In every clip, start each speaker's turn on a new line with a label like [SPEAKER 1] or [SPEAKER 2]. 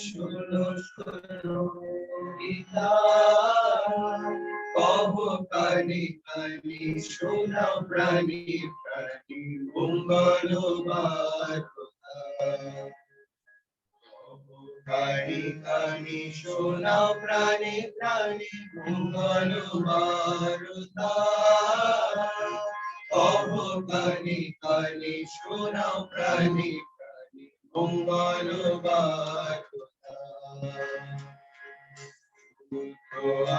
[SPEAKER 1] শোনো শোনো পিতা, কহ কানে কানে শোনাও প্রাণী প্রাণী মঙ্গল বার্তা। কানে কানে শোনাও প্রাণী প্রাণী মঙ্গল বার্তা। কহ কানে কানে শোনাও প্রাণী প্রাণী মঙ্গল বার্তা।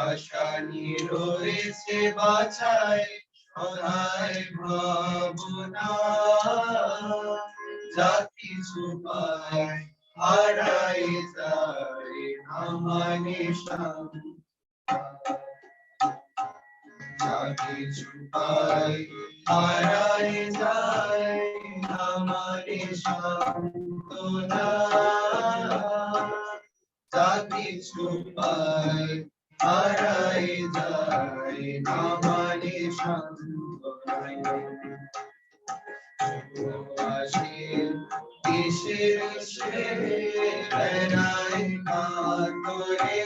[SPEAKER 1] আশা রয়েছে বাছায় সদায় ভাবনা, যা কিছু পায় হারাই যায় আমানে যা কিছু পায় হারাই যায় আমানে সান্ত্বনা, যা কিছু পায় হারাই যায় আমানে সান্ত্বনা। কিসের সে বেড়ায় কাতরে,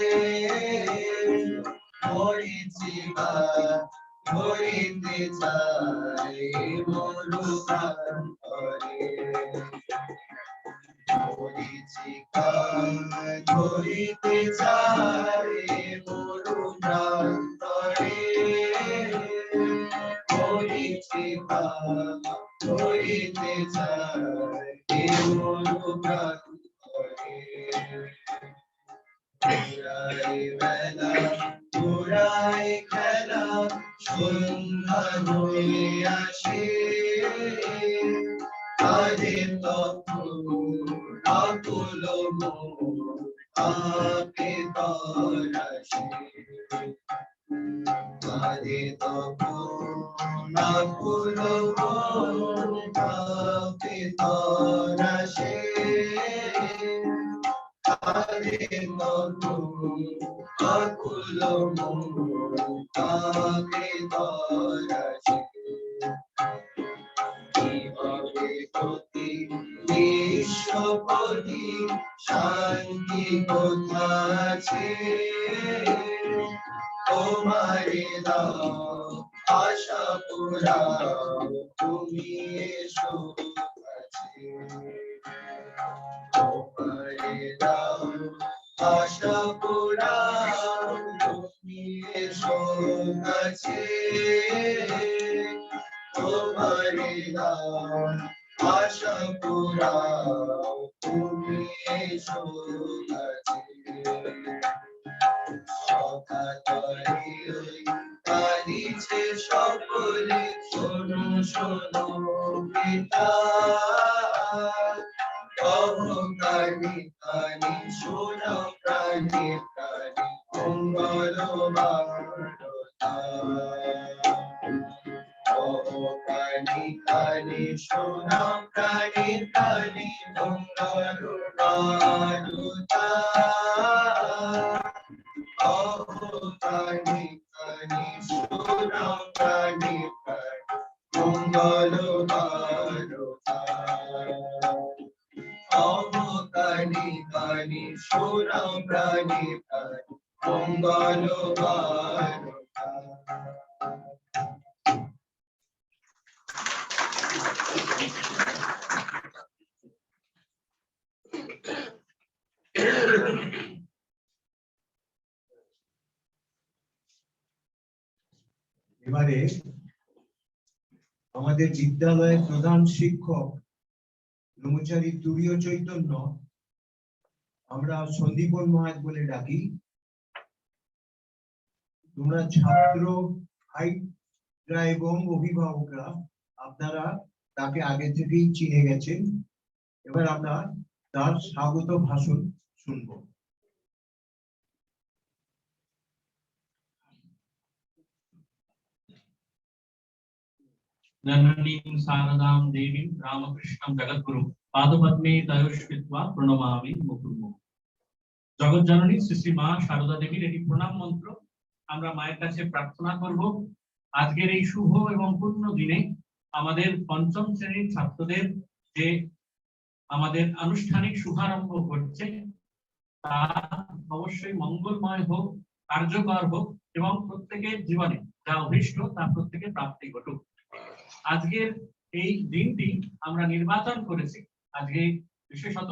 [SPEAKER 1] মরিচি বা ধরিতে চাই মরু প্রান্তরে। মরিচিকা ধরিতে চাই মরু প্রান্তরে, মরিচিকা ধরিতে চাই মরু প্রান্তরে। পুরাই বেলা পুরাই খেলা সন্ধ্যা হয়ে আসে, আরে তখন আকুল মন আপে তরাসে। আরে তখন আকুল মন আপে তরাসে, আরে তখন আকুল মন আপে তরাসে। কিভাবে গতি বিশ্বপতি শান্তি কোথাছে, তোমারে দাও আশা পুরাও তুমি এসো কাছে। তোমারে দাও আশা পুরাও তুমি এসো কাছে। তোমারে দাও আশা পুরাও তুমি এসো কাছে। সখা তরে কাঁদিছে সকলে শোনো শোনো পিতা, কহ কানে কানে শোনাও প্রাণী প্রাণী মঙ্গল বার্তা। কহ কানে কানে শোনাও প্রাণী প্রাণী মঙ্গল বার্তা। কহ কানে কানে শোনাও প্রাণী প্রাণী মঙ্গল বার্তা। কহ কানে কানে শোনাও প্রাণী প্রাণী মঙ্গল বার্তা।
[SPEAKER 2] এবারে আমাদের বিদ্যালয়ের প্রধান শিক্ষক ব্রহ্মচারী তুরীয় চৈতন্য, আমরা সন্দীপন মহাজ বলে ডাকি। তোমরা ছাত্র, ভাইরা এবং অভিভাবকরা আপনারা তাকে আগে থেকেই চিনে গেছেন। এবার আমরা তার স্বাগত ভাষণ শুনব।
[SPEAKER 3] जननीं शारदां देवीं रामकृष्णं जगद्गुरु पादपद्मे तयोष्कृत्वा प्रणमामि मुहुर्मुहुः। जगत जननी श्री श्री মা শারদা দেবীর একটি প্রণাম মন্ত্র আমরা মায়ের কাছে প্রার্থনা করব। আজকের এই শুভ এবং পূর্ণ দিনে আমাদের পঞ্চম শ্রেণীর ছাত্রদের যে আমাদের আনুষ্ঠানিক শুভারম্ভ করছে, তা অবশ্যই মঙ্গলময় হোক, কার্যকর হোক এবং প্রত্যেকের জীবনে যা অভীষ্ট তা প্রত্যেকের প্রাপ্তি ঘটুক। আজকের এই দিনটি আমরা নির্বাচন করেছি। আজকে বিশেষত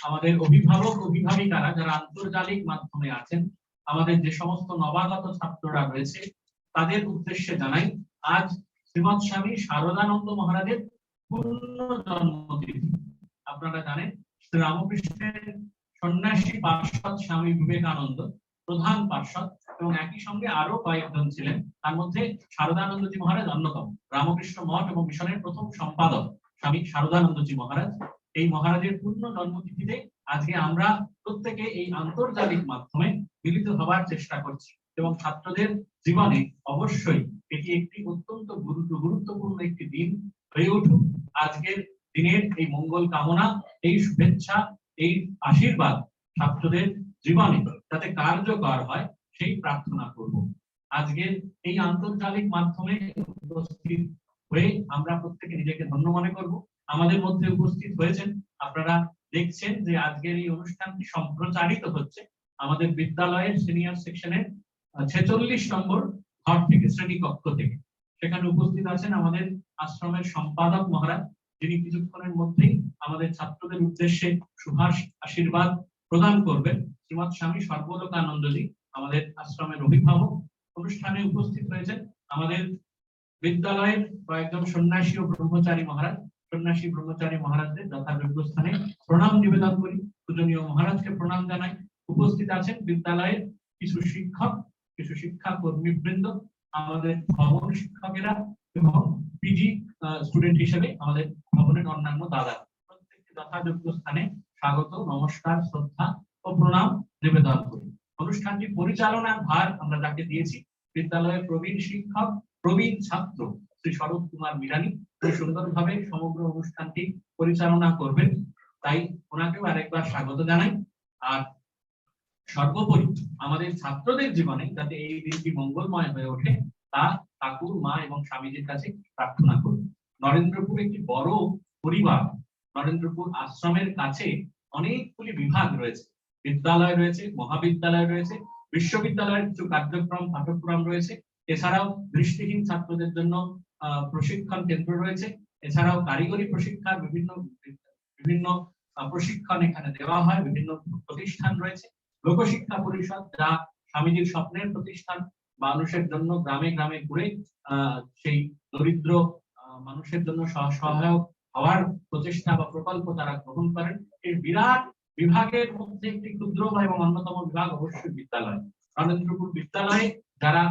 [SPEAKER 3] আমাদের অভিভাবক অভিভাবিকারা যারা আন্তর্জাতিক মাধ্যমে আছেন, আমাদের যে সমস্ত নবাগত ছাত্ররা রয়েছে তাদের উদ্দেশ্যে জানাই, আজ শ্রীমৎ স্বামী শারদানন্দ মহারাজের পূর্ণ জন্মতিথি। আপনারা জানেন শ্রী রামকৃষ্ণের সন্ন্যাসী পার্ষদ স্বামী বিবেকানন্দ প্রধান পার্ষদ এবং একই সঙ্গে আরো কয়েকজন ছিলেন, তার মধ্যে শারদানন্দজি মহারাজ অন্যতম। রামকৃষ্ণ মঠ এবং মিশনের প্রথম সম্পাদক স্বামী শারদানন্দজি মহারাজ, এই মহারাজের পূর্ণ জন্মতিথিতে আজকে আমরা প্রত্যেকে এই আন্তর্জাতিক মাধ্যমে মিলিত হবার চেষ্টা করছি এবং ছাত্রদের জীবনে অবশ্যই এটি একটি অত্যন্ত গুরুত্বপূর্ণ একটি দিন হয়ে উঠুক। আজকের দিনের এই মঙ্গল কামনা, এই শুভেচ্ছা, এই আশীর্বাদ ছাত্রদের জীবনে যাতে কার্যকর হয় সেই প্রার্থনা করব। আজকের এই আন্তর্জাতিক মাধ্যমে উপস্থিত হয়ে আমরা প্রত্যেকে নিজেকে ধন্য মনে করব। আমাদের মধ্যে উপস্থিত হয়েছেন, আপনারা দেখছেন যে আজকের এই অনুষ্ঠানটি সম্প্রচারিত হচ্ছে আমাদের বিদ্যালয়ের সিনিয়র সেকশনের 46 নম্বর ঘর থেকে, শ্রেণীকক্ষ থেকে। সেখানে উপস্থিত আছেন আমাদের আশ্রমের সম্পাদক মহারাজ, যিনি কিছুক্ষণের মধ্যেই আমাদের ছাত্রদের উদ্দেশ্যে শুভাশ আশীর্বাদ প্রদান করবেন। শ্রীমৎ স্বামী সর্বলোকানন্দজি আমাদের আশ্রমের অভিভাবক। অনুষ্ঠানে উপস্থিত হয়েছেন আমাদের বিদ্যালয়ের কয়েকজন সন্ন্যাসী ও ব্রহ্মচারী মহারাজ। সন্ন্যাসী ব্রহ্মচারী মহারাজদের যথাযোগ্য স্থানে প্রণাম নিবেদন করি, পূজনীয় মহারাজকে প্রণাম জানাই। উপস্থিত আছেন বিদ্যালয়ের কিছু শিক্ষক, কিছু শিক্ষা কর্মীবৃন্দ, আমাদের ভবন শিক্ষকেরা এবং পিজি স্টুডেন্ট হিসেবে আমাদের ভবনের অন্যান্য দাদা। প্রত্যেককে যথাযোগ্য স্থানে স্বাগত, নমস্কার, শ্রদ্ধা ও প্রণাম নিবেদন করি। অনুষ্ঠানটি পরিচালনার ভার আমরা যাকে দিয়েছি, বিদ্যালয়ের প্রবীণ শিক্ষক, প্রবীণ ছাত্র শ্রী শরৎ কুমার মিরানি, তিনি সুন্দরভাবে সমগ্র অনুষ্ঠানটি পরিচালনা করবেন, তাই ওনাকেও আরেকবার স্বাগত জানাই। আর সর্বোপরি আমাদের ছাত্রদের জীবনে যাতে এই দিনটি মঙ্গলময় হয়ে ওঠে তা ঠাকুর, মা এবং স্বামীজির কাছে প্রার্থনা করব। নরেন্দ্রপুর একটি বড় পরিবার। নরেন্দ্রপুর আশ্রমের কাছে অনেকগুলি বিভাগ রয়েছে, বিদ্যালয় রয়েছে, মহাবিদ্যালয় রয়েছে, বিশ্ববিদ্যালয়ের কিছু কার্যক্রম পাঠ্যক্রম রয়েছে। এছাড়াও দৃষ্টিহীন ছাত্রদের জন্য প্রশিক্ষণ কেন্দ্র রয়েছে। এছাড়াও কারিগরি প্রশিক্ষার বিভিন্ন বিভিন্ন প্রশিক্ষণ এখানে দেওয়া হয়। বিভিন্ন প্রতিষ্ঠান রয়েছে। লোকশিক্ষা পরিষদ, যা স্বামীজির স্বপ্নের প্রতিষ্ঠান, মানুষের জন্য গ্রামে গ্রামে ঘুরে সেই দরিদ্র মানুষের জন্য সহায়ক হওয়ার প্রচেষ্টা বা প্রকল্প তারা গ্রহণ করেন। এই বিরাট বিভাগের মধ্যে একটি ক্ষুদ্র এবং অন্যতম বিভাগ অবশ্যই বিদ্যালয়। নরেন্দ্রপুর বিদ্যালয়ে যারা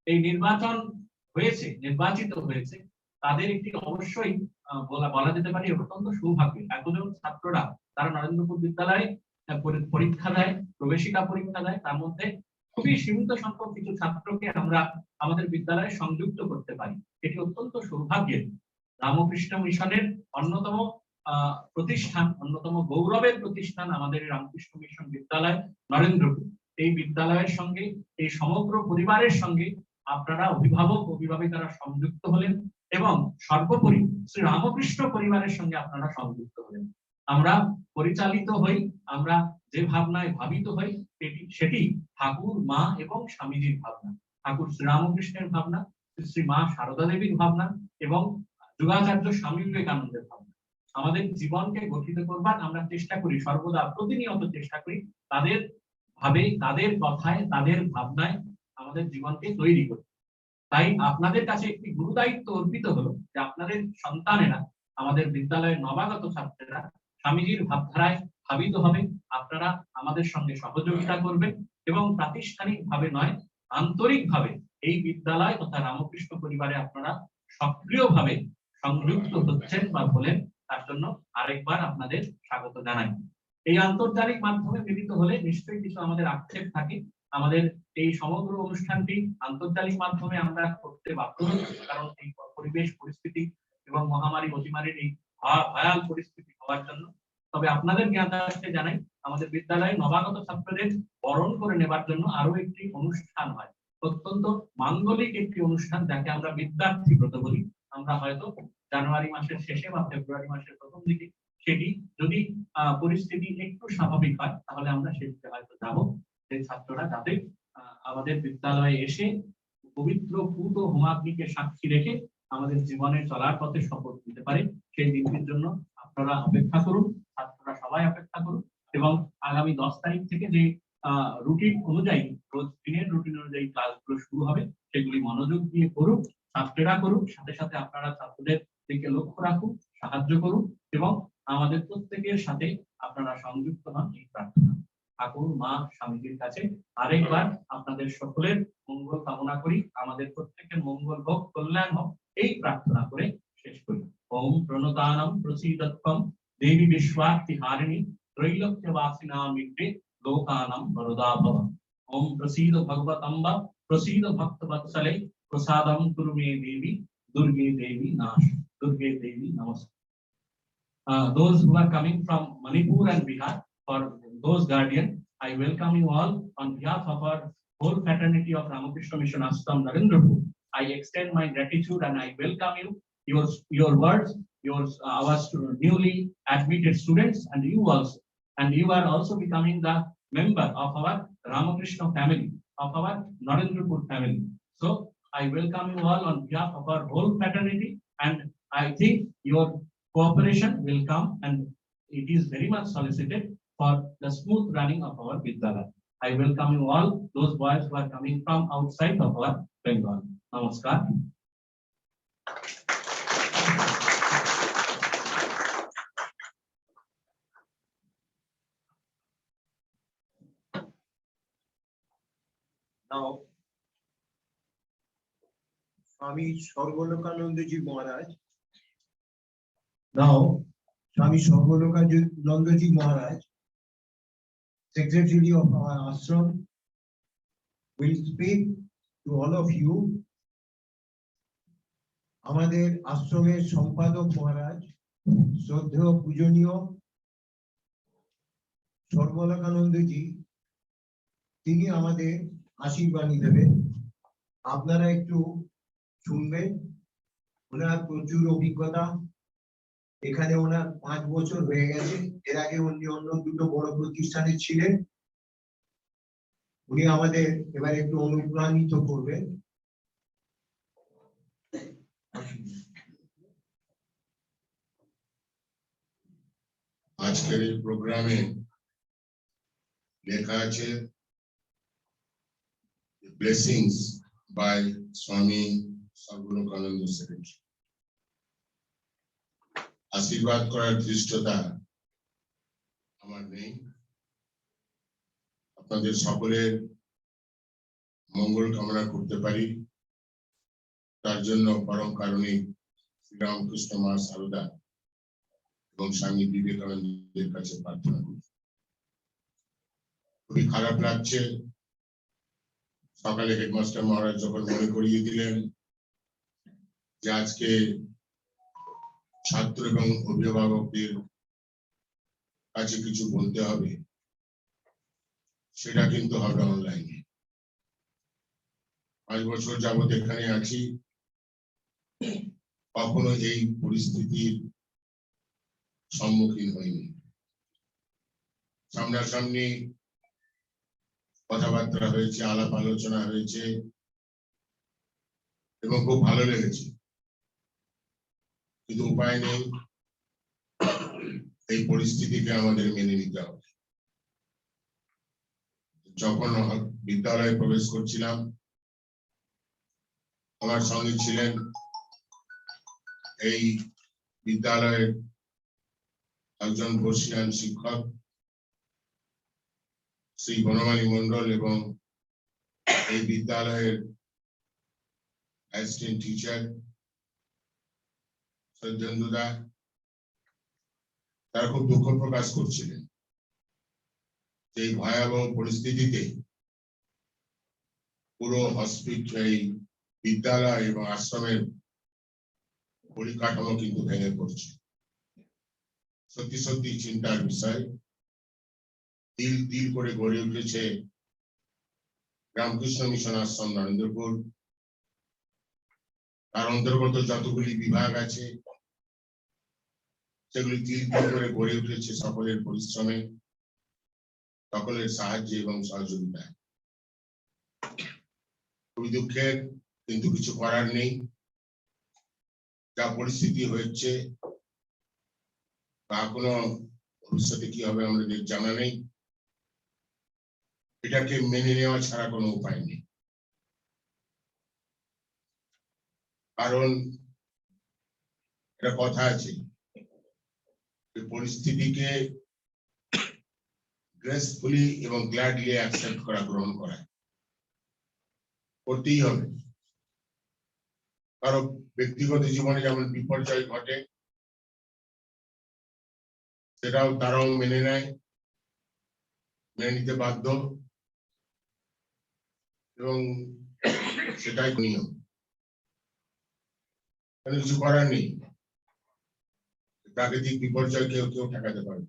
[SPEAKER 3] এই নির্বাচিত হয়েছে তাদের একটি অবশ্যই বলা যেতে পারে অত্যন্ত সৌভাগ্য। এতজন ছাত্ররা তারা নরেন্দ্রপুর বিদ্যালয়ে পরীক্ষা দেয়, প্রবেশিকা পরীক্ষা দেয়। তার মধ্যে খুবই সীমিত সংখ্যক কিছু ছাত্রকে আমরা আমাদের বিদ্যালয়ে সংযুক্ত করতে পারি, এটি অত্যন্ত সৌভাগ্যের। রামকৃষ্ণ মিশনের অন্যতম প্রতিষ্ঠান, অন্যতম গৌরবের প্রতিষ্ঠান আমাদের রামকৃষ্ণ মিশন বিদ্যালয় নরেন্দ্রপুর। এই বিদ্যালয়ের সঙ্গে, এই সমগ্র পরিবারের সঙ্গে আপনারা অভিভাবক অভিভাবিকারা সংযুক্ত হলেন এবং সর্বোপরি শ্রী রামকৃষ্ণ পরিবারের সঙ্গে আপনারা সংযুক্ত হলেন। আমরা পরিচালিত হই, আমরা যে ভাবনায় ভাবিত হই সেটি ঠাকুর, মা এবং স্বামীজির ভাবনা, ঠাকুর শ্রী রামকৃষ্ণের ভাবনা, শ্রী মা সারদা দেবীর ভাবনা এবং যুগাচার্য স্বামী বিবেকানন্দের ভাবনা। আমাদের জীবনকে গঠিত করবার আমরা চেষ্টা করি, সর্বদা প্রতিনিয়ত চেষ্টা করি তাদের ভাবে, তাদের কথায়, তাদের ভাবনায় আমাদের জীবনকে তৈরি করতে। তাই আপনাদের কাছে একটি গুরুদায়িত্ব অর্পিত হলো যে আপনাদের সন্তানেরা, আমাদের বিদ্যালয়ের নবাগত ছাত্রেরা স্বামীজির ভাবধারায় ভাবিত হবে। আপনারা আমাদের সঙ্গে সহযোগিতা করবেন এবং প্রাতিষ্ঠানিক ভাবে নয়, আন্তরিক ভাবে এই বিদ্যালয় তথা রামকৃষ্ণ পরিবারে আপনারা সক্রিয়ভাবে সংযুক্ত হচ্ছেন বা হলেন, তার জন্য আরেকবার আপনাদের স্বাগত জানাই। এই আন্তর্জাতিক মাধ্যমে মিলিত হলে নিশ্চয়ই কিছু আমাদের আক্ষেপ থাকে। আমাদের এই সমগ্র অনুষ্ঠানটি আন্তর্জাতিক মাধ্যমে আমরা করতে বাধ্য হচ্ছি, কারণ এই পরিবেশ পরিস্থিতি এবং মহামারী অতিমারীর এই ভয়াল পরিস্থিতি হওয়ার জন্য। তবে আপনাদের জ্ঞাতার্থে জানাই, আমাদের বিদ্যালয়ে নবাগত ছাত্রদের বরণ করে নেবার জন্য আরো একটি অনুষ্ঠান হয়, অত্যন্ত মাঙ্গলিক একটি অনুষ্ঠান, যাকে আমরা বিদ্যার্থী ব্রত বলি। আমরা হয়তো জানুয়ারি মাসের শেষে বা ফেব্রুয়ারি মাসের প্রথম দিকে সেটি যদি পরিস্থিতি একটু স্বাভাবিক হয় তাহলে আমরা সেদিকে হয়তো যাবো, সেই ছাত্ররা যাতে আমাদের বিদ্যালয়ে এসে পবিত্র পুত হোমাগ্নিকে সাক্ষী রেখে আমাদের জীবনের চলার পথে শপথ নিতে পারে। সেই দিনটির জন্য আপনারা অপেক্ষা করুন, ছাত্ররা সবাই অপেক্ষা করুন এবং আগামী 10 তারিখ থেকে যে রুটিন অনুযায়ী রোজ দিনের রুটিন অনুযায়ী ক্লাসগুলো শুরু হবে সেগুলি মনোযোগ দিয়ে করুক, ছাত্ররা করুক, সাথে সাথে আপনারা ছাত্রদের দিকে লক্ষ্য রাখুন, সাহায্য করুন এবং আমাদের প্রত্যেকের সাথে আপনারা সংযুক্ত হন এই প্রার্থনা। ঠাকুর মা স্বামীজির কাছে আরেকবার আপনাদের সকলের মঙ্গল কামনা করি, আমাদের প্রত্যেকের মঙ্গল হোক, কল্যাণ হোক, এই প্রার্থনা করে শেষ করি। ওম প্রণতানম প্রসীদত্বম দেবী বিশ্বার্থী হারিণী त्रैलोक्यवासिनामित्रे लोकानां वरदा भव। ओम प्रसीद भगवतम्ब प्रसीद भक्तवत्सले प्रसादं कुरु मे देवी दुर्गे देवी नाश दुर्गे देवी नमस्ते। Those who are coming from Manipur and Bihar, for those guardian, I welcome you all on behalf of our whole fraternity of Ramakrishna Mission Ashram Narendrapur. I extend my gratitude and I welcome you, your words, our newly admitted students, and you also. And you are also becoming the member of our Ramakrishna family, of our Narendrapur family. So I welcome you all on behalf of our whole fraternity, and I think your cooperation will come, and it is very much solicited for the smooth running of our Vidyalaya. I welcome you all, those boys who are coming from outside of our Bengal. Namaskar.
[SPEAKER 2] Now, Swami Sarvalokanandaji Maharaj. Now, Swami Sarvalokanandaji Maharaj, Secretary of our ashram, will speak to all of you. আমাদের আশ্রমের সম্পাদক মহারাজ, শ্রদ্ধেয় পূজনীয় সর্বলোকানন্দজি, তিনি আমাদের আশীর্বাণী দেবেন। আপনারা একটু শুনবেন। ওনার প্রচুর অভিজ্ঞতা, এখানে ওনার 5 বছর হয়ে গেছে। এর আগে উনি অন্য দুটো বড় প্রতিষ্ঠানে ছিলেন। উনি আমাদের এবার একটু অনুপ্রাণিত করবেন।
[SPEAKER 4] আজকের এই প্রোগ্রামে লেখা আছে blessings by Swami Sarvalokananda Secretary. আশীর্বাদ করার ধৃষ্টতা আমার নেই। আপনাদের সকলের মঙ্গল কামনা করতে পারি, তার জন্য পরম কারণিক শ্রী রামকৃষ্ণ মা সারদা এবং স্বামী বিবেকানন্দের কাছে প্রার্থনা করি। খুবই খারাপ লাগছে, সকালে হেডমাস্টার মহারাজ যখন মনে করিয়ে দিলেন যে আজকে ছাত্র এবং অভিভাবকদের কাছে কিছু বলতে হবে, সেটা কিন্তু হবে অনলাইনে। 5 বছর যাবত এখানে আছি, কখনো এই পরিস্থিতির সম্মুখীন হয়নি। সামনাসামনি কথাবার্তা হয়েছে, আলাপ আলোচনা হয়েছে এবং খুব ভালো লেগেছে, কিন্তু উপায় নেই, এই পরিস্থিতিকে আমাদের মেনে নিতে হবে। যখন বিদ্যালয়ে প্রবেশ করছিলাম, আমার সঙ্গে ছিলেন এই বিদ্যালয়ের একজন বর্ষিয়ান শিক্ষক শ্রী বনমালী মন্ডল এবং এই বিদ্যালয়ের অ্যাসিস্ট্যান্ট টিচার সজ্জনদা। তারা খুব দুঃখ প্রকাশ করছিলেন যে এই ভয়াবহ পরিস্থিতিতে পুরো হসপিটাল, এই বিদ্যালয় এবং আশ্রমের পরিকাঠামো কিন্তু ভেঙে পড়ছে। সত্যি সত্যি চিন্তার বিষয়। তিল তিল করে গড়ে উঠেছে রামকৃষ্ণ মিশন আশ্রম নরেন্দ্রপুর। তার অন্তর্গত যতগুলি বিভাগ আছে, সেগুলি তিল তিল করে গড়ে উঠেছে সকলের পরিশ্রমে, সকলের সাহায্যে এবং সহযোগিতায়। খুবই দুঃখের, কিন্তু কিছু করার নেই। যা পরিস্থিতি হয়েছে তা কোনো ভবিষ্যতে কি হবে আমাদের জানা নেই। এটাকে মেনে নেওয়া ছাড়া কোনো উপায় নেই। কারণ একটা কথা আছে, পরিস্থিতিকে গ্রেসফুলি এবং গ্ল্যাডলি অ্যাকসেপ্ট করা, গ্রহণ করা করতেই হবে। কারণ ব্যক্তিগত জীবনে যেমন বিপর্যয় ঘটে, সেটাও তারাও মেনে নেয়, মেনে নিতে বাধ্য, এবং সেটাই নিয়ম। কিছু করার নেই। প্রাকৃতিক বিপর্যয় কেউ কেউ ঠেকাতে পারে।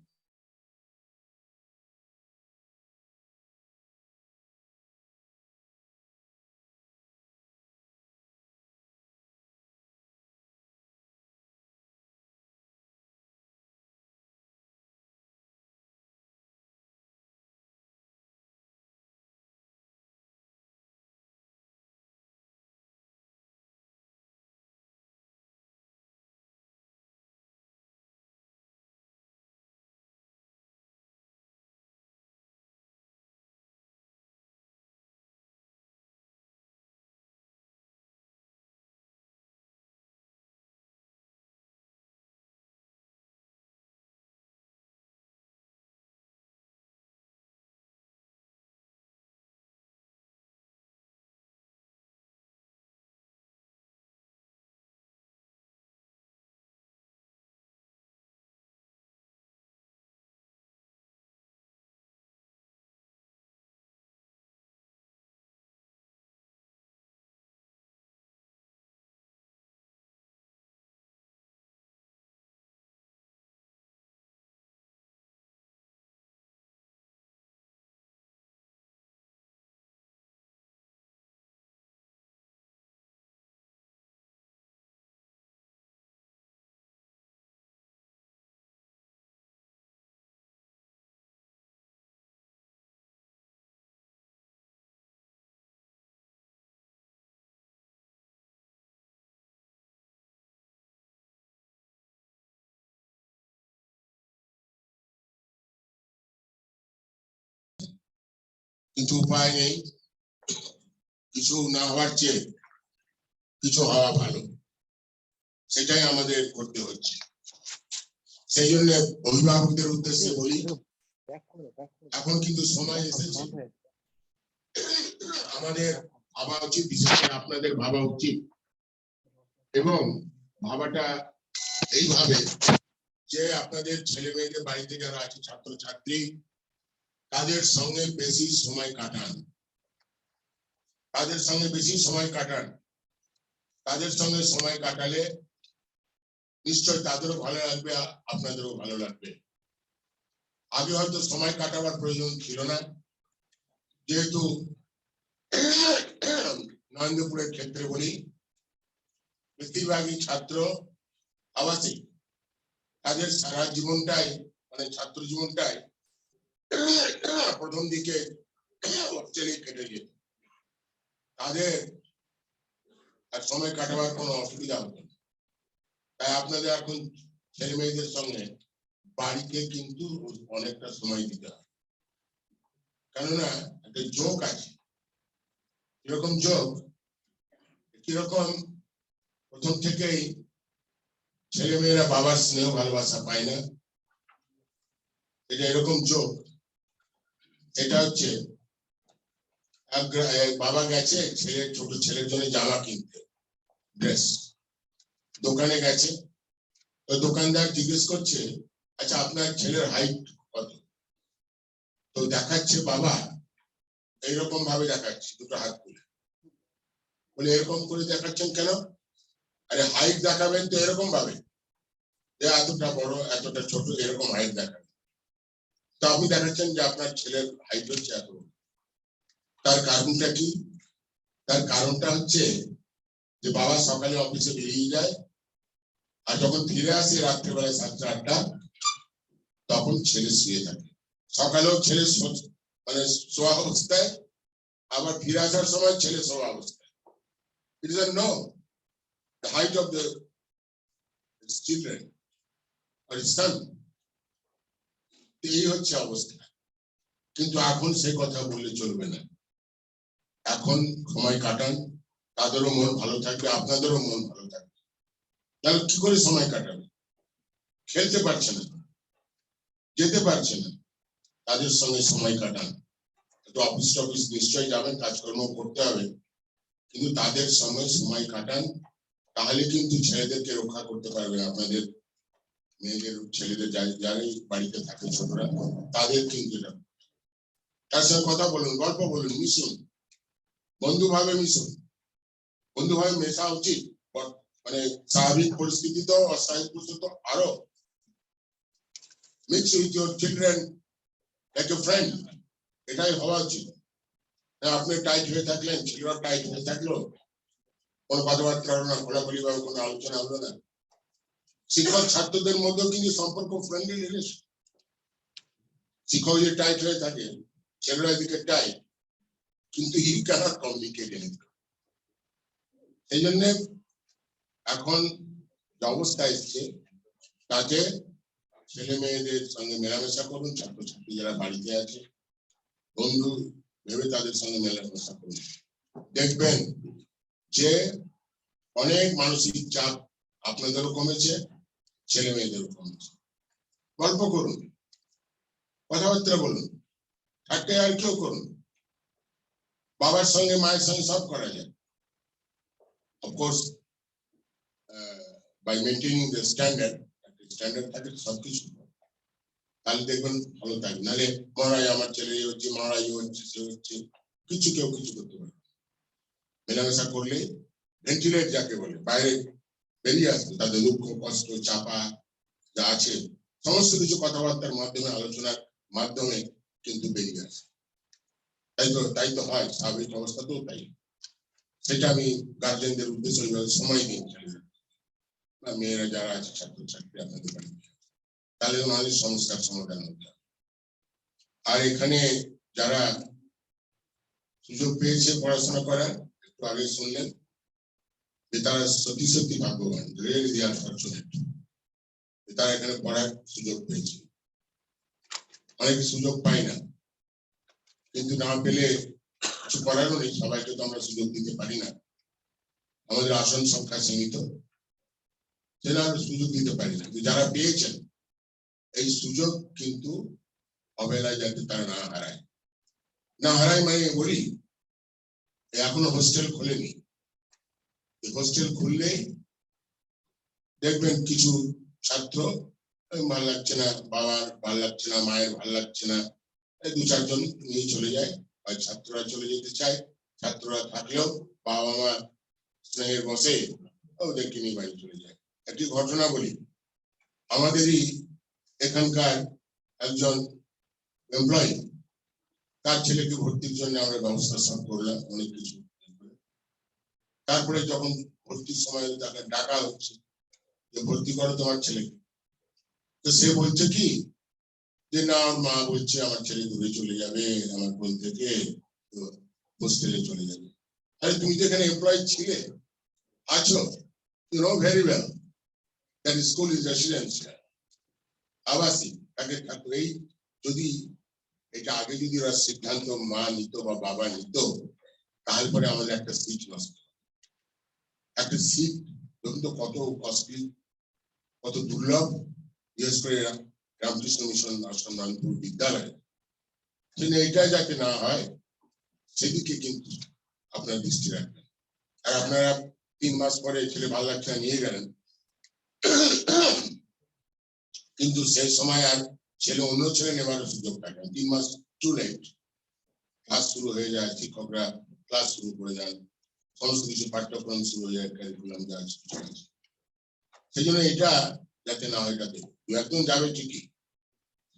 [SPEAKER 4] কিন্তু উপায় নেই। কিছু না হওয়ার চেয়ে কিছু হওয়া ভালো, সেটাই আমাদের করতে হচ্ছে। সেই জন্য অভিভাবকদের উদ্দেশ্যে বলি, এখন কিন্তু সময় এসেছে আমাদের ভাবা উচিত, বিশেষ করে আপনাদের ভাবা উচিত, এবং ভাবাটা এইভাবে যে আপনাদের ছেলে মেয়েদের বাড়িতে যারা আছে ছাত্রছাত্রী, তাদের সঙ্গে বেশি সময় কাটান, তাদের সঙ্গে বেশি সময় কাটান। তাদের সঙ্গে সময় কাটালে নিশ্চয় তাদেরও ভালো লাগবে, আপনাদেরও ভালো লাগবে। আগে হয়তো সময় কাটাবার প্রয়োজন ছিল না, যেহেতু নরেন্দ্রপুরের ক্ষেত্রে বলি, বেশিরভাগই ছাত্র আবাসিক, তাদের সারা জীবনটাই, মানে ছাত্র জীবনটাই প্রথম দিকে হোস্টেলে কেটে যেত। তাদের আর সময় কাটাবার কোনো অসুবিধা হতো না। তাই আপনাদের এখন ছেলে মেয়েদের সঙ্গে বাড়িতে কিন্তু অনেকটা সময় দিতে হয়। কেননা একটা যোগ আছে, এরকম যোগ, কিরকম প্রথম থেকেই ছেলে মেয়েরা বাবার স্নেহ ভালোবাসা পায় না, এটা এরকম যোগ। এটা হচ্ছে বাবা গেছে ছোট ছেলের জন্য জামা কিনতে, ড্রেস, দোকানে গেছে, তো দোকানদার জিজ্ঞেস করছে, আচ্ছা আপনার ছেলের হাইট কত? তো দেখাচ্ছে বাবা এইরকম ভাবে দেখাচ্ছে, দুটো হাত তুলে, বলে এরকম করে দেখাচ্ছেন কেন? আরে হাইট দেখাবেন তো এরকম ভাবে, এতটা বড় এতটা ছোট এরকম হাইট দেখাবেন। তো আপনি দেখাচ্ছেন যে আপনার ছেলের হাইট হচ্ছে এত। তার কারণটা কি? তার কারণটা হচ্ছে যে বাবা সকালে অফিসে বেরিয়ে যায়, আর যখন ফিরে আসে রাত্রেবেলা 7টা 8টা তখন ছেলে শুয়ে থাকে, সকালেও ছেলে মানে শোয়া অবস্থায়, আবার ফিরে আসার সময় ছেলে শোয়া অবস্থায়। It is a no. The height of the children or his son. এই হচ্ছে অবস্থা। কিন্তু এখন সে কথা বললে চলবে না। এখন সময় কাটান, তাদেরও মন ভালো থাকবে, আপনাদেরও মন ভালো থাকবে। তাহলে কি করে সময় কাটাবে? খেলতে পারছে না, যেতে পারছে না, তাদের সঙ্গে সময় কাটান। তো অফিস টফিস নিশ্চয়ই যাবেন, কাজকর্ম করতে হবে, কিন্তু তাদের সঙ্গে সময় কাটান। তাহলে কিন্তু ছেলেদেরকে রক্ষা করতে পারবে। আপনাদের মেয়েদের ছেলেদের যারাই বাড়িতে থাকে ছোটরা, তাদের কিন্তু তার সঙ্গে কথা বলুন, গল্প বলুন, মিশুন, বন্ধুভাবে মিশুন। বন্ধুভাবে মেশা উচিত, মানে স্বাভাবিক পরিস্থিতি তো, অস্বাভাবিক পরিস্থিতি তো আরো। Mix with your children like a friend, এটাই হওয়া উচিত। আপনি টাইট হয়ে থাকলেন, ছেলেরা টাইট হয়ে থাকলো, কোনো কথাবার্তা হলো না, খোলাখুলি ভাবে কোনো আলোচনা হলো না। শিক্ষক ছাত্রদের মধ্যেও কিন্তু সম্পর্ক ফ্রেন্ডলি রিলেশন। শিক্ষক যদি টাইট হয়ে থাকে, ছেলেরা এদিকে টাইট, কিন্তু ইউ ক্যানট কমিউনিকেট এনিথিং। সেই জন্য এখন যে অবস্থা এসছে, তাতে ছেলে মেয়েদের সঙ্গে মেলামেশা করুন। ছাত্রছাত্রী যারা বাড়িতে আছে, বন্ধু ভেবে তাদের সঙ্গে মেলামেশা করুন। দেখবেন যে অনেক মানসিক চাপ আপনাদেরও কমেছে, ছেলে মেয়েদেরও কমেছে। গল্প করুন, কথাবার্তা বলুন, ঠাট্টা আর কেউ করুন। বাবার সঙ্গে মায়ের সঙ্গে সব করা যায়, of course by maintaining the standard. Standard থাকে সবকিছু, তাহলে দেখবেন ভালো থাকবে। নাহলে মহারাজ আমার ছেলে হচ্ছে, মহারাজ হচ্ছে, সে হচ্ছে, কিছু কেউ কিছু করতে পারে। মেলামেশা করলে ভেন্টিলেট যাকে বলে, বাইরে বেরিয়ে আসবে তাদের দুঃখ কষ্ট চাপা যা আছে, সমস্ত কিছু কথাবার্তার মাধ্যমে, আলোচনার মাধ্যমে কিন্তু বেরিয়ে আসে। তাই তো হয়, স্বাভাবিক অবস্থাতেও তাই। সেটা আমি গার্জেনদের উদ্দেশ্যে ওইভাবে সময় দিন, ছেলেরা মেয়েরা যারা আছে ছাত্রছাত্রী আপনাদের বাড়ি, তাহলে আমাদের সমস্যার সমাধান হতে হবে। আর এখানে যারা সুযোগ পেয়েছে পড়াশোনা করার, একটু আগে শুনলেন যে তারা সত্যি সত্যি ভাগ্যবান, রিয়েলি দে আর ফরচুনেট, তারা এখানে পড়ার সুযোগ পেয়েছে। অনেকে সুযোগ পায় না, কিন্তু না পেলে কিছু করারও নেই, সবাইকে তো আমরা সুযোগ দিতে পারি না। আমাদের আসন সংখ্যা সীমিত, সেটা আমরা সুযোগ দিতে পারি না। যারা পেয়েছেন এই সুযোগ কিন্তু অবহেলায় যাতে তারা না হারায়। না হারায় মানে বলি, এখনো হোস্টেল খোলেনি। হোস্টেল খুললেই দেখবেন কিছু ছাত্র ভালো লাগছে না, বাবার ভালো লাগছে না, মায়ের ভালো লাগছে না, এই 2-4 জন নিয়ে চলে যায়। আর ছাত্ররা চলে যেতে চায়, ছাত্ররা থাকলেও বাবা মা স্নেহের বসে ওদেরকে নিয়ে বাড়ি চলে যায়। একটি ঘটনা বলি, আমাদেরই এখানকার একজন এমপ্লয়ি, তার ছেলেকে ভর্তির জন্য আমরা ব্যবস্থা সব করলাম, অনেক কিছু। তারপরে যখন ভর্তির সময় তাকে ডাকা হচ্ছে যে ভর্তি করো তোমার ছেলেকে, তো সে বলছে কি যে না, মা বলছে আমার ছেলে দূরে চলে যাবে আমার বোন থেকে, হোস্টেলে চলে যাবে। আরে তুমি তো এখানে এমপ্লয়ি ছিলে, আছো, you know very well that school is residential, আবাসিক। তাকে এই যদি এটা আগে যদি ওরা সিদ্ধান্ত মা নিত বা বাবা নিত, তাহলে পরে আমাদের একটা সিট নষ্ট, একটা সিট দেখুন তো কত কস্টলি, কত দুর্লভ। বিশেষ করে রামকৃষ্ণ মিশন আশ্রম নারায়ণপুর বিদ্যালয়, এটা যাতে না হয় সেদিকে কিন্তু আপনার দৃষ্টি রাখবেন। আর আপনারা 3 মাস পরে ছেলে ভালো লাগছে না নিয়ে গেলেন, কিন্তু সেই সময় আর ছেলে অন্য ছেলে নেওয়ার সুযোগ থাকে না। 3 মাস টু লেট, ক্লাস শুরু হয়ে যায়, শিক্ষকরা ক্লাস শুরু করে দেন, সমস্ত কিছু পাঠ্যক্রম শুরু হয়ে যায়, কারিকুলাম যা আছে। সেই জন্য এটা যাতে না হয়, যাতে 2-1 যাবে ঠিকই,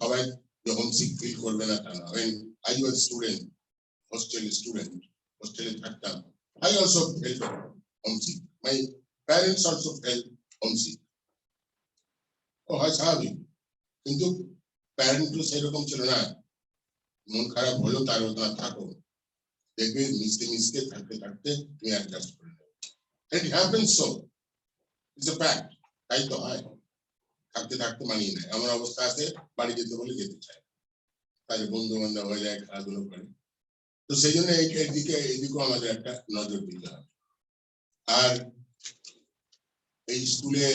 [SPEAKER 4] সবাই যখন সিক ফিল করবে না তা না। When I was student, hostel থাকতাম, I also felt homesick. My parents also felt homesick. হয় স্বাভাবিক, কিন্তু প্যারেন্ট তো সেরকম ছিল না, মন খারাপ হলো তার না থাকো, দেখবে মিশতে মিশতে থাকতে থাকতে তুমি অ্যাডজাস্ট করে নেবে। It happens so, it's a fact. তাই তো হয়, থাকতে থাকতে মানিয়ে নেয়। আমার অবস্থা আছে, বাড়ি যেতে বলে যেতে চায়, তাই বন্ধু বান্ধব হয়ে যায়, খেলাধুলো করে। তো সেই জন্য এইদিকেও আমাদের একটা নজর দিতে হবে। আর এই স্কুলে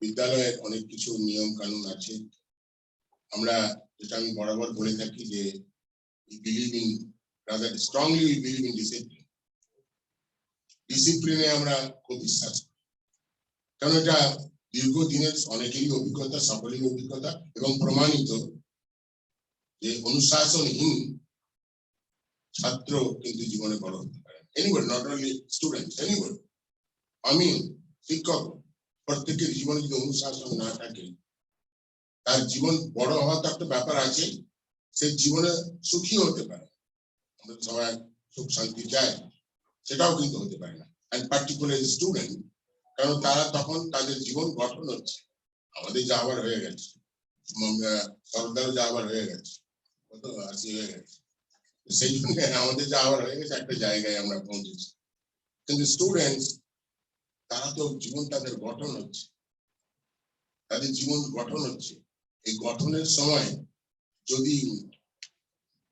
[SPEAKER 4] বিদ্যালয়ে অনেক কিছু নিয়ম কানুন আছে। আমরা যেটা আমি বরাবর বলে থাকি যে স্ট্রংলি বিলিভ ইন ডিসিপ্লিন। ডিসিপ্লিনে আমরা খুব বিশ্বাস করি, কারণ এটা দীর্ঘদিনের অনেকেরই অভিজ্ঞতা, সকলেরই অভিজ্ঞতা, এবং প্রমাণিত যে অনুশাসনহীন ছাত্র কিন্তু জীবনে বড় হতে পারে। Anyway, not only students, anyway. আমি শিক্ষক, প্রত্যেকের জীবনে যদি অনুশাসন না থাকে, তার জীবন বড় হওয়ার তো একটা ব্যাপার আছে, সে জীবনে সুখী হতে পারে। আমরা সবাই সুখ শান্তি চাই, সেটাও কিন্তু হতে পারে না। এন্ড পার্টিকুলার স্টুডেন্ট, কারণ তারা তখন তাদের জীবন গঠন হচ্ছে। আমাদের যা আবার হয়ে গেছে, সরকারও যা আবার হয়ে গেছে, কত 80 হয়ে গেছে, সেই জন্য আমাদের যা আবার হয়ে গেছে একটা জায়গায় আমরা পৌঁছেছি। কিন্তু স্টুডেন্টস, তারা তো জীবন তাদের গঠন হচ্ছে, তাদের জীবন গঠন হচ্ছে। এই গঠনের সময় যদি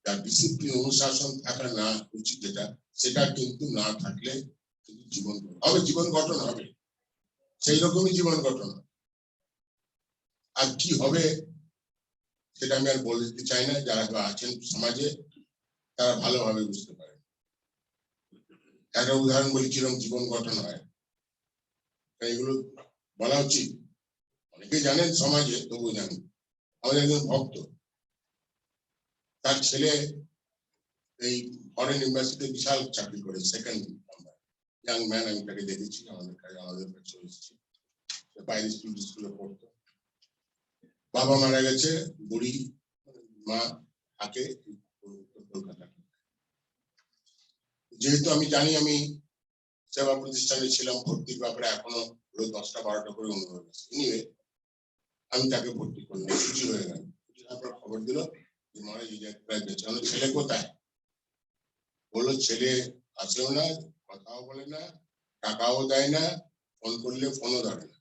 [SPEAKER 4] তার ডিসিপ্লিন, অনুশাসন থাকা না উচিত, যেটা সেটা কিন্তু না থাকলে কিন্তু জীবন হবে, জীবন গঠন হবে, সেই রকমই জীবন গঠন। আর কি হবে সেটা আমি আর বলতে চাই না, যারা আছেন সমাজে তারা ভালোভাবে বুঝতে পারে। একটা উদাহরণ বলি কিরকম জীবন গঠন হয়, এগুলো বলা উচিত। অনেকে জানেন সমাজে, তবু জানেন। আমাদের একজন ভক্ত, তার ছেলে এই ফরেন ইউনিভার্সিটিতে বিশাল চাকরি করে, সেকেন্ড নাম্বার ইয়াং ম্যান। আমি তাকে দেখেছি, আমাদের কাছে এসেছি, বাইরে স্কুলে পড়তো। বাবা মারা গেছে, বুড়ি মা থাকে কলকাতা। যেহেতু আমি জানি আমি সেবা প্রতিষ্ঠানে ছিলাম, ভর্তির ব্যাপারে এখনো 10টা-12টা করে অনুরোধ আছে। আমি তাকে ভর্তি করলাম, ছুটি হয়ে গেল। তারপর খবর দিল যে মারা গেছে। ছেলে কোথায়? বললো ছেলে আসেও না, কথাও বলে না, টাকাও দেয় না, ফোন করলে ফোনও ধরে না।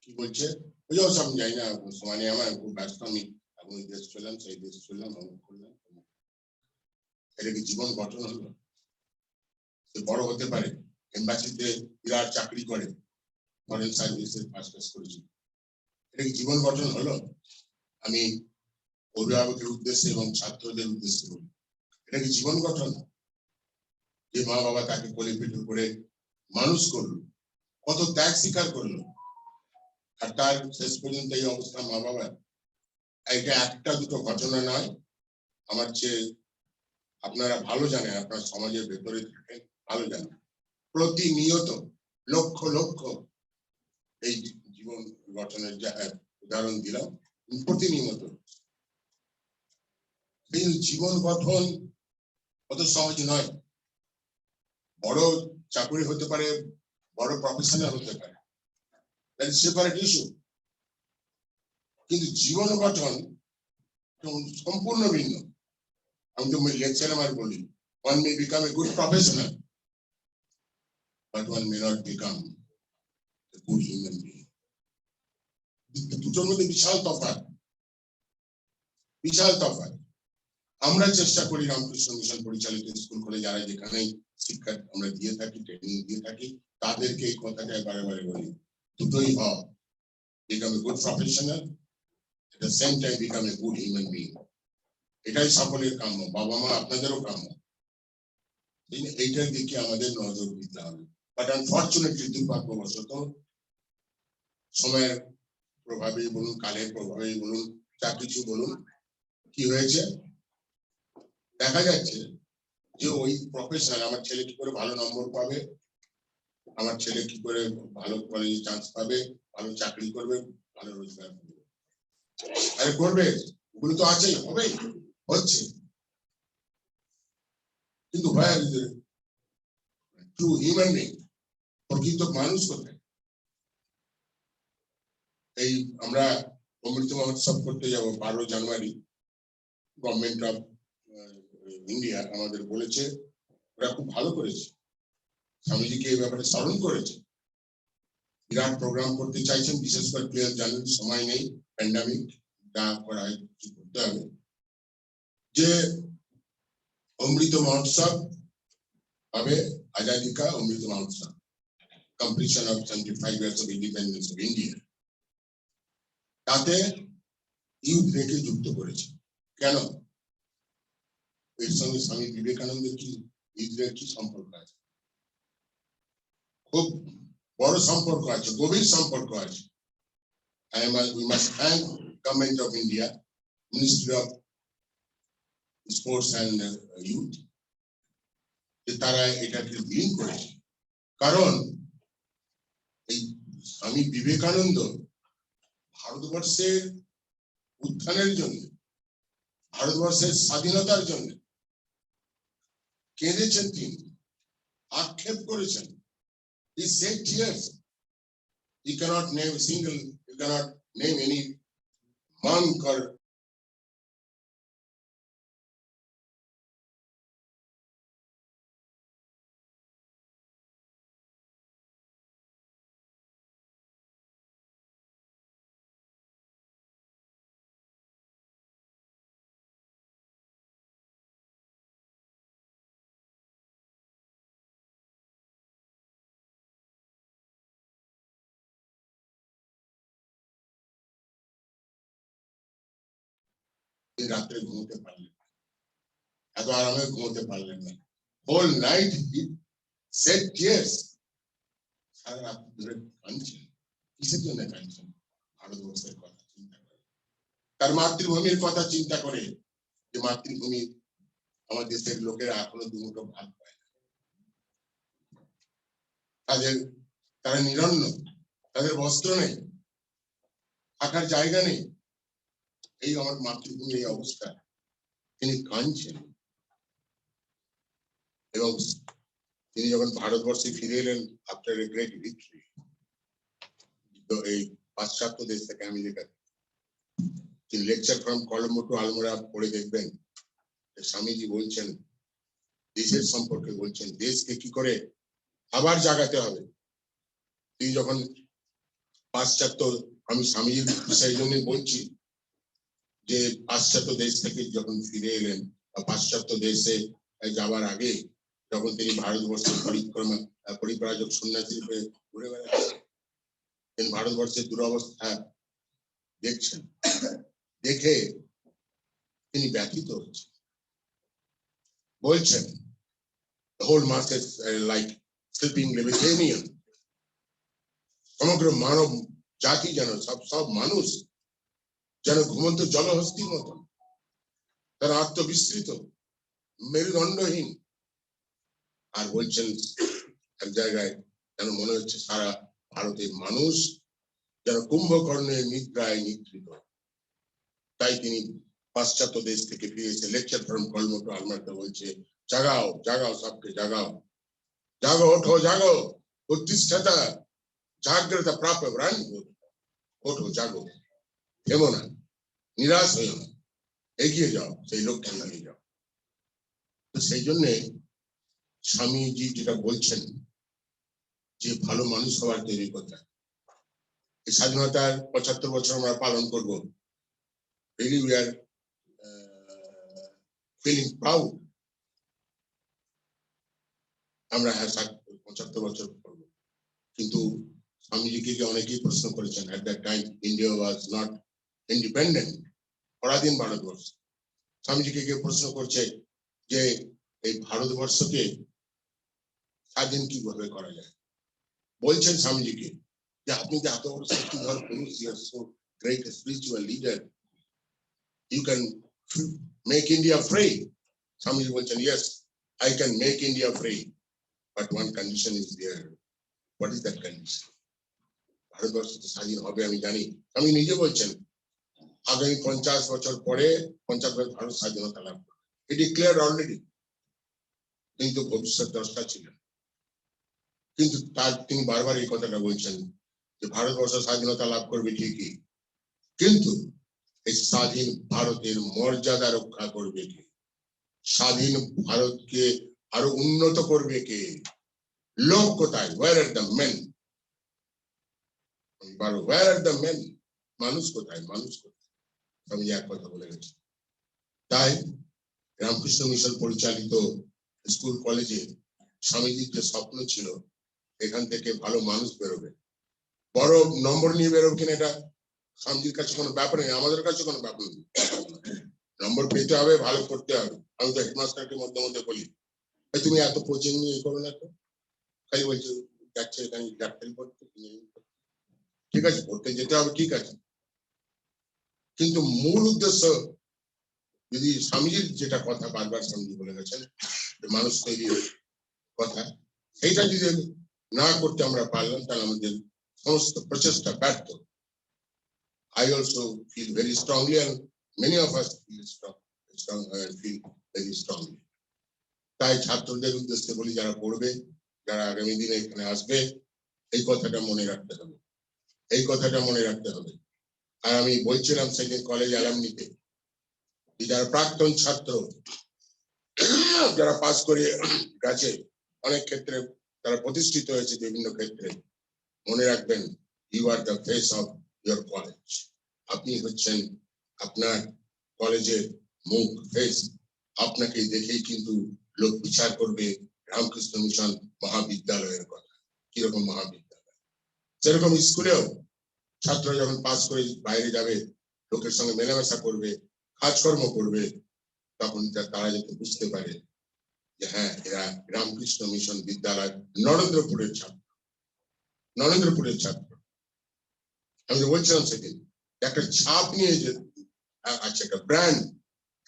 [SPEAKER 4] কি বলছে বুঝাও, সব যাই না, মানে আমার খুব ব্যস্ত, আমি এখন দেশ চললাম, সেই দেশ চললাম, অমুক করলাম। এটা কি জীবন গঠন হলো? সে বড় হতে পারে, এম্বাসিতে বিরাট চাকরি করে, ফরেন সার্ভিসের ফার্স্ট ক্লাস করেছি, এটা কি জীবন গঠন হলো? আমি অভিভাবকের উদ্দেশ্যে এবং ছাত্রদের উদ্দেশ্যে বলি, এটা কি জীবন গঠন? যে মা বাবা তাকে কোলে পিঠে করে মানুষ করলো, কত ত্যাগ স্বীকার করলো, আর তার শেষ পর্যন্ত এই অবস্থা মা বাবার। এটা একটা দুটো ঘটনা নয়, আমার চেয়ে আপনারা ভালো জানেন, আপনার সমাজের ভেতরে থাকেন, ভালো জানেন, প্রতিনিয়ত লক্ষ লক্ষ এই জীবন গঠনের যা উদাহরণ দিলাম, প্রতিনিয়ত। এই জীবন গঠন অত সহজ নয়। বড় চাকরি হতে পারে, বড় প্রফেশনাল হতে পারে, সেপারেট ইস্যু, কিন্তু জীবন গঠন সম্পূর্ণ ভিন্ন। আমি তো লেকচার আমার বলি, one may become a good professional, but one may not become a good human being. দুটোর মধ্যে বিশাল তফাৎ, বিশাল তফাৎ। আমরা চেষ্টা করি রামকৃষ্ণ মিশন পরিচালিত স্কুল কলেজ যারা যেখানে শিক্ষা আমরা দিয়ে থাকি, ট্রেনিং দিয়ে থাকি, তাদেরকে এই কথাটা বারে বলি, দুটোই হয়, become a good professional, at the same time become a good human being. এটাই সকলের কাম্য, বাবা মা আপনাদেরও কাম্য। এইটার দিকে আমাদের নজর দিতে হবে। বাট আনফরচুনেটলি, দুর্ভাগ্যবশত সময়ের প্রভাবেই বলুন, কালের প্রভাবেই বলুন, যা কিছু বলুন, কি হয়েছে দেখা যাচ্ছে যে ওই প্রফেশনাল, আমার ছেলে কি করে ভালো নম্বর পাবে, আমার ছেলে কি করে ভালো কলেজে চান্স পাবে, ভালো চাকরি করবে, ভালো রোজগার করবে, আরে করবে, ওগুলো তো আছেই, হবে, হচ্ছে, কিন্তু ট্রু হিউম্যান বিং, প্রকৃত মানুষ কোথায়? এই আমরা অমৃত মহোৎসব করতে যাব 12 জানুয়ারি। গভর্নমেন্ট অফ ইন্ডিয়া আমাদের বলেছে, ওরা খুব ভালো করেছে, স্বামীজিকে এই ব্যাপারে স্মরণ করেছে, বিরাট প্রোগ্রাম করতে চাইছেন, বিশেষ করে 12 জানুয়ারি, সময় নেই, প্যান্ডামিক, যা করা হয় কিছু করতে হবে, যে অমৃত মহোৎসব হবে, আজাদি কা Amrit Mahotsav, completion of 75 years of independence of India। তাতে ইউথ রেকে যুক্ত করেছে। কেন? এর সঙ্গে স্বামী বিবেকানন্দের কি ইউথ রেক কি সম্পর্ক আছে? খুব বড় সম্পর্ক আছে, গভীর সম্পর্ক আছে। We must thank Government of India, Ministry of Sports and Youth, যে তারা এটাকে লিঙ্ক করেছে। কারণ এই স্বামী বিবেকানন্দ ভারতবর্ষের উত্থানের জন্য, ভারতবর্ষের স্বাধীনতার জন্য কেঁদেছেন, তিনি আক্ষেপ করেছেন। He shed tears. You cannot name a single, you cannot name any monk or রাত্রে ঘুমোতে পারলেন না, এত আরামে ঘুমোতে পারলেন না। Whole night he shed tears। সারা রাত ধরে কাঁদছেন। কিসের জন্য কাঁদছেন? ভারতবর্ষের কথা চিন্তা করে, তার মাতৃভূমির কথা চিন্তা করে, যে মাতৃভূমি আমার দেশের লোকেরা এখনো দুমুঠো ভাত পায় না, তারা নিরন্ন, তাদের বস্ত্র নেই, থাকার জায়গা নেই, এই আমার মাতৃভূমির এই অবস্থা। তিনি কাঁদছেন। এবং তিনি যখন ভারতবর্ষে ফিরে এলেন আফটার এ গ্রেট ভিক্টরি, এই পাশ্চাত্য দেশ থেকে আমেরিকা, তিনি lecture from Colombo to Almora পড়ে দেখবেন, স্বামীজি বলছেন, দেশের সম্পর্কে বলছেন, দেশকে কি করে আবার জাগাতে হবে। তিনি যখন পাশ্চাত্য, আমি স্বামীজির সেই জন্যই বলছি যে পাশ্চাত্য দেশ থেকে যখন ফিরে এলেন, বা পাশ্চাত্য দেশে যাবার আগে যখন তিনি ভারতবর্ষের পরিব্রাজক সন্ন্যাসী রূপে ঘুরে বেড়াচ্ছেন, তিনি ভারতবর্ষের দুরবস্থা দেখছেন, দেখে তিনি ব্যথিত হচ্ছেন, বলছেন, the whole mass is like sleeping Leviathan। সমগ্র মানব জাতি যেন, সব মানুষ যেন ঘুমন্ত জলহস্তির মতো, তারা আত্মবিস্মৃত, মেরুদণ্ডহীন। আর বলছেন এক জায়গায় যেন মনে হচ্ছে সারা ভারতের মানুষ যেন কুম্ভকর্ণের নিদ্রায় নিদ্রিত। তাই তিনি পাশ্চাত্য দেশ থেকে ফিরে এসে lecture from Colombo to Almora বলছে, জাগাও জাগাও, সবকে জাগাও, জাগো, ওঠো, জাগো, উত্তিষ্ঠতা জাগ্রত প্রাপ্য প্রাণী, ওঠো, জাগো, থেমো না, নিরাশ হইও না, এগিয়ে যাও, সেই লক্ষ্যে লাগিয়ে যাও। তো সেই জন্যে স্বামীজি যেটা বলছেন যে ভালো মানুষ হওয়ার তৈরি কথা, এই স্বাধীনতার 75 বছর আমরা পালন করবো। Really we are feeling proud। আমরা 75 বছর করবো, কিন্তু স্বামীজিকে অনেকেই প্রশ্ন করেছেন, at that time India was not independent, পরাধীন ভারতবর্ষ। স্বামীজিকে কেউ প্রশ্ন করছে যে এই ভারতবর্ষকে স্বাধীন কিভাবে করা যায়। বলছেন স্বামীজিকে যে আপনি যে এত বড় শক্তিধর পুরুষ, you are so great a spiritual leader, you can make India free। Swamiji বলছেন, yes, I can make India free, but one condition is there। What is that condition? Bharatvarsha তো স্বাধীন হবে আমি জানি। আমি নিজে বলছেন আগামী 50 বছর পরে 50 বছর ভারত স্বাধীনতা লাভ করবে, he declared already। কিন্তু ভবিষ্যৎ দ্রষ্টা ছিলেন, কিন্তু তিনি বারবার এই কথাটা বলছেন যে ভারতবর্ষ স্বাধীনতা লাভ করবে ঠিকই, কিন্তু এই স্বাধীন ভারতের মর্যাদা রক্ষা করবে কে? স্বাধীন ভারতকে আরো উন্নত করবে কে? লোক কোথায়? where are the men? where are the men? মানুষ কোথায়? মানুষ কোথায়? আমি এক কথা বলে গেছি। তাই রামকৃষ্ণ মিশন পরিচালিত স্কুল কলেজে স্বামীজির যে স্বপ্ন ছিল এখান থেকে ভালো মানুষ বেরোবে, বড় নম্বর নিয়ে বেরোবে কিনা এটা স্বামীজির কাছে কোনো ব্যাপার নেই, আমাদের কাছে কোনো ব্যাপার নেই। নম্বর পেতে হবে, ভালো করতে হবে। আমি তো হেডমাস্টারকে মধ্যে মধ্যে বলি, তুমি এত কোচিং নিয়ে করো না তো, খালি বলছে যাচ্ছে এখানে ডাক্তারি পড়তে, ঠিক আছে পড়তে যেতে হবে, ঠিক আছে, কিন্তু মূল উদ্দেশ্য যদি স্বামীজির যেটা কথা বারবার স্বামীজি বলে গেছেন মানুষ তৈরির কথা, সেইটা যদি না করতে আমরা পারলাম তাহলে আমাদের সমস্ত প্রচেষ্টা ব্যর্থ। I also feel very strongly and many of us feel very strongly. তাই ছাত্রদের উদ্দেশ্যে বলি, যারা পড়বে, যারা আগামী দিনে এখানে আসবে, এই কথাটা মনে রাখতে হবে, এই কথাটা মনে রাখতে হবে। আর আমি বলছিলাম সেদিন কলেজ অ্যালামনিতে, যারা প্রাক্তন ছাত্র, যারা পাস করে গেছে, অনেক ক্ষেত্রে তারা প্রতিষ্ঠিত হয়েছে বিভিন্ন ক্ষেত্রে, মনে রাখবেন you are the face of your college. আপনি হচ্ছেন আপনার কলেজের মুখ, ফেস। আপনাকে দেখেই কিন্তু লোক বিচার করবে রামকৃষ্ণ মিশন মহাবিদ্যালয়ের কথা। কিরকম মহাবিদ্যালয়? সেরকম স্কুলেও ছাত্র যখন পাস করে বাইরে যাবে, লোকের সঙ্গে মেলামেশা করবে, কাজকর্ম করবে, তখন তারা যাতে বুঝতে পারে যে হ্যাঁ এরা রামকৃষ্ণ মিশন বিদ্যালয় নরেন্দ্রপুরের ছাত্র, নরেন্দ্রপুরের ছাত্র। আমি বলছিলাম সেদিন একটা ছাপ নিয়ে যে আছে একটা ব্র্যান্ড,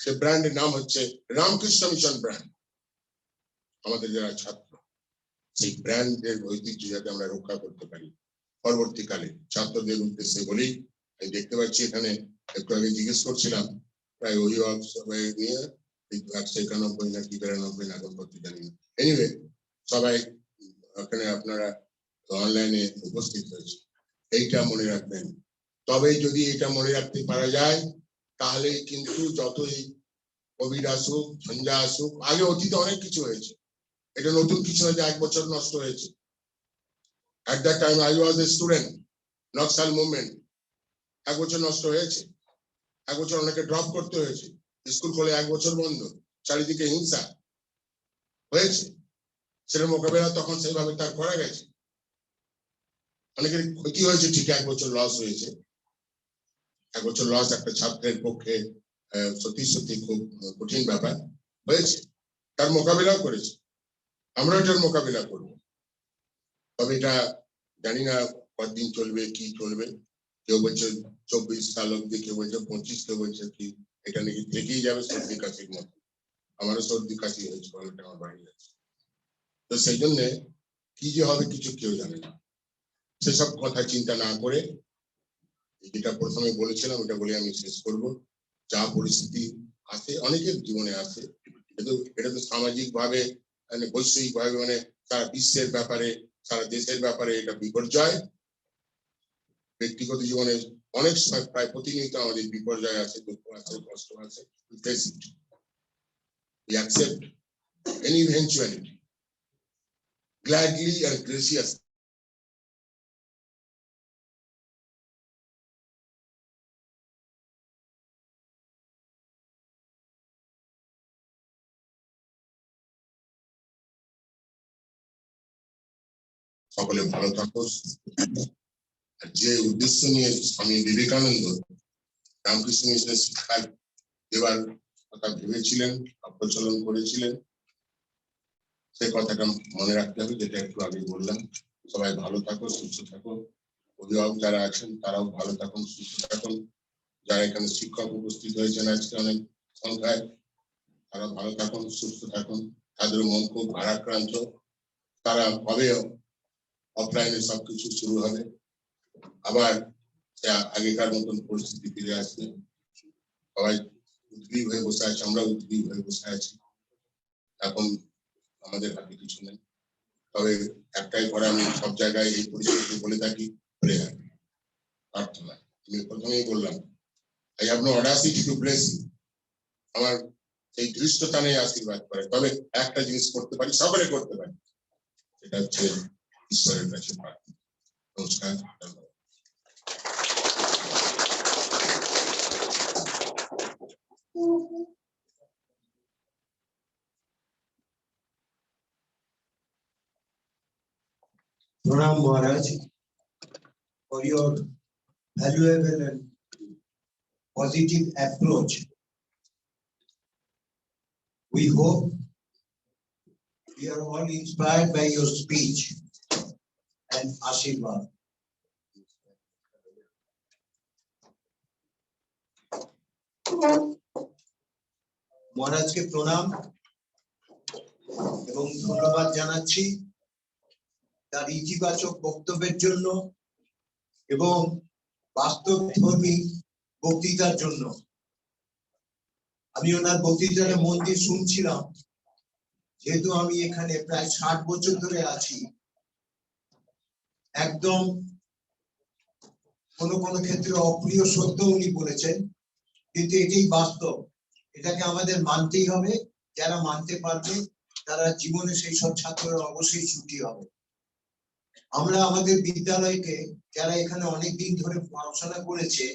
[SPEAKER 4] সে ব্র্যান্ডের নাম হচ্ছে রামকৃষ্ণ মিশন ব্র্যান্ড। আমাদের যারা ছাত্র, সেই ব্র্যান্ডের ঐতিহ্য যাতে আমরা রক্ষা করতে পারি। পরবর্তীকালে ছাত্রদের উদ্দেশ্যে বলি, আমি দেখতে পাচ্ছি এখানে একটু আগে জিজ্ঞেস করছিলাম, প্রায় অভিভাবক সবাই নিয়ে 191 না কি 92 না এখন করতে জানি না, এনিওয়ে সবাই ওখানে আপনারা অনলাইনে উপস্থিত হয়েছে। এইটা মনে রাখবেন, তবে যদি এটা মনে রাখতে পারা যায় তাহলে কিন্তু যতই কোভিড আসুক, ঝঞ্ঝা আসুক, আগে অতীতে অনেক কিছু হয়েছে, এটা নতুন কিছু হয়েছে, 1 বছর নষ্ট হয়েছে। At that time I was a student, Naxal movement, 1 বছর নষ্ট হয়েছে, 1 বছর অনেকে ড্রপ করতে হয়েছে, স্কুল খোলে 1 বছর বন্ধ, চারিদিকে হিংসা হয়েছে, সেটা মোকাবেলা তখন সেইভাবে তার করা গেছে। অনেকের ক্ষতি হয়েছে ঠিক, 1 বছর লস হয়েছে। 1 বছর লস একটা ছাত্রের পক্ষে সত্যি সত্যি খুব কঠিন ব্যাপার হয়েছে, তার মোকাবিলাও করেছে, আমরা এটার মোকাবিলা করব। তবে এটা জানি না কতদিন চলবে, কি চলবে, কেউ বলছে 24 সাল অব্দি, কেউ বলছে 25, কেউ বলছে কি এটা নাকি থেকেই যাবে সর্দি কাশির মতো। আমারও সর্দি কাশি হয়েছে, গলাটা আমার বাড়ি যাচ্ছে, তো সেই জন্য কি যে হবে কিছু কেউ জানে না। সেসব কথা চিন্তা না করে যেটা প্রথমে বলেছিলাম ওটা বলে আমি শেষ করব। যা পরিস্থিতি আছে অনেকের জীবনে আছে, এটা তো সামাজিক ভাবে মানে বৈশ্বিক ভাবে মানে সারা বিশ্বের ব্যাপারে, সারা দেশের ব্যাপারে এটা বিপর্যয়। ব্যক্তিগত জীবনে অনেক সময় প্রায় প্রতিনিয়ত আমাদের বিপর্যয় আছে, দুঃখ আছে, কষ্ট আছে। We face it. We accept any eventuality gladly and graciously. সকলে ভালো থাকো। যে উদ্দেশ্য নিয়ে স্বামী বিবেকানন্দ রামকৃষ্ণ মিশনের শিক্ষা দেওয়ার কথা ভেবেছিলেন, প্রচলন করেছিলেন, সেই কথাটা মনে রাখতে হবে, যেটা একটু আগে বললাম। সবাই ভালো থাকো, সুস্থ থাকো। অভিভাবক যারা আছেন তারাও ভালো থাকুন, সুস্থ থাকুন। যারা এখানে শিক্ষক উপস্থিত হয়েছেন আজকে অনেক সংখ্যায়, তারা ভালো থাকুন, সুস্থ থাকুন। তাদের মন খুব ভারাক্রান্ত, তারা কবে অফলাইনে সবকিছু শুরু হবে, আবার আগেকার মতন পরিস্থিতি ফিরে আসবে। সবাই উদ্গ্রীব হয়ে বসে আছে, আমরা উদ্গ্রীব হয়ে বসে আছি, এখন আমাদের হাতে কিছু নেই। তবে একটাই করে আমি সব জায়গায় এই পরিস্থিতি বলে থাকি, prayer. প্রার্থনা। আমি প্রথমেই বললাম, I have no audacity to bless you. আমার এই দৃষ্টতা নেই আশীর্বাদ করে, তবে একটা জিনিস করতে পারি, সকলে করতে পারি, সেটা হচ্ছে ঈশ্বরের কাছে প্রার্থনা। নমস্কার, ধন্যবাদ।
[SPEAKER 2] Pranam Maharaj for your valuable and positive approach. We hope we are all inspired by your speech and Ashirwad. মহারাজকে প্রণাম এবং ধন্যবাদ জানাচ্ছি তার ইতিবাচক বক্তব্যের জন্য এবং বাস্তবধর্মী বক্তৃতার জন্য। আমি ওনার বক্তৃতাটা মন দিয়ে শুনছিলাম, যেহেতু আমি এখানে প্রায় 60 বছর ধরে আছি। একদম কোনো কোনো ক্ষেত্রে অপ্রিয় সত্য উনি বলেছেন, কিন্তু এটাই বাস্তব। এটাকে আমাদের মানতেই হবে। যারা মানতে পারবে তারা জীবনে সেই সব ছাত্ররা অবশ্যই সুখী হবে। আমরা আমাদের বিদ্যালয়কে, যারা এখানে অনেক দিন ধরে পড়াশোনা করেছে,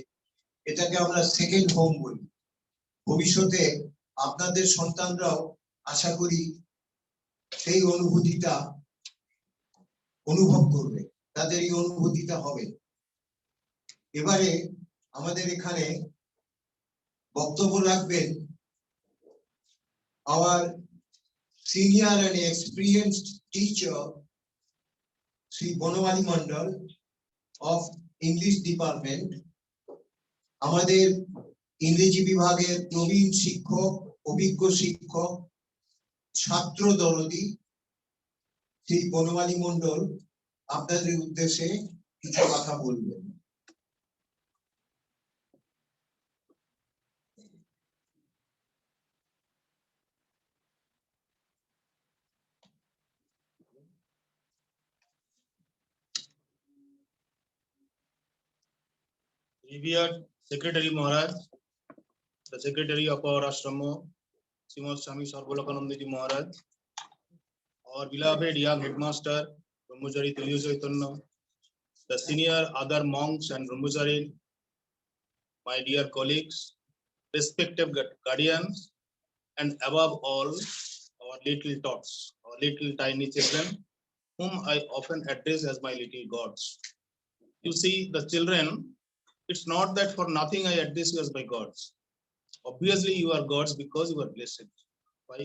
[SPEAKER 2] এটাকে আমরা সেকেন্ড হোম বলি। ভবিষ্যতে আপনাদের সন্তানরাও আশা করি সেই অনুভূতিটা অনুভব করবে, তাদের এই অনুভূতিটা হবে। এবারে আমাদের এখানে বক্তব্য রাখবেন our senior and experienced teacher, Sri Bonawali Mandal of English Department. আমাদের ইংরেজি বিভাগের প্রবীণ শিক্ষক, অভিজ্ঞ শিক্ষক, ছাত্র দরদি শ্রী বনমালী মন্ডল আপনাদের উদ্দেশ্যে কিছু কথা বলবেন।
[SPEAKER 5] Revered Secretary Maharaj, the Secretary of our Ashrama, Srimad Swami Sarvalokanandji Maharaj, our beloved young headmaster, Brahmachari Trilyu Chaitanya, the senior other monks and Brahmachari, my dear colleagues, respected guardians, and above all, our little tots, our little tiny children, whom I often address as my little gods. You see, the children, it's not that for nothing I address you as my gods. Obviously, you are gods because you are blessed. Why?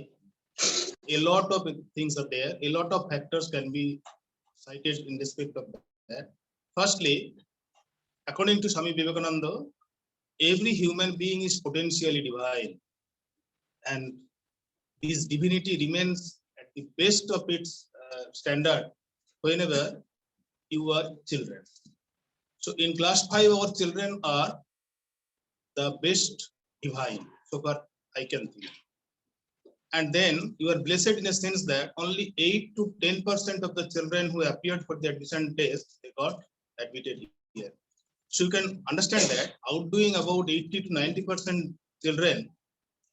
[SPEAKER 5] A lot of things are there. A lot of factors can be cited in respect of that. Firstly, according to Swami Vivekananda, every human being is potentially divine, and this divinity remains at the best of its standard whenever you are children. So in class 5, our children are the best divine, so far I can think. And then you are blessed in a sense that only 8 to 10% of the children who appeared for the admission test, they got admitted here. So you can understand that outdoing about 80 to 90% children,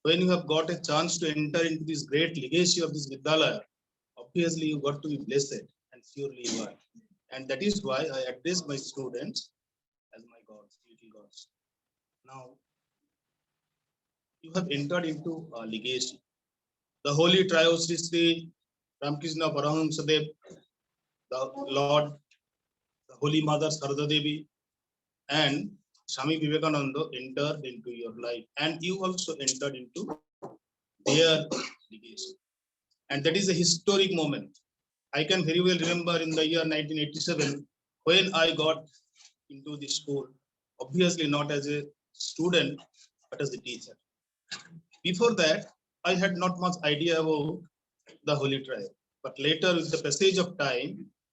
[SPEAKER 5] when you have got a chance to enter into this great legacy of this Vidyalaya, obviously you got to be blessed, and surely you are. And that is why I address my students as my gods, little gods. Now, you have entered into a legacy. The holy trio Sri Sri Ramakrishna Paramahamsadev, the Lord, the Holy Mother Sarada Devi, and Swami Vivekananda entered into your life, and you also entered into their legacy. And that is a historic moment. I can very well remember in the year 1987 when I got into the school, obviously not as a student, but as a teacher. Before that, I had not much idea about the Holy Trinity, but later with the passage of time,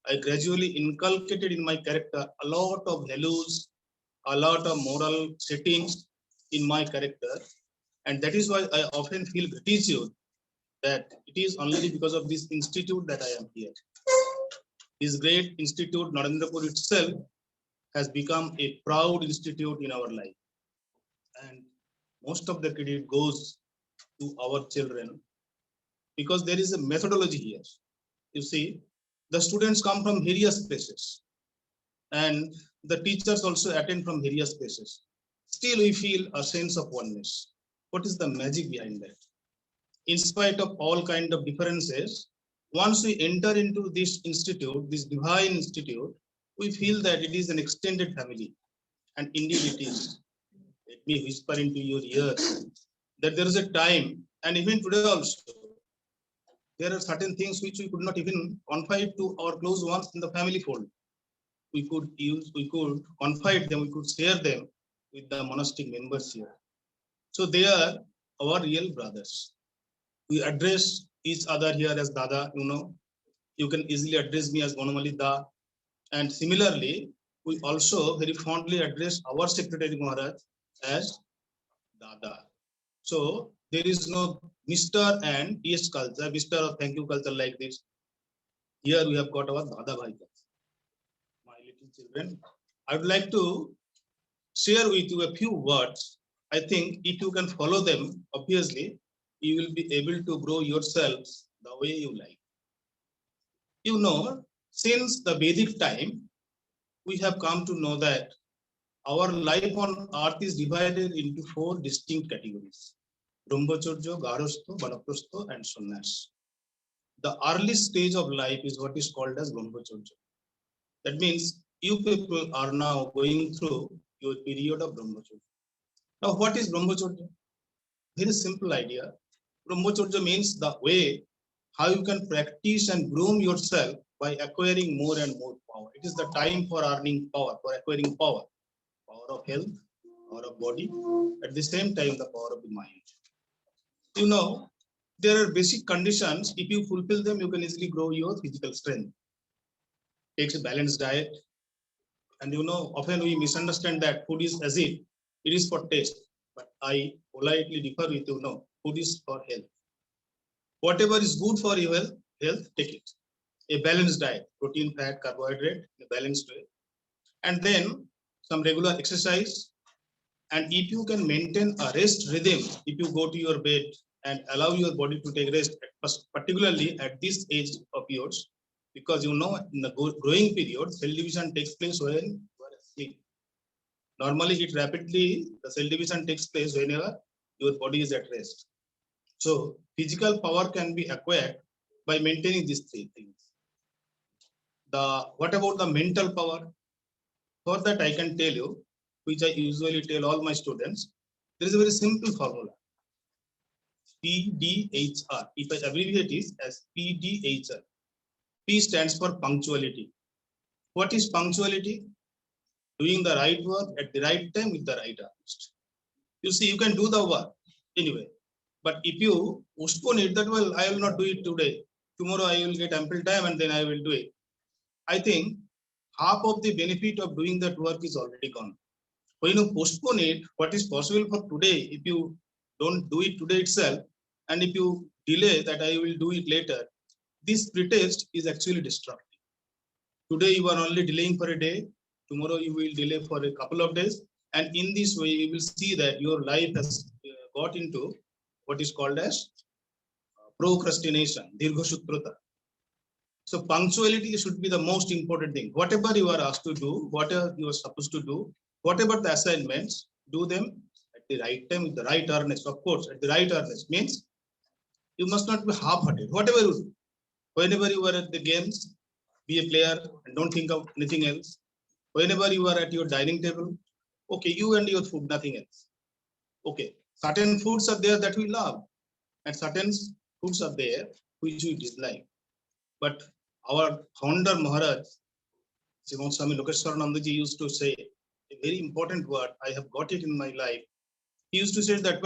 [SPEAKER 5] I gradually inculcated in my character a lot of values, a lot of moral settings in my character, and that is why I often feel gratitude that it is only because of this institute that I am here. This great institute, Narendrapur itself, has become a proud institute in our life. And most of the credit goes to our children because there is a methodology here. You see, the students come from various places and the teachers also attend from various places. Still, we feel a sense of oneness. What is the magic behind that? In spite of all kind of differences, once we enter into this institute, this divine institute, we feel that it is an extended family. And indeed it is. Let me whisper into your ears that there is a time, and even today also, there are certain things which we could not even confide to our close ones in the family fold. We could confide them, we could share them with the monastic members here. So they are our real brothers. We address each other here as Dada, you can easily address me as Gonamali Da. And similarly, we also very fondly address our Secretary Maharaj as Dada. So there is no Mr. and yes culture, Mr. or thank you culture like this. Here we have got our Dada Bhai culture. My little children, I would like to share with you a few words. I think if you can follow them, obviously, you will be able to grow yourselves the way you like. Since the Vedic time, we have come to know that our life on earth is divided into 4 distinct categories: Brahmacharya, Garastha, Vanaprastha, and Sannyas. The early stage of life is what is called as Brahmacharya. That means you people are now going through your period of Brahmacharya. Now, what is Brahmacharya? Very simple idea. Brahmacharya means the way how you can practice and groom yourself by acquiring more and more power. It is the time for earning power, for acquiring power. Power of health, power of body, at the same time the power of the mind. There are basic conditions. If you fulfill them, you can easily grow your physical strength. Takes a balanced diet. And often we misunderstand that food is as if it is for taste. But I politely differ with food is for health. Whatever is good for your health, take it. A balanced diet, protein, fat, carbohydrate, a balanced way. And then some regular exercise. And if you can maintain a rest rhythm, if you go to your bed and allow your body to take rest, particularly at this age of yours, because in the growing period, cell division takes place when you are asleep. Normally, the cell division takes place whenever your body is at rest. So, physical power can be acquired by maintaining these 3 things. What about the mental power? For that, I can tell you, which I usually tell all my students, there is a very simple formula. PDHR. If I abbreviate it as PDHR. P stands for punctuality. What is punctuality? Doing the right work at the right time with the right artist. You see, you can do the work anyway. But if you postpone it, that I will not do it today. Tomorrow I will get ample time and then I will do it. I think half of the benefit of doing that work is already gone. When you postpone it, what is possible for today, if you don't do it today itself, and if you delay that I will do it later, this pretext is actually destructive. Today you are only delaying for a day, tomorrow you will delay for a couple of days, and in this way you will see that your life has got into what is called as procrastination, dirghasutrata. So punctuality should be the most important thing. Whatever you are asked to do, whatever you are supposed to do, whatever the assignments, do them at the right time with the right earnest. Of course, at the right earnest means you must not be half-hearted. Whatever you do, whenever you are at the games, be a player and don't think of anything else. Whenever you are at your dining table, okay, you and your food, nothing else. Okay, certain foods are there that we love, and certain foods are there which we dislike. But our founder Maharaj, Srimad Swami Lokeshwaranandaji used to say a very important word. I have got it in my life. He used to say that,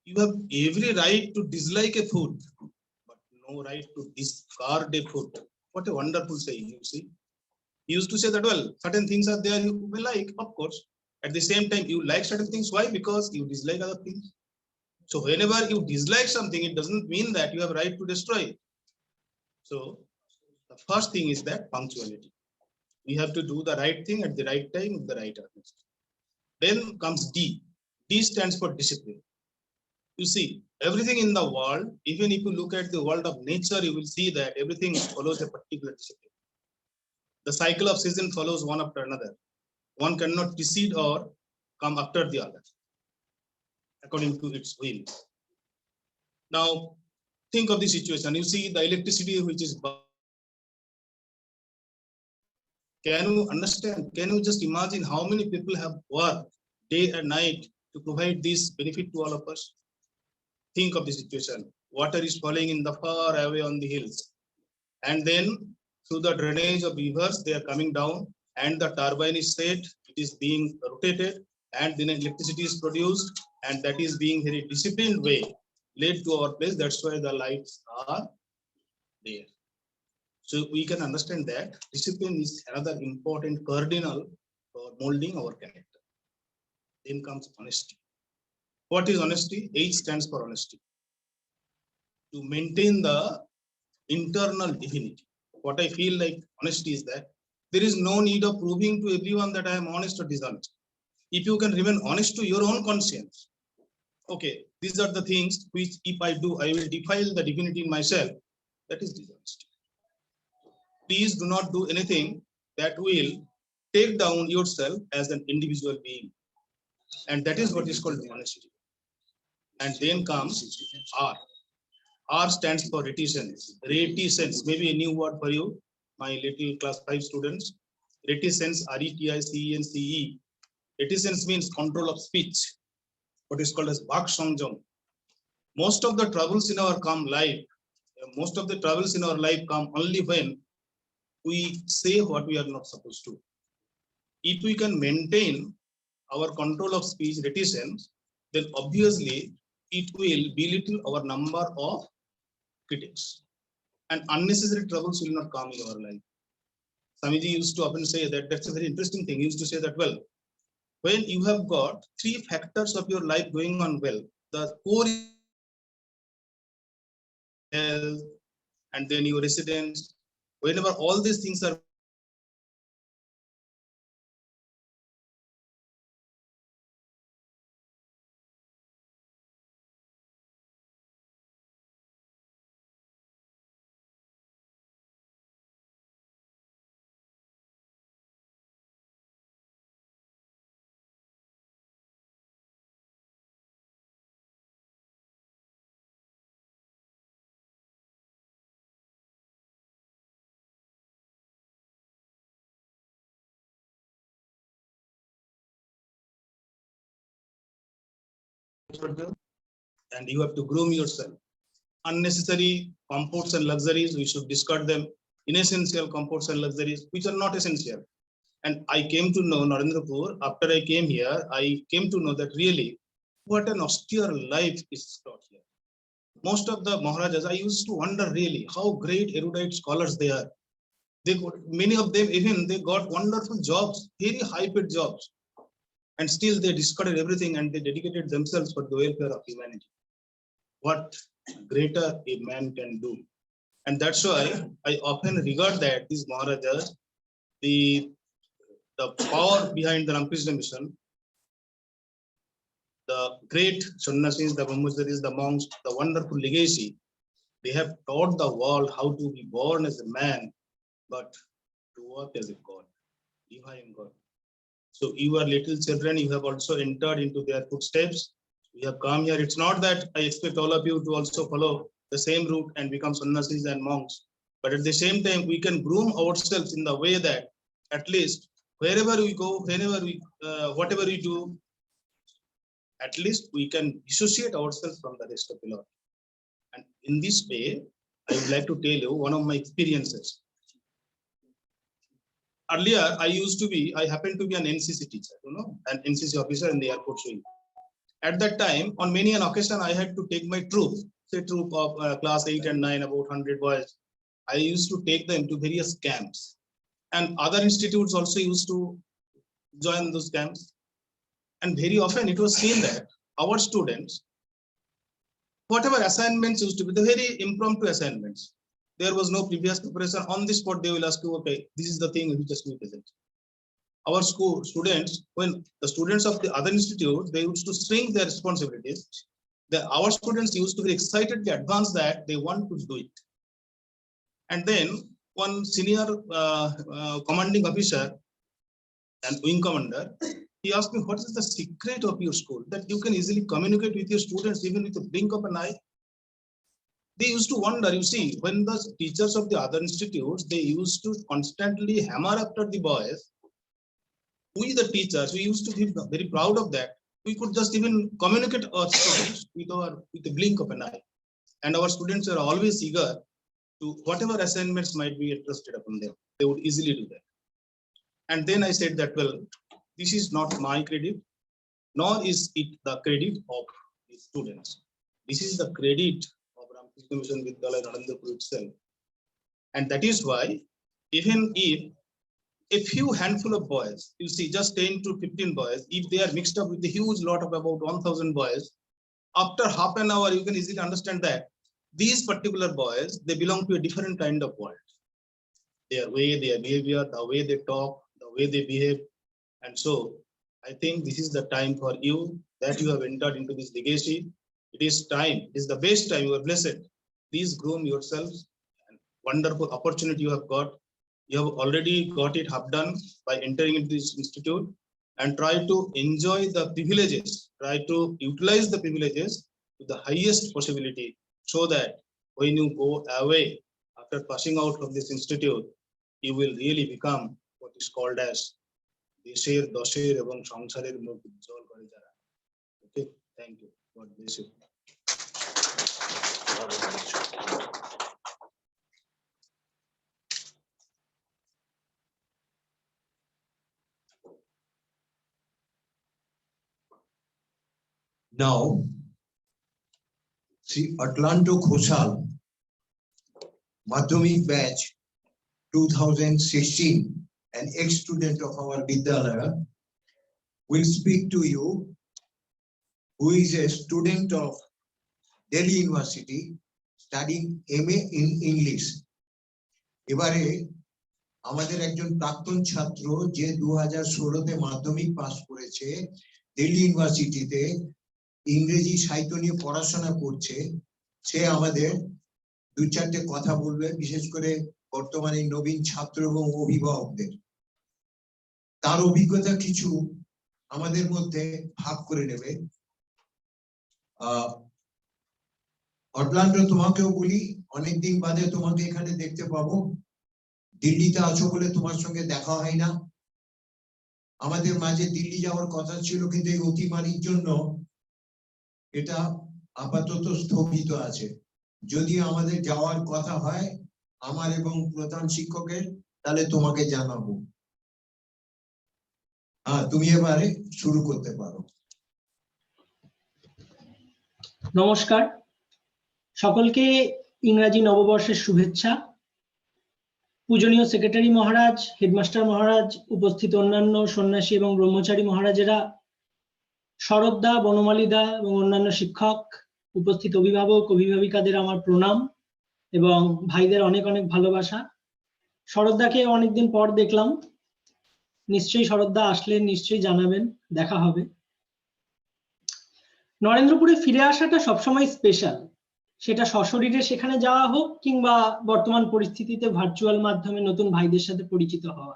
[SPEAKER 5] you have every right to dislike a food, but no right to discard a food. What a wonderful saying, you see. He used to say that, certain things are there you will like, of course. At the same time, you like certain things. Why? Because you dislike other things. So whenever you dislike something, it doesn't mean that you have right to destroy it. So the first thing is that punctuality. We have to do the right thing at the right time with the right honesty. Then comes D. D stands for discipline. You see, everything in the world, even if you look at the world of nature, you will see that everything follows a particular discipline. The cycle of season follows one after another. One cannot precede or come after the other, according to its will. Now, think of the situation. You see the electricity which is. Can you understand? Can you just imagine how many people have worked day and night to provide this benefit to all of us? Think of the situation. Water is falling in the far away on the hills. And then through the drainage of rivers, they are coming down and the turbine is set, it is being rotated and then electricity is produced and that is being very disciplined way led to our place. That's why the lights are there. So we can understand that discipline is another important cardinal for molding our character. Then comes honesty. What is honesty? H stands for honesty. To maintain the internal divinity. What I feel like honesty is that there is no need of proving to everyone that I am honest or dishonest. If you can remain honest to your own conscience, okay, these are the things which if I do, I will defile the divinity in myself. That is dishonesty. Please do not do anything that will take down yourself as an individual being. And that is what is called honesty. And then comes R. R stands for reticence. Reticence, maybe a new word for you, my little class 5 students. Reticence, R-E-T-I-C-E-N-C-E. Reticence means control of speech, what is called as Vak Sanjam. Most of the troubles in our life come only when we say what we are not supposed to. If we can maintain our control of speech, reticence, then obviously it will belittle our number of critics and unnecessary troubles will not come in our life. Swamiji used to often say that that's a very interesting thing. He used to say that, well, when you have got 3 factors of your life going on well, the core is health and then your residence, whenever all these things are and you have to groom yourself. Unnecessary comforts and luxuries, we should discard them. Inessential comforts and luxuries, which are not essential. And I came to know Narendrapur, after I came here, I came to know that really what an austere life is taught here. Most of the Maharajas, I used to wonder really how great erudite scholars they are. Many of them even they got wonderful jobs, very high-paid jobs. And still they discarded everything and they dedicated themselves for the welfare of humanity. What greater a man can do. And that's why I often regard that these Maharajas, the power behind the Ramakrishna mission, the great sannyasis, the brahmacharis, the monks, the wonderful legacy, they have taught the world how to be born as a man, but to work as a God, divine God. So you are little children, you have also entered into their footsteps. We have come here. It's not that I expect all of you to also follow the same route and become sannyasis and monks. But at the same time, we can groom ourselves in the way that at least wherever we go, whatever we do, at least we can dissociate ourselves from the rest of the Lord. And in this way, I would like to tell you one of my experiences. Earlier, I happened to be an NCC teacher, an NCC officer in the airport wing. At that time, on many an occasion, I had to take my troop, say troop of class 8 and 9, about 100 boys. I used to take them to various camps. And other institutes also used to join those camps. And very often it was seen that our students, whatever assignments used to be, the very impromptu assignments, there was no previous preparation. On the spot, they will ask you, okay, this is the thing which has to be present. Our school students, when the students of the other institutes, they used to shrink their responsibilities. Our students used to be excitedly advance that they want to do it. And then one senior commanding officer and wing commander, he asked me, what is the secret of your school that you can easily communicate with your students even with a blink of an eye? They used to wonder, you see, when the teachers of the other institutes, they used to constantly hammer after the boys. We, the teachers, we used to be very proud of that. We could just even communicate our students with a blink of an eye. And our students are always eager to whatever assignments might be entrusted upon them. They would easily do that. And then I said that, well, this is not my credit, nor is it the credit of the students. This is the credit of Ramakrishna Mission Vidyalaya Narendrapur itself. And that is why, even if a few handful of boys, you see, just 10 to 15 boys, if they are mixed up with a huge lot of about 1,000 boys, after half an hour, you can easily understand that these particular boys, they belong to a different kind of world. Their way, their behavior, the way they talk, the way they behave. And so I think this is the time for you that you have entered into this legacy. It is time, it is the best time, you are blessed. Please groom yourselves. And wonderful opportunity you have got. You have already got it half done by entering into this institute, and try to enjoy the privileges, try to utilize the privileges to the highest possibility, so that when you go away after passing out from this institute, you will really become what is called as Desher, Dosher, Ebong Samsarer Mukh Ujjwal Kore Jara. Okay, thank you. God bless you.
[SPEAKER 2] Now, see, Atlanto Khoshal, Madhyamik batch 2016, an ex-student of our Vidyalaya, will speak to you, who is a student of Delhi University studying MA in English. এবারে আমাদের একজন প্রাক্তন ছাত্র যে 2016-তে মাধ্যমিক pass করেছে, দিল্লি ইউনিভার্সিটিতে ইংরেজি সাহিত্য নিয়ে পড়াশোনা করছে, সে আমাদের দুই চারটে কথা বলবে, বিশেষ করে বর্তমানে নবীন ছাত্র এবং অভিভাবকদের। তার অভিজ্ঞতা কিছু আমাদের মধ্যে ভাগ করে নেবে। অরল্যান্ডো, তোমাকেও বলি, অনেকদিন বাদে তোমাকে এখানে দেখতে পাবো। দিল্লিতে আছো বলে তোমার সঙ্গে দেখা হয় না। আমাদের মাঝে দিল্লি যাওয়ার কথা ছিল, কিন্তু এই অতিমারির জন্য এটা আপাতত স্থগিত আছে। যদি আমাদের যাওয়ার কথা হয় আমার এবং প্রধান শিক্ষকের, তাহলে তোমাকে জানাবো। তুমি এবারে শুরু করতে পারো।
[SPEAKER 6] নমস্কার সকলকে, ইংরাজি নববর্ষের শুভেচ্ছা। পূজনীয় সেক্রেটারি মহারাজ, হেডমাস্টার মহারাজ, উপস্থিত অন্যান্য সন্ন্যাসী এবং ব্রহ্মচারী মহারাজেরা, শরৎদা, বনমালীদা এবং অন্যান্য শিক্ষক, উপস্থিত অভিভাবক অভিভাবিকাদের আমার প্রণাম এবং ভাইদের অনেক অনেক ভালোবাসা। শরৎদাকে অনেকদিন পর দেখলাম, নিশ্চয়ই শরৎদা আসলে নিশ্চয়ই জানাবেন, দেখা হবে। নরেন্দ্রপুরে ফিরে আসাটা সবসময় স্পেশাল, সেটা সশরীরে সেখানে যাওয়া হোক কিংবা বর্তমান পরিস্থিতিতে ভার্চুয়াল মাধ্যমে নতুন ভাইদের সাথে পরিচিত হওয়া।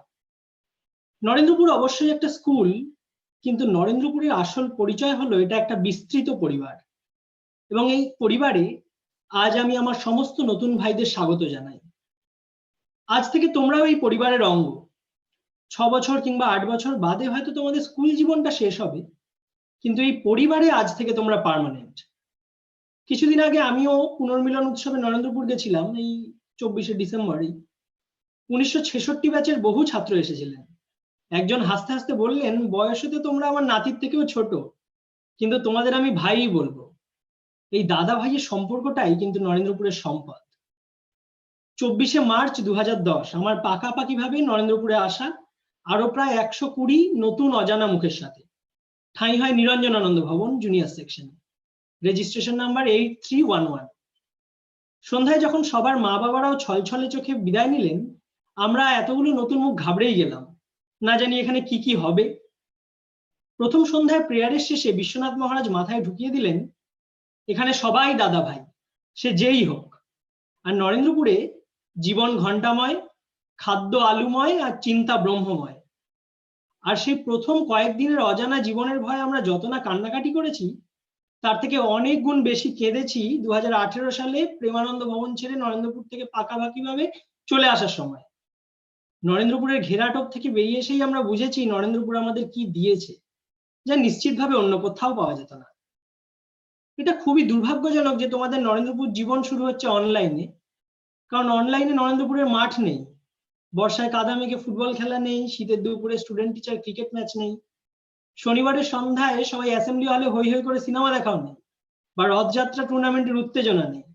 [SPEAKER 6] নরেন্দ্রপুর অবশ্যই একটা স্কুল, কিন্তু নরেন্দ্রপুরের আসল পরিচয় হলো এটা একটা বিস্তৃত পরিবার, এবং এই পরিবারে আজ আমি আমার সমস্ত নতুন ভাইদের স্বাগত জানাই। আজ থেকে তোমরাও এই পরিবারের অঙ্গ। 6 বছর কিংবা 8 বছর বাদে হয়তো তোমাদের স্কুল জীবনটা শেষ হবে, কিন্তু এই পরিবারে আজ থেকে তোমরা পার্মানেন্ট। কিছুদিন আগে আমিও পুনর্মিলন উৎসবে নরেন্দ্রপুর গেছিলাম, এই 24শে ডিসেম্বরই। 1966 ব্যাচের বহু ছাত্র এসেছিলেন। একজন হাসতে হাসতে বললেন, বয়সে তো তোমরা আমার নাতির থেকেও ছোট, কিন্তু তোমাদের আমি ভাই বলবো। এই দাদা ভাইয়ের সম্পর্কটাই কিন্তু নরেন্দ্রপুরের সম্পদ। 24শে মার্চ 2010 আমার পাকাপাকি ভাবে নরেন্দ্রপুরে আসা আরো প্রায় 120 নতুন অজানা মুখের সাথে ঠাঁই হয় নিরঞ্জনানন্দ ভবন জুনিয়র সেকশনে, রেজিস্ট্রেশন নাম্বার 8311। সন্ধ্যায় যখন সবার মা বাবারাও ছলছলে চোখে বিদায় নিলেন, আমরা এতগুলো নতুন মুখ ঘাবড়েই গেলাম, না জানি এখানে কি কি হবে। প্রথম সন্ধ্যায় প্রেয়ারের শেষে বিশ্বনাথ মহারাজ মাথায় ঢুকিয়ে দিলেন, এখানে সবাই দাদা ভাই, সে যেই হোক। আর নরেন্দ্রপুরে জীবন ঘণ্টাময়, খাদ্য আলুময়, আর চিন্তা ব্রহ্মময়। আর সেই প্রথম কয়েকদিনের অজানা জীবনের ভয়ে আমরা যত না কান্নাকাটি করেছি, তার থেকে অনেক গুণ বেশি কেঁদেছি 2018 সালে প্রেমানন্দ ভবন ছেড়ে নরেন্দ্রপুর থেকে পাকাপাকি ভাবে চলে আসার সময়। নরেন্দ্রপুরের ঘেরাটোপ থেকে বেরিয়ে এসেই আমরা বুঝেছি নরেন্দ্রপুর আমাদের কি দিয়েছে, যা নিশ্চিতভাবে অন্য কোথাও পাওয়া যেত না। এটা খুবই দুর্ভাগ্যজনক যে তোমাদের নরেন্দ্রপুর জীবন শুরু হচ্ছে অনলাইনে, কারণ অনলাইনে নরেন্দ্রপুরের মাঠ নেই, বর্ষায় কাদা মেঘে ফুটবল খেলা নেই, শীতের দুপুরে স্টুডেন্ট টিচার ক্রিকেট ম্যাচ নেই, শনিবারের সন্ধ্যায় সবাই অ্যাসেম্বলি হলে হই হই করে সিনেমা দেখাও নেই, বা রথযাত্রা টুর্নামেন্টের উত্তেজনা নেই,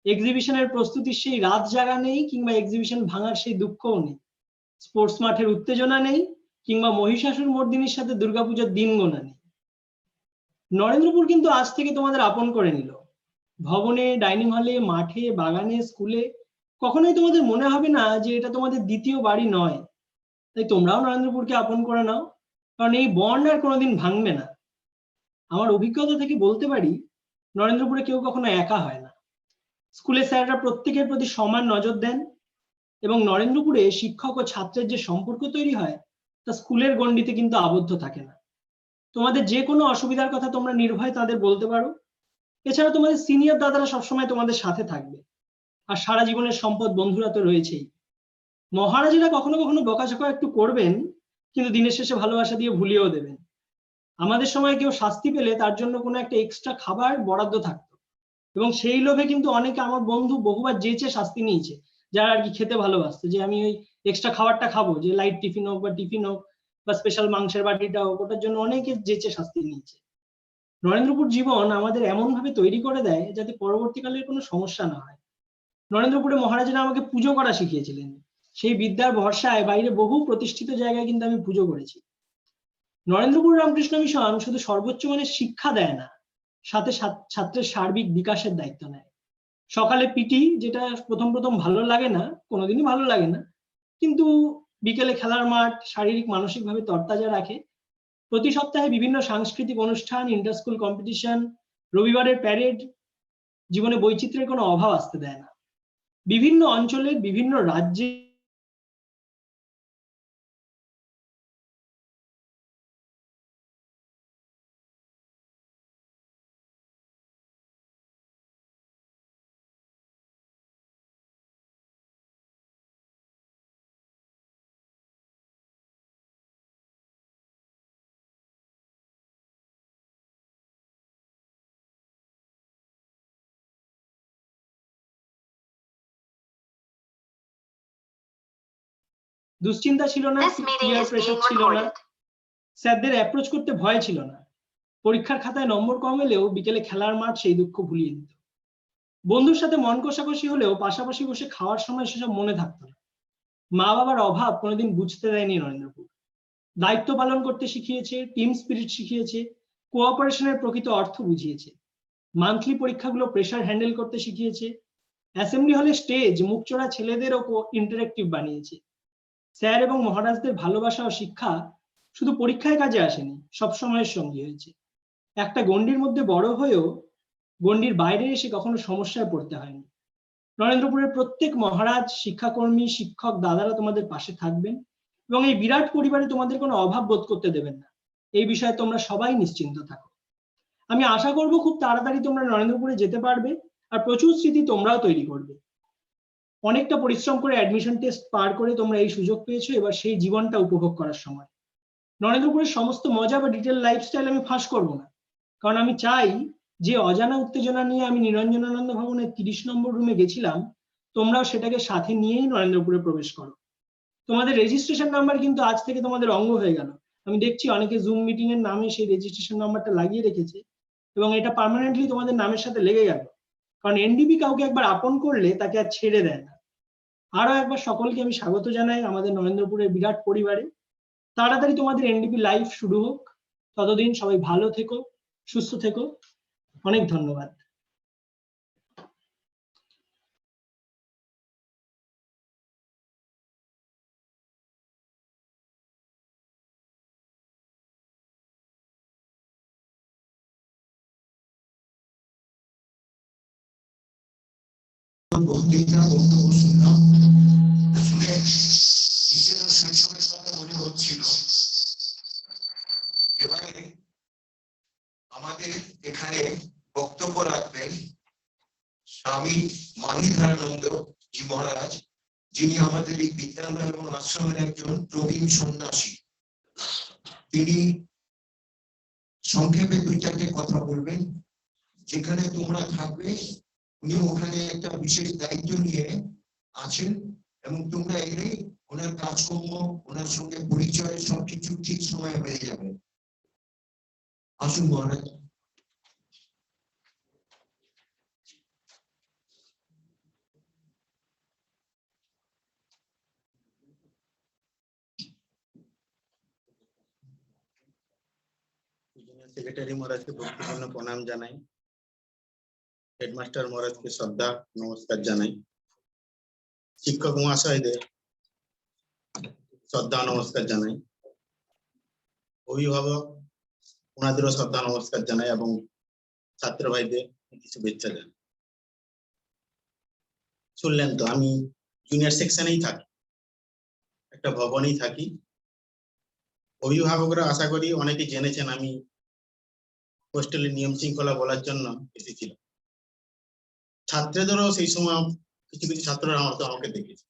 [SPEAKER 6] এক্সিবিশনের প্রস্তুতির সেই রাত জাগা নেই, কিংবা এক্সিবিশন ভাঙার সেই দুঃখও নেই, স্পোর্টস মাঠের উত্তেজনা নেই, কিংবা মহিষাসুর মর্দিনীর সাথে দুর্গাপূজার দিন গোনা নেই। নরেন্দ্রপুর কিন্তু আজ থেকে তোমাদের আপন করে নিল। ভবনে, ডাইনিং হলে, মাঠে, বাগানে, স্কুলে কখনোই তোমাদের মনে হবে না যে এটা তোমাদের দ্বিতীয় বাড়ি নয়। তাই তোমরাও নরেন্দ্রপুরকে আপন করে নাও, কারণ এই বন্ড আর কোনোদিন ভাঙবে না। আমার অভিজ্ঞতা থেকে বলতে পারি, নরেন্দ্রপুরে কেউ কখনো একা হয় না। স্কুলের স্যাররা প্রত্যেকের প্রতি সমান নজর দেন, এবং নরেন্দ্রপুরে শিক্ষক ও ছাত্রের যে সম্পর্ক তৈরি হয় তা স্কুলের গণ্ডিতে কিন্তু আবদ্ধ থাকে না। তোমাদের যে কোনো অসুবিধার কথা তোমরা নির্ভয়ে তাদের বলতে পারো। এছাড়া তোমাদের সিনিয়র দাদারা সবসময় তোমাদের সাথে থাকবে। আর সারা জীবনের সম্পদ বন্ধুরা তো রয়েছেই। মহারাজেরা কখনো কখনো বকাঝকা একটু করবেন, কিন্তু দিনের শেষে ভালোবাসা দিয়ে ভুলিয়েও দেবেন। আমাদের সময় কেউ শাস্তি পেলে তার জন্য কোনো একটা এক্সট্রা খাবার বরাদ্দ থাকতো, এবং সেই লোভে কিন্তু অনেকে, আমার বন্ধু বহুবার যেচে শাস্তি নিয়েছে, যারা আর কি খেতে ভালোবাসতো, যে আমি ওই এক্সট্রা খাবারটা খাবো, যে লাইট টিফিন হোক বা টিফিন হোক বা স্পেশাল মাংসের বাটিটা হোক, ওটার জন্য অনেকে যেচে শাস্তি নিয়েছে। নরেন্দ্রপুর জীবন আমাদের এমন ভাবে তৈরি করে দেয় যাতে পরবর্তীকালে কোনো সমস্যা না হয়। নরেন্দ্রপুরে মহারাজেরা আমাকে পুজো করা শিখিয়েছিলেন। সেই বিদ্যার ভরসায় বাইরে বহু প্রতিষ্ঠিত জায়গায় কিন্তু আমি পুজো করেছি। নরেন্দ্রপুর রামকৃষ্ণ মিশন শুধু সর্বোচ্চ মানের শিক্ষা দেয় না, সাথে ছাত্রের সার্বিক বিকাশের দায়িত্ব নেয়। সকালে পিটি, যেটা প্রথম প্রথম ভালো লাগে না, কোনোদিনই ভালো লাগে না, কিন্তু বিকেলে খেলার মাঠ শারীরিক মানসিকভাবে তরতাজা রাখে। প্রতি সপ্তাহে বিভিন্ন সাংস্কৃতিক অনুষ্ঠান, ইন্টার স্কুল কম্পিটিশন, রবিবারের প্যারেড জীবনে বৈচিত্র্যের কোনো অভাব আসতে দেয় না। বিভিন্ন অঞ্চলের, বিভিন্ন রাজ্যে দুশ্চিন্তা ছিল না, পিয়ার প্রেসার ছিল না, স্যারদের অ্যাপ্রোচ করতে ভয় ছিল না। পরীক্ষার খাতায় নম্বর কম এলেও বিকেলে খেলার মাঠ সেই দুঃখ ভুলিয়ে দিত। বন্ধুর সাথে মন কষাকষি হলেও পাশাপাশি বসে খাওয়ার সময় সেসব মনে থাকতো না। মা বাবার অভাব কোনোদিন বুঝতে দেয়নি নরেন্দ্রপুর। দায়িত্ব পালন করতে শিখিয়েছে, টিম স্পিরিট শিখিয়েছে, কোঅপারেশনের প্রকৃত অর্থ বুঝিয়েছে। মান্থলি পরীক্ষাগুলো প্রেসার হ্যান্ডেল করতে শিখিয়েছে। অ্যাসেম্বলি হলে স্টেজ মুখচোরা ছেলেদেরও ইন্টারেক্টিভ বানিয়েছে। স্যার এবং মহারাজদের ভালোবাসা ও শিক্ষা শুধু পরীক্ষায় কাজে আসেনি, সবসময়ের সঙ্গী হয়েছে। একটা গণ্ডির মধ্যে বড় হয়েও গণ্ডির বাইরে এসে কখনো সমস্যায় পড়তে হয়নি। নরেন্দ্রপুরের প্রত্যেক মহারাজ, শিক্ষাকর্মী, শিক্ষক দাদারা তোমাদের পাশে থাকবেন, এবং এই বিরাট পরিবারে তোমাদের কোনো অভাব বোধ করতে দেবেন না। এই বিষয়ে তোমরা সবাই নিশ্চিন্ত থাকো। আমি আশা করব খুব তাড়াতাড়ি তোমরা নরেন্দ্রপুরে যেতে পারবে, আর প্রচুর স্মৃতি তোমরাও তৈরি করবে। অনেকটা পরিশ্রম করে অ্যাডমিশন টেস্ট পার করে তোমরা এই সুযোগ পেয়েছো, এবার সেই জীবনটা উপভোগ করার সময়। নরেন্দ্রপুরের সমস্ত মজা বা ডিটেল লাইফস্টাইল আমি ফাঁস করবো না, কারণ আমি চাই যে অজানা উত্তেজনা নিয়ে আমি নিরঞ্জনানন্দ ভবনের 30 নম্বর রুমে গেছিলাম, তোমরাও সেটাকে সাথে নিয়েই নরেন্দ্রপুরে প্রবেশ করো। তোমাদের রেজিস্ট্রেশন নাম্বার কিন্তু আজ থেকে তোমাদের অঙ্গ হয়ে গেল। আমি দেখছি অনেকে জুম মিটিং এর নামে সেই রেজিস্ট্রেশন নাম্বারটা লাগিয়ে রেখেছে, এবং এটা পার্মানেন্টলি তোমাদের নামের সাথে লেগে গেল। কারণ এনডিপি কাউকে একবার আপন করলে তাকে আর ছেড়ে দেয় না। আরো একবার সকলকে আমি স্বাগত জানাই আমাদের নরেন্দ্রপুরের বিরাট পরিবারে। তাড়াতাড়ি তোমাদের এনডিপি লাইফ শুরু হোক। ততদিন সবাই ভালো থেকো, সুস্থ থেকো। অনেক ধন্যবাদ।
[SPEAKER 2] বলতেই যা বক্তব্য শুনলাম, শুনে নিজেরও শৈশবের কথা মনে হচ্ছিল। এবারে আমাদের এখানে বক্তব্য রাখবেন স্বামী মানিধারানন্দ জি মহারাজ, যিনি আমাদের এই বিদ্যালয় এবং আশ্রমের একজন প্রবীণ সন্ন্যাসী। তিনি সংক্ষেপে 2-4টে কথা বলবেন। যেখানে তোমরা থাকবে উনি ওখানে একটা বিশেষ দায়িত্ব নিয়ে আছেন, এবং তোমরা এলে ওনার কাজকর্ম, ওনার সঙ্গে পরিচয় সবকিছু ঠিক সময়ে হয়ে যাবে। আসুন মহারাজ।
[SPEAKER 5] সেক্রেটারি মহারাজকে ভক্তিপূর্ণ প্রণাম জানাই। হেডমাস্টার মহারাজকে শ্রদ্ধা নমস্কার জানাই। শিক্ষক মহাশয়দের শ্রদ্ধা নমস্কার জানাই। অভিভাবক ওনাদেরও শ্রদ্ধা নমস্কার জানাই এবং ছাত্র ভাইদের কিছু শুভেচ্ছা জানাই। শুনলেন তো, আমি জুনিয়র সেকশনেই থাকি, একটা ভবনেই থাকি। অভিভাবকরা আশা করি অনেকে জেনেছেন আমি হোস্টেলের নিয়ম শৃঙ্খলা বলার জন্য এসেছিলাম। ছাত্রদেরও সেই সময় কিছু কিছু ছাত্ররা আমাকে দেখেছে।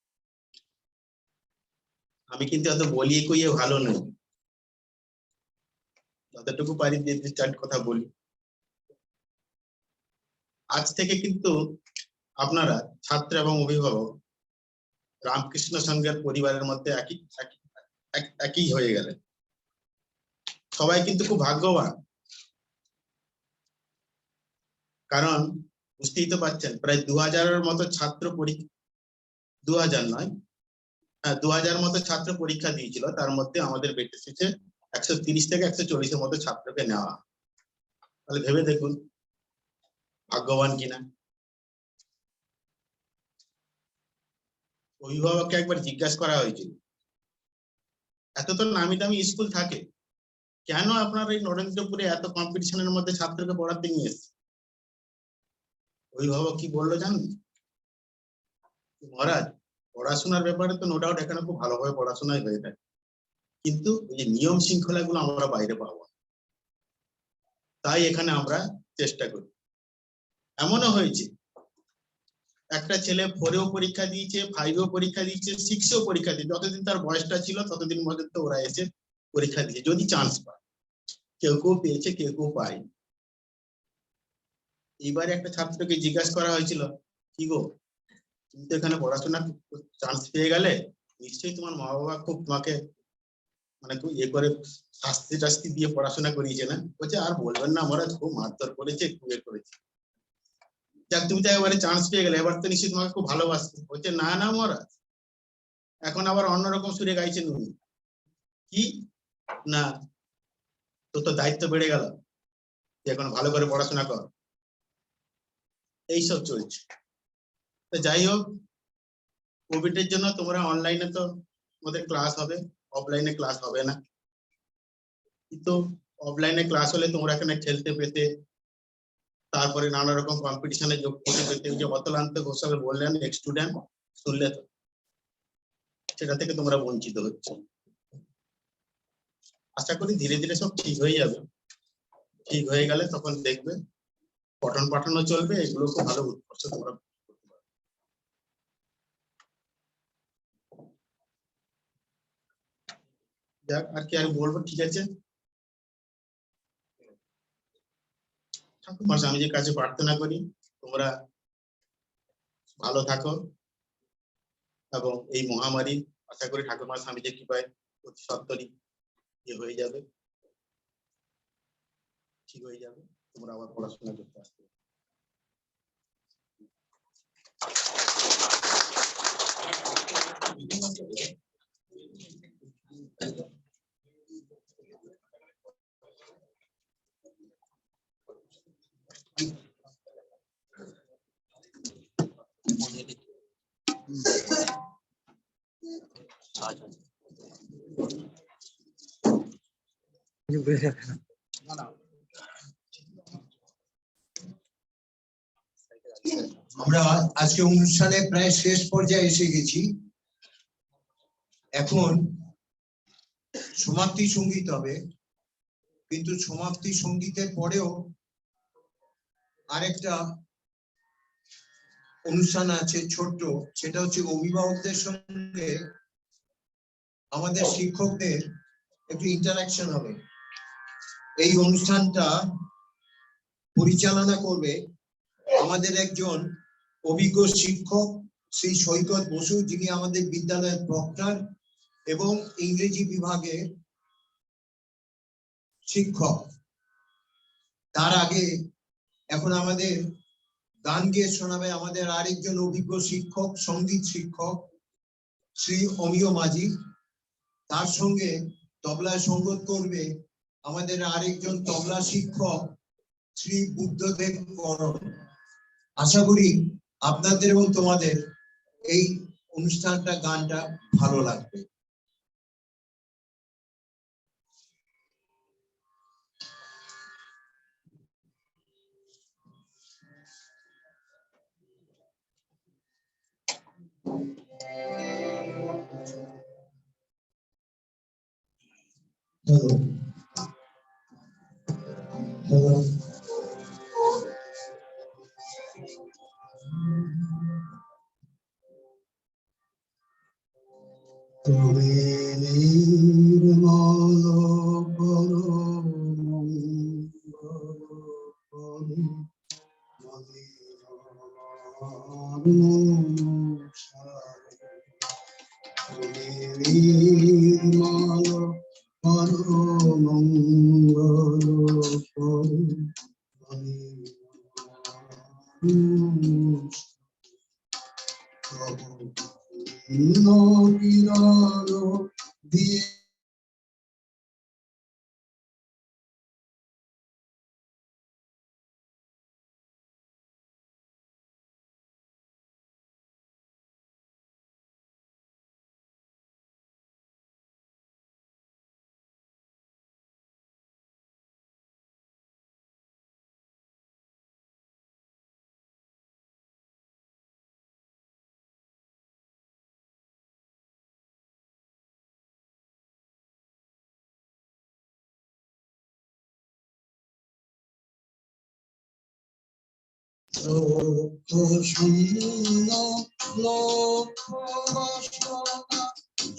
[SPEAKER 5] আমি কিন্তু এত বলিয়ে কইয়ে ভালো নই, যতটুকু পারি যে চার কথা বলি। আজ থেকে কিন্তু আপনারা ছাত্র এবং অভিভাবক রামকৃষ্ণ সংঘের পরিবারের মধ্যে একই হয়ে গেলেন। সবাই কিন্তু খুব ভাগ্যবান, কারণ বুঝতেই তো পারছেন প্রায় 2000-এর মতো ছাত্র 2000 নয়, 2000 মতো ছাত্র পরীক্ষা দিয়েছিল। তার মধ্যে আমাদের বেঁচে এসেছে 130 থেকে 140-এর মতো ছাত্রকে নেওয়া। তাহলে ভেবে দেখুন ভাগ্যবান কিনা। অভিভাবককে একবার জিজ্ঞাসা করা হয়েছিল, এত তো নামি দামি স্কুল থাকে, কেন আপনার এই নরেন্দ্রপুরে এত কম্পিটিশনের মধ্যে ছাত্রকে পড়াতে নিয়ে এসছে? অভিভাবক কি বললো জানেন? মহারাজ, পড়াশোনার ব্যাপারে তো নো ডাউট এখানে খুব ভালোভাবে পড়াশোনাই হয়ে থাকে, কিন্তু এই যে নিয়ম শৃঙ্খলা গুলো আমরা বাইরে পাবো, তাই এখানে আমরা চেষ্টা করি। এমনও হয়েছে একটা ছেলে 4-এও পরীক্ষা দিয়েছে, 5-এও পরীক্ষা দিয়েছে, 6-এও পরীক্ষা দিয়েছে। যতদিন তার বয়সটা ছিল ততদিন পর্যন্ত ওরা এসে পরীক্ষা দিয়েছে, যদি চান্স পায়। কেউ কেউ পেয়েছে, কেউ কেউ পায়নি। এইবারে একটা ছাত্রকে জিজ্ঞাসা করা হয়েছিল, কি গো তুমি তো এখানে পড়াশোনা চান্স পেয়ে গেলে, নিশ্চয়ই তোমার মা বাবা খুব তোমাকে মানে খুব ইয়ে করে শাস্তি টাস্তি দিয়ে পড়াশোনা করিয়েছে না? বলছে আর বলবেন না মহারাজ, খুব মারধর করেছে, খুব ইয়ে করেছে। যাক তুমি তো এবারে চান্স পেয়ে গেলে, এবার তো নিশ্চয়ই তোমাকে খুব ভালোবাসছে। বলছে না না মহারাজ, এখন আবার অন্যরকম সুরে গাইছেন উনি। কি না, তোর তো দায়িত্ব বেড়ে গেল, এখন ভালো করে পড়াশোনা কর। এইসব চলছে। তো যাই হোক, কোভিড এর জন্য তোমরা অনলাইনে তো তোমাদের ক্লাস হবে, অফলাইনে ক্লাস হবে না। কিন্তু অফলাইনে ক্লাস হলে তোমরা এখানে খেলতে পেতে, তারপরে নানা রকম কম্পিটিশনে যোগ করতে পেতে। যে অতলান্ত ঘোষাল বললেন স্টুডেন্ট, শুনলে তো, সেটা থেকে তোমরা বঞ্চিত হচ্ছে। আশা করি ধীরে ধীরে সব ঠিক হয়ে যাবে। ঠিক হয়ে গেলে তখন দেখবে পঠন পাঠনও চলবে, এগুলো খুব ভালো উৎকর্ষ তোমরা করতে পারবে। যাক, আর কি আর বলবো, ঠিক আছে। ঠাকুর স্বামীজির কাছে প্রার্থনা করি তোমরা ভালো থাকো, এবং এই মহামারী আশা করি ঠাকুরমা স্বামীজির কৃপায় অতি সত্তরই হয়ে যাবে, ঠিক হয়ে যাবে। তোমরা আবার পড়াশোনা করতে আসবে।
[SPEAKER 2] আমরা আজকে অনুষ্ঠানে প্রায় শেষ পর্যায়ে এসে গেছি। এখন সমাপ্তি সঙ্গীত হবে, কিন্তু সমাপ্তি সঙ্গীতের পরেও আরেকটা অনুষ্ঠান আছে ছোট্ট, সেটা হচ্ছে অভিভাবকদের সঙ্গে আমাদের শিক্ষকদের একটু ইন্টারাকশন হবে। এই অনুষ্ঠানটা পরিচালনা করবে আমাদের একজন অভিজ্ঞ শিক্ষক শ্রী সৈকত বসু, যিনি আমাদের বিদ্যালয়ের প্রক্টর এবং ইংরেজি বিভাগের শিক্ষক। তার আগে এখন আমাদের গান গেয়ে শোনাবে আমাদের আরেকজন অভিজ্ঞ শিক্ষক, সঙ্গীত শিক্ষক শ্রী অমিয় মাঝি। তার সঙ্গে তবলায় সঙ্গত করবে আমাদের আরেকজন তবলা শিক্ষক শ্রী বুদ্ধদেব করণ। আশা করি আপনাদের এবং তোমাদের এই অনুষ্ঠানটা, গানটা ভালো লাগবে। Hello. Hello. তুমি নির্মল দিয়ে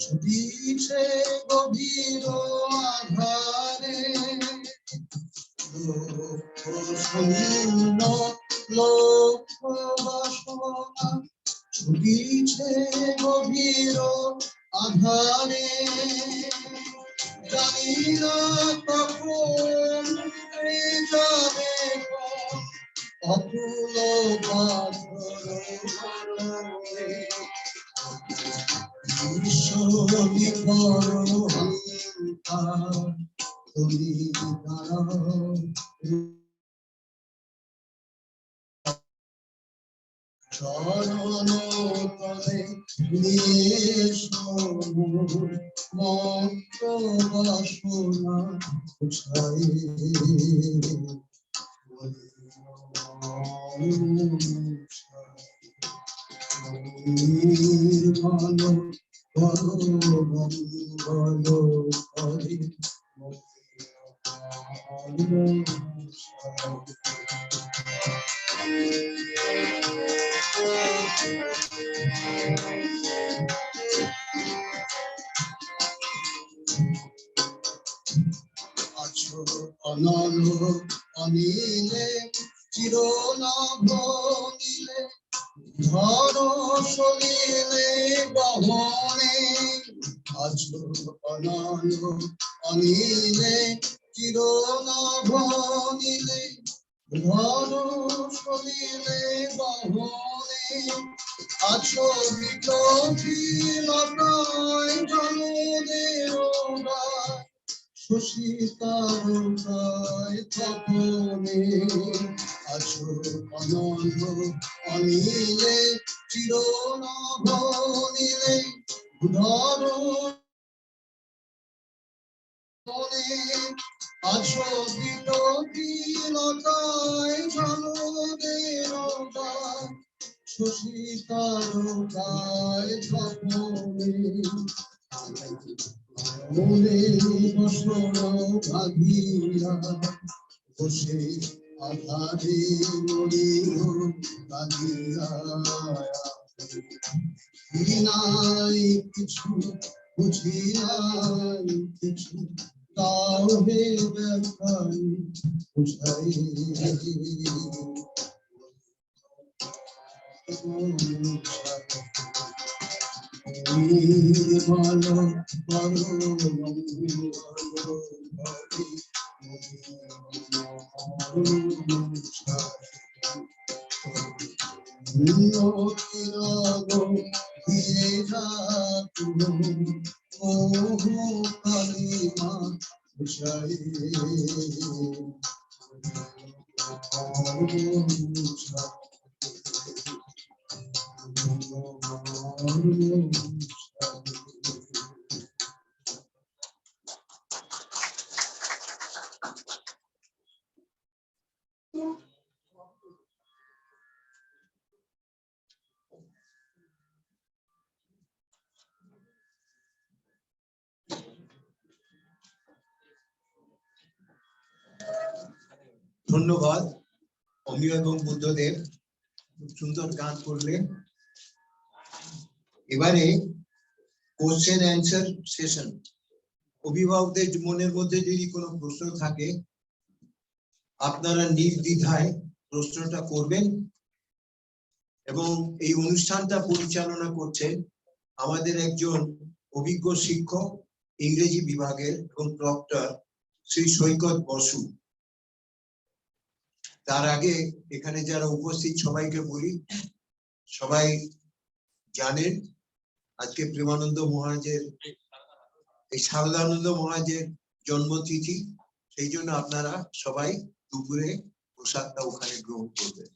[SPEAKER 2] ছুটিছে গভীর আধারে, লক্ষ্য বাসনা ছুটিছে গভীর আধারে, জানি না কখন যাবে অতুল বাঁধরে, তুমি চরণ তলে নিয়ে মন্ত্র বাসনা ছাই, আছো অনল অনিলে চিরনভ নীলে, ধরো সলিলে গহনে, আছো অনল অনিলে চিরনভ নীলে, ধরো সলিলে গহনে, আছো বিকলতায় জনদের শশীতারকায় তপনে, আছো অনন্ত অনিলে চিরনভ নীলে, ধরো আছো বিকলতায় জনদের শশীতারকায় স্বপ্নে মনে বসন ভাগিয়া বসে আধারে মরিল লাগিয়া নাই কিছু বুঝিয়াই কিছু তাও হে ব্যাখ্যাই বুঝাই ভালো ধন্যবাদ অমিয় এবং বুদ্ধদেব, খুব সুন্দর গান করলেন। এবারে কোশ্চেন অ্যান্সার সেশন। অভিভাবকদের মনের মধ্যে যদি কোনো প্রশ্ন থাকে আপনারা নির্দ্বিধায় প্রশ্নটা করবেন। এবং এই অনুষ্ঠানটা পরিচালনা করছেন আমাদের একজন অভিজ্ঞ শিক্ষক, ইংরেজি বিভাগের এবং প্রক্টর শ্রী সৈকত বসু। তার আগে এখানে যারা উপস্থিত সবাইকে বলি, সবাই জানেন আজকে প্রেমানন্দ মহারাজের, এই শারদানন্দ মহারাজের জন্মতিথি, সেই জন্য আপনারা সবাই দুপুরে প্রসাদটা ওখানে গ্রহণ করবেন।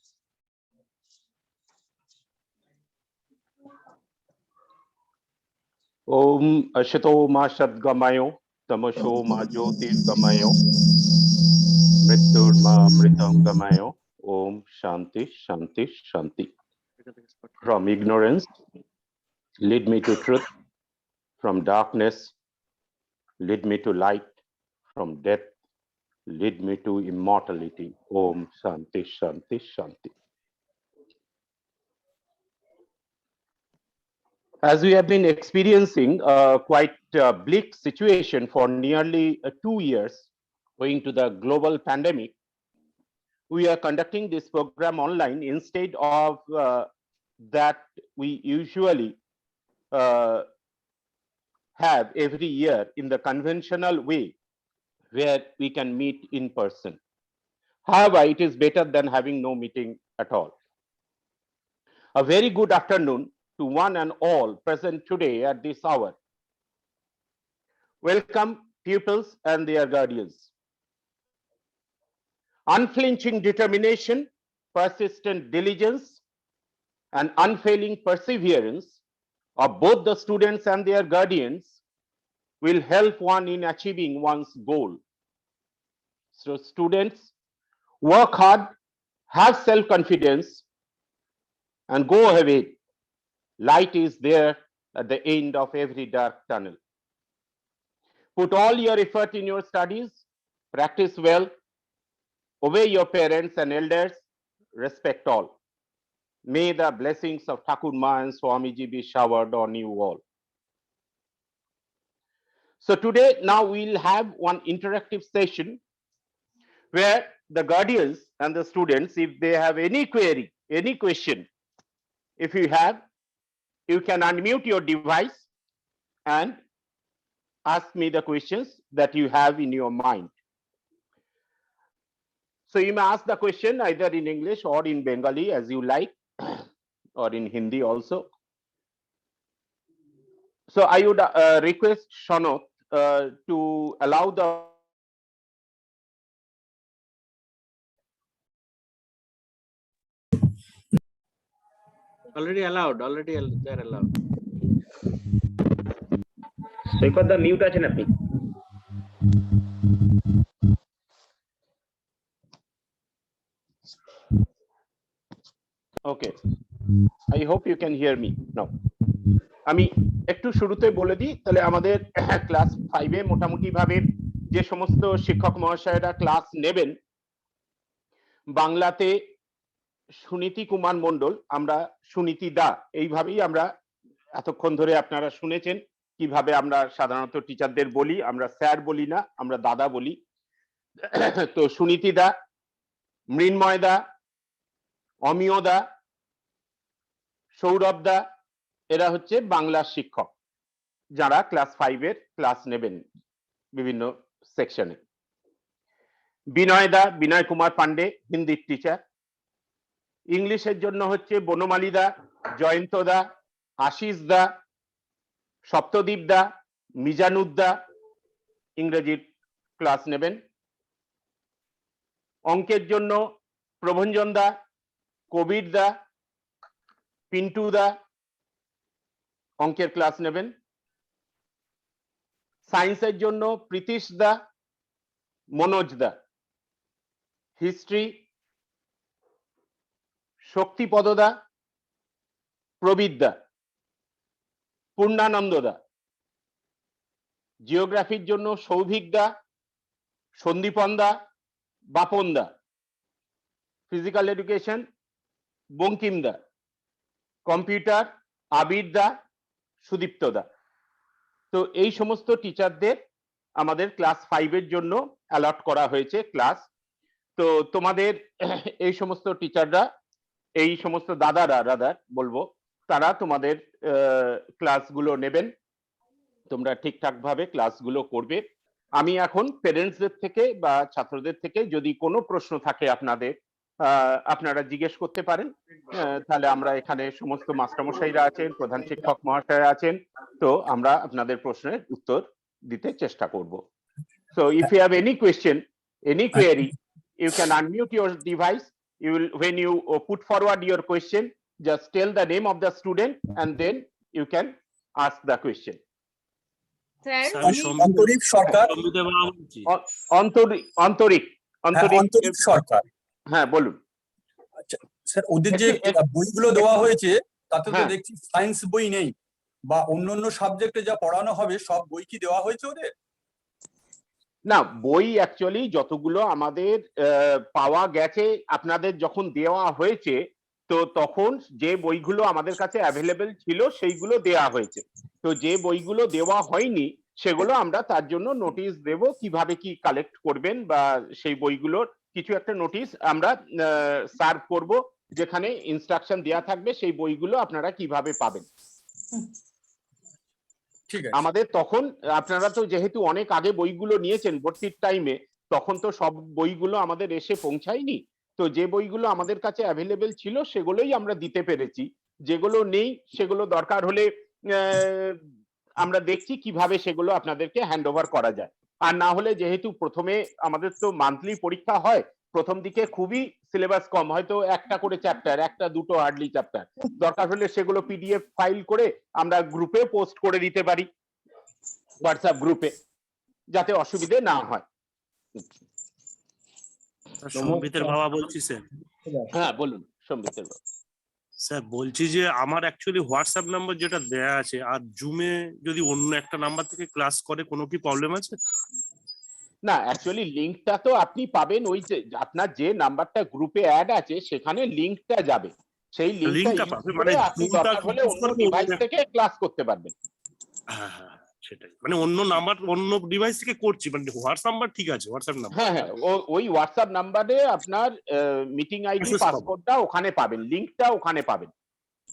[SPEAKER 7] ओम अशतो मा सद्गमयो तमसो मा ज्योतिर्गमयो मृत्युर्मा मृतंगमयो ओम शांति शांति शांति। From ignorance lead me to truth, from darkness lead me to light, from death lead me to immortality. Om Shanti Shanti Shanti. As we have been experiencing a quite bleak situation for nearly 2 years owing to the global pandemic, we are conducting this program online instead of that we usually have every year in the conventional way where we can meet in person. However, it is better than having no meeting at all. A very good afternoon to one and all present today at this hour. Welcome pupils and their guardians. Unflinching determination, persistent diligence, and unfailing perseverance of both the students and their guardians will help one in achieving one's goal. So students, work hard, have self-confidence, and go ahead. Light is there at the end of every dark tunnel. Put all your effort in your studies, practice well, obey your parents and elders, respect all. May the blessings of Thakur Ma and Swamiji be showered on you all. So today, now we'll have one interactive session where the guardians and the students, if they have any query, any question, if you have, you can unmute your device and ask me the questions that you have in your mind. So you may ask the question either in English or in Bengali as you like, or in Hindi also. So I would request Shanot to allow the
[SPEAKER 8] Already allowed. They're allowed.
[SPEAKER 7] Saikat the mute achen apni. Okay. I hope you can hear me now. আমি একটু শুরুতে বলে দিই তাহলে আমাদের class 5 এ মোটামুটি ভাবে যে সমস্ত শিক্ষক মহাশয়রা ক্লাস নেবেন, বাংলাতে সুনীতি কুমার মণ্ডল, আমরা সুনীতি দা এইভাবেই আমরা এতক্ষণ ধরে আপনারা শুনেছেন কিভাবে আমরা সাধারণত টিচারদের বলি, আমরা স্যার বলি না, আমরা দাদা বলি। তো সুনীতি দা, মৃন্ময় দা, অমিয় দা, সৌরভ দা, এরা হচ্ছে বাংলার শিক্ষক যারা ক্লাস 5 এর ক্লাস নেবেন বিভিন্ন সেকশনে। বিনয় দা, বিনয় কুমার পান্ডে, হিন্দির টিচার। ইংলিশের জন্য হচ্ছে বনমালী দা, জয়ন্ত দা, আশিস দা, সপ্তদীপ দা, মিজানুদ্দা, ইংরেজির ক্লাস নেবেন। অঙ্কের জন্য প্রভঞ্জন দা, কবির দা, পিন্টু দা অঙ্কের ক্লাস নেবেন। সায়েন্সের জন্য প্রীতিশ দা, মনোজ দা। হিস্ট্রি শক্তিপদ দা, প্রবীর দা, পূর্ণানন্দ দা। জিওগ্রাফির জন্য সৌভিক দা, সন্দীপন দা, বাপন দা। ফিজিক্যাল এডুকেশন বঙ্কিম দা। কম্পিউটার আবির দা, সুদীপ্ত দা। তো এই সমস্ত টিচারদের আমাদের ক্লাস 5 এর জন্য অ্যালট করা হয়েছে ক্লাস। তো তোমাদের এই সমস্ত টিচাররা, এই সমস্ত দাদারা বলবো, তারা তোমাদের ক্লাসগুলো নেবেন, তোমরা ঠিকঠাক ভাবে ক্লাসগুলো করবে। আমি এখন পেরেন্টসদের থেকে বা ছাত্রদের থেকে যদি কোনো প্রশ্ন থাকে আপনাদের, আপনারা জিজ্ঞেস করতে পারেন। তাহলে আমরা এখানে সমস্ত মাস্টারমশাইরা আছেন, প্রধান শিক্ষক মহাশয়রা আছেন, তো আমরা আপনাদের প্রশ্নের উত্তর দিতে চেষ্টা করব। So if you have any question, any query, you can unmute your device. You will, when you put forward your question, just tell the name of the student and then you can ask the question.
[SPEAKER 9] অন্তরিক সরকার,
[SPEAKER 7] অন্তরিক
[SPEAKER 9] সরকার।
[SPEAKER 7] হ্যাঁ বলুন।
[SPEAKER 9] আচ্ছা sir, ওদের যে বইগুলো দেওয়া হয়েছে তাতে তো
[SPEAKER 7] হ্যাঁ।
[SPEAKER 9] দেখছি সায়েন্স বই নেই, বা অন্যান্য সাবজেক্টে যা পড়ানো হবে সব বই কি দেওয়া হয়েছে ওদের?
[SPEAKER 7] না, বই অ্যাকচুয়ালি যতগুলো আমাদের পাওয়া গেছে, আপনাদের যখন দেওয়া হয়েছে তো তখন যে বইগুলো আমাদের কাছে অ্যাভেলেবেল ছিল সেইগুলো দেওয়া হয়েছে। তো যে বইগুলো দেওয়া হয়নি সেগুলো আমরা তার জন্য নোটিশ দেব, কিভাবে কি কালেক্ট করবেন, বা সেই বইগুলোর কিছু একটা নোটিশ আমরা সার্ভ করব, যেখানে ইনস্ট্রাকশন দেওয়া থাকবে সেই বইগুলো আপনারা কিভাবে পাবেন।
[SPEAKER 9] ঠিক আছে।
[SPEAKER 7] আমাদের তখন আপনারা তো যেহেতু অনেক আগে বইগুলো নিয়েছেন ভর্তির টাইমে, তখন তো সব বইগুলো আমাদের এসে পৌঁছায়নি। তো যে বইগুলো আমাদের কাছে অ্যাভেলেবেল ছিল সেগুলোই আমরা দিতে পেরেছি, যেগুলো নেই সেগুলো দরকার হলে আমরা দেখছি কিভাবে সেগুলো আপনাদেরকে হ্যান্ড ওভার করা যায়। আর না হলে যেহেতু প্রথমে আমাদের তো মান্থলি পরীক্ষা হয়, প্রথম দিকে খুবই সিলেবাস কম, হয়তো একটা করে চ্যাপ্টার, একটা দুটো হার্ডলি চ্যাপ্টার, দরকার হলে সেগুলো পিডিএফ ফাইল করে আমরা গ্রুপে পোস্ট করে দিতে পারি, হোয়াটসঅ্যাপ গ্রুপে, যাতে অসুবিধে না হয়।
[SPEAKER 10] সম্বিতের বাবা বলছি স্যার।
[SPEAKER 7] হ্যাঁ বলুন সম্বিতের বাবা।
[SPEAKER 10] স্যার বলছি যে আমার অ্যাকচুয়ালি হোয়াটসঅ্যাপ নাম্বার যেটা দেয়া আছে, আর জুমে যদি অন্য একটা নাম্বার থেকে ক্লাস করে কোনো কি প্রবলেম আছে?
[SPEAKER 7] না, অ্যাকচুয়ালি লিংকটা তো আপনি পাবেন, ওই যে আপনার যে নাম্বারটা গ্রুপে অ্যাড আছে সেখানে লিংকটা যাবে, সেই লিংকটা
[SPEAKER 10] পাবে, মানে
[SPEAKER 7] আপনি দরকার হলে অন্য ডিভাইস থেকে ক্লাস করতে পারবেন।
[SPEAKER 10] হ্যাঁ হ্যাঁ সেটাই, মানে অন্য নাম্বার অন্য ডিভাইস থেকে করছি, মানে হোয়াটসঅ্যাপ নাম্বার ঠিক আছে, হোয়াটসঅ্যাপ নাম্বার।
[SPEAKER 7] হ্যাঁ হ্যাঁ, ওই হোয়াটসঅ্যাপ নাম্বারে আপনার মিটিং আইডি পাসওয়ার্ডটা ওখানে পাবেন, লিংকটা ওখানে পাবেন।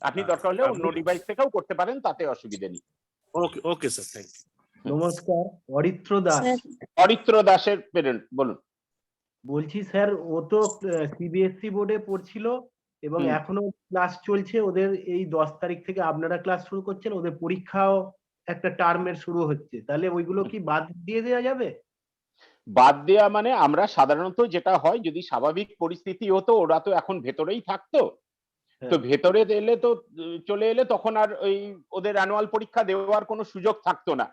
[SPEAKER 7] আপনি দরকার হলে অন্য ডিভাইস থেকেও করতে পারেন, তাতে অসুবিধা নেই।
[SPEAKER 10] ওকে ওকে স্যার, থ্যাংক ইউ।
[SPEAKER 11] নমস্কার, অরিত্র দাস।
[SPEAKER 7] অরিত্র দাসের পেরেন্ট বলুন।
[SPEAKER 11] বলছি স্যার, ও তো সিবিএসসি বোর্ডে পড়ছিল এবং এখনো ক্লাস চলছে ওদের। এই 10 তারিখ থেকে আপনারা ক্লাস শুরু করছেন, ওদের পরীক্ষাও একটা টার্মের শুরু হচ্ছে, তাহলে ওইগুলো কি বাদ দিয়ে দেওয়া যাবে?
[SPEAKER 7] বাদ দেওয়া মানে, আমরা সাধারণত যেটা হয়, যদি স্বাভাবিক পরিস্থিতি হতো, ওরা তো এখন ভেতরেই থাকতো, তো ভেতরে এলে তো চলে এলে তখন আর ওই ওদের অ্যানুয়াল পরীক্ষা দেওয়ার কোনো সুযোগ থাকতো না,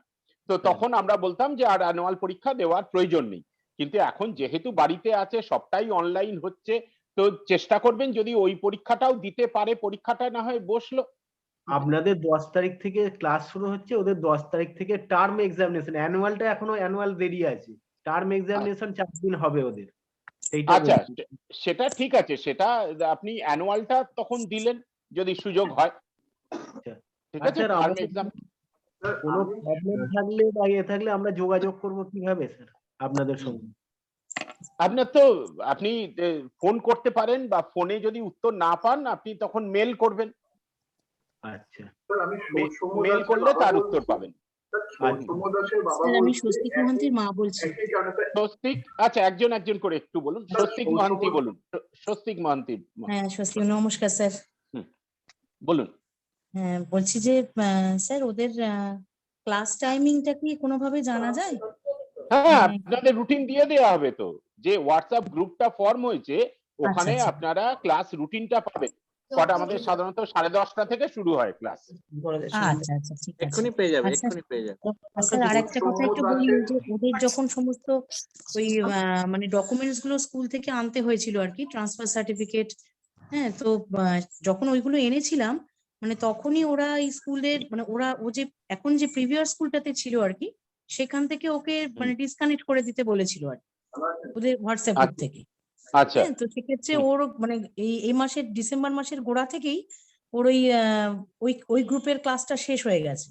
[SPEAKER 7] তো তখন আমরা বলতাম যে আর অ্যানুয়াল পরীক্ষা দেওয়ার প্রয়োজন নেই। কিন্তু এখন যেহেতু বাড়িতে আছে, সবটাই অনলাইন হচ্ছে, তো চেষ্টা করবেন যদি ওই পরীক্ষাটাও দিতে পারে, পরীক্ষাটা না হয় বসলো।
[SPEAKER 11] আপনাদের 10 তারিখ থেকে ক্লাস শুরু হচ্ছে, ওদের 10 তারিখ থেকে টার্ম এক্সামিনেশন, অ্যানুয়ালটা এখনো অ্যানুয়াল দেরি আছে, টার্ম এক্সামিনেশন 4 দিন হবে ওদের, সেইটা
[SPEAKER 7] আচ্ছা,
[SPEAKER 11] বলছি।
[SPEAKER 7] সেটা ঠিক আছে, সেটা আপনি অ্যানুয়ালটা তখন দিলেন যদি সুযোগ হয়, ঠিক আছে।
[SPEAKER 11] স্যার
[SPEAKER 7] টার্ম
[SPEAKER 11] আমাদের
[SPEAKER 7] এক্সাম
[SPEAKER 11] কোনো প্রবলেম থাকলে বা ইয়ে থাকলে আমরা যোগাযোগ করব কিভাবে স্যার আপনাদের সঙ্গে?
[SPEAKER 7] আপনার তো আপনি ফোন করতে পারেন, বা ফোনে যদি উত্তর না পান আপনি তখন মেল করবেন,
[SPEAKER 11] আচ্ছা
[SPEAKER 7] মেল করলে তার উত্তর পাবেন।
[SPEAKER 12] স্যার আমি স্বস্তিক মহান্তির মা বলছি।
[SPEAKER 7] স্বস্তিক, আচ্ছা একজন একজন করে একটু বলুন। স্বস্তিক মহান্তি বলুন, স্বস্তিক মহান্তি।
[SPEAKER 12] হ্যাঁ স্বস্তিক, নমস্কার স্যার।
[SPEAKER 7] বলুন।
[SPEAKER 12] হ্যাঁ বলছি যে স্যার ওদের ক্লাস টাইমিংটা কি কোনোভাবে জানা যায়?
[SPEAKER 7] হ্যাঁ, আপনাদের রুটিন দিয়ে দেওয়া হবে তো, যে হোয়াটসঅ্যাপ গ্রুপটা ফর্ম হয়েছে ওখানে
[SPEAKER 12] আচ্ছা।
[SPEAKER 7] আপনারা ক্লাস রুটিনটা পাবেন। কটা আমাদের সাধারণত 10:30 থেকে শুরু হয় ক্লাস।
[SPEAKER 12] আচ্ছা আচ্ছা ঠিক আছে।
[SPEAKER 8] এক্ষুনি পেয়ে যাবে, এক্ষুনি পেয়ে যাবে।
[SPEAKER 12] স্যার আরেকটা কথা একটু বলি, যে ওদের যখন সমস্ত ওই মানে ডকুমেন্টস গুলো স্কুল থেকে আনতে হয়েছিল আর কি, ট্রান্সফার সার্টিফিকেট, হ্যাঁ তো যখন ওইগুলো এনেছিলাম মানে তখনই ওরা এই স্কুলের মানে ও যে এখন যে প্রিভিয়াস স্কুলটাতে ছিল আর কি, সেখান থেকে ওকে মানে ডিসকানেক্ট করে দিতে বলেছিল আর ওদের হোয়াটসঅ্যাপ গ্রুপ থেকে।
[SPEAKER 7] আচ্ছা,
[SPEAKER 12] হ্যাঁ তো সেক্ষেত্রে ওর মানে এই মাসের ডিসেম্বর মাসের গোড়া থেকেই ওর ওই গ্রুপের ক্লাসটা শেষ হয়ে গেছে।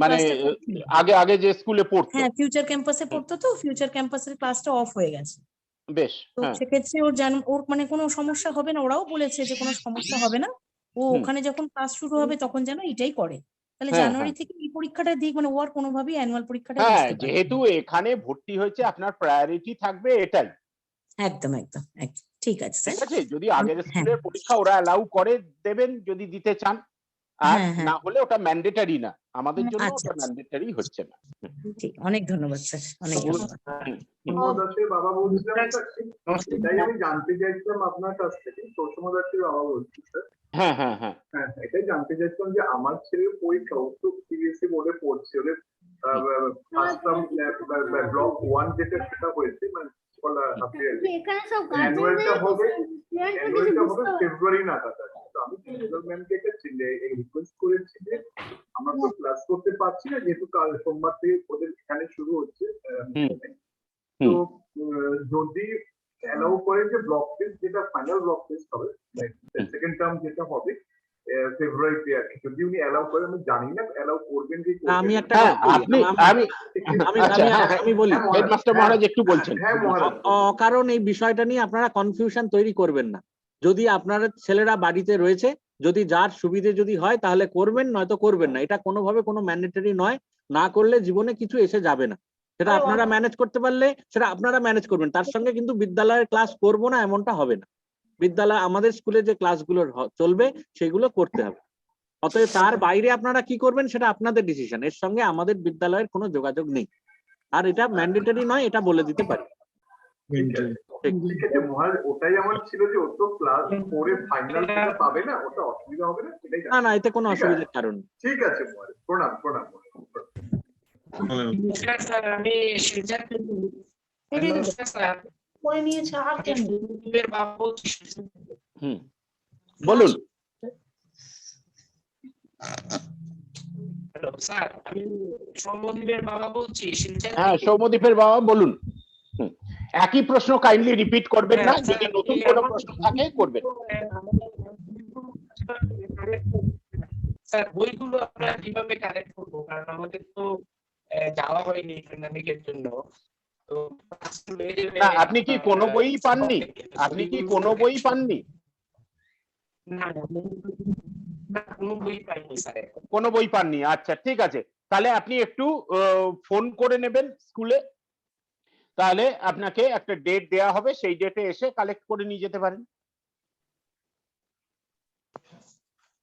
[SPEAKER 7] মানে আগে আগে যে স্কুলে পড়তো,
[SPEAKER 12] হ্যাঁ ফিউচার ক্যাম্পাসে পড়তো, তো ফিউচার ক্যাম্পাসের ক্লাসটা অফ হয়ে গেছে।
[SPEAKER 7] বেশ,
[SPEAKER 12] তো
[SPEAKER 7] হ্যাঁ
[SPEAKER 12] সেক্ষেত্রে ওর মানে কোনো সমস্যা হবে না, ওরাও বলেছে যে কোনো সমস্যা হবে না, ও ওখানে যখন ক্লাস শুরু হবে তখন যেন এটাই করে, তাহলে
[SPEAKER 7] হ্যাঁ,
[SPEAKER 12] জানুয়ারি থেকে এই পরীক্ষাটা দিক, মানে ও আর কোনোভাবেই অ্যানুয়াল পরীক্ষাটা
[SPEAKER 7] হ্যাঁ,
[SPEAKER 12] বসতে পারে।
[SPEAKER 7] যেহেতু এখানে ভর্তি হয়েছে আপনার প্রায়োরিটি থাকবে এটাই।
[SPEAKER 12] একদম একদম একদম ঠিক আছে স্যার।
[SPEAKER 7] ঠিক আছে, যদি আগের স্কুলের পরীক্ষা ওরা অ্যালাউ করে দেবেন যদি দিতে চান, আর না হলে ওটা ম্যান্ডেটরি না, আমাদের জন্য ওটা ম্যান্ডেটরি হচ্ছে না।
[SPEAKER 12] ঠিক, অনেক ধন্যবাদ স্যার, অনেক ধন্যবাদ।
[SPEAKER 13] বাবা বলছিলাম এটাই আমি জানতে চাইছিলাম আপনার কাছ থেকে, সুষমা দাসের বাবা বলছি স্যার।
[SPEAKER 7] হ্যাঁ হ্যাঁ হ্যাঁ
[SPEAKER 13] হ্যাঁ এটাই জানতে চাইছিলাম যে আমার ছেলের পরীক্ষা, ও তো সিবিএসসি বোর্ডে পড়ছে, ওদের ব্লক 1 যেটা সেটা হয়েছে, মানে অ্যানুয়ালটা হবে ফেব্রুয়ারি নাগাদ। তো আমি প্রিন্সিপাল ম্যামকে একটা রিকোয়েস্ট করেছি যে আমরা তো ক্লাস করতে পারছি না, যেহেতু কাল সোমবার থেকে ওদের এখানে শুরু হচ্ছে, তো যদি অ্যালাউ করে যে ব্লক টেস্ট, যেটা ফাইনাল ব্লক টেস্ট হবে, সেকেন্ড টার্ম যেটা হবে ফেব্রুয়ারিতে আর কি, যদি উনি অ্যালাউ করে, আমি জানি না অ্যালাউ করবেন কি।
[SPEAKER 8] আমি একটা আমি বলি,
[SPEAKER 7] হেডমাস্টার মহারাজ একটু বলছেন।
[SPEAKER 8] কারণ এই বিষয়টা নিয়ে আপনারা কনফিউশন তৈরি করবেন না, যদি আপনার ছেলেরা বাড়িতে রয়েছে, যদি যার সুবিধে যদি হয় তাহলে করবেন, নয়তো করবেন না, এটা কোনোভাবে কোনো ম্যান্ডেটরি নয়, না করলে জীবনে কিছু এসে যাবে না, সেটা আপনারা ম্যানেজ করতে পারলে সেটা আপনারা ম্যানেজ করবেন, তার সঙ্গে কিন্তু বিদ্যালয়ের ক্লাস করবো না এমনটা হবে না, বিদ্যালয় আমাদের স্কুলে যে ক্লাসগুলো চলবে সেগুলো করতে হবে, অতএব তার বাইরে আপনারা কি করবেন সেটা আপনাদের ডিসিশন, এর সঙ্গে আমাদের বিদ্যালয়ের কোনো যোগাযোগ নেই, আর এটা ম্যান্ডেটরি নয়, এটা বলে দিতে পারি।
[SPEAKER 13] ঠিক আছে মহারাজ, ওটাই আমার ছিল যে ও তো ক্লাস 4 এ ফাইনাল পাবে না, ওটা অসুবিধা হবে না, সেটাই।
[SPEAKER 8] না না, এতে কোনো অসুবিধার কারণ নেই।
[SPEAKER 13] ঠিক আছে মহারাজ, প্রণাম প্রণাম।
[SPEAKER 14] আমি
[SPEAKER 7] বলুন।
[SPEAKER 14] স্যার আমি সৌম্যদীপের বাবা বলছি।
[SPEAKER 7] হ্যাঁ সৌম্যদীপের বাবা বলুন। একই প্রশ্ন কাইন্ডলি রিপিট করবেন না, যদি নতুন কোনো প্রশ্ন থাকে করবেন।
[SPEAKER 14] স্যার বইগুলো আমরা কিভাবে কালেক্ট করবো, কারণ আমাদের তো যাওয়া হয়নি টুর্নামেন্টের জন্য, তো
[SPEAKER 7] আপনি কি কোনো বই পাননি? আপনি কি কোনো বই পাননি?
[SPEAKER 14] না কোনো বই পাইনি স্যার।
[SPEAKER 7] কোনো বই পাননি, আচ্ছা ঠিক আছে, তাহলে আপনি একটু ফোন করে নেবেন স্কুলে, তাহলে আপনাকে একটা ডেট দেয়া হবে, সেই ডেটে এসে কালেক্ট করে নিয়ে যেতে পারেন,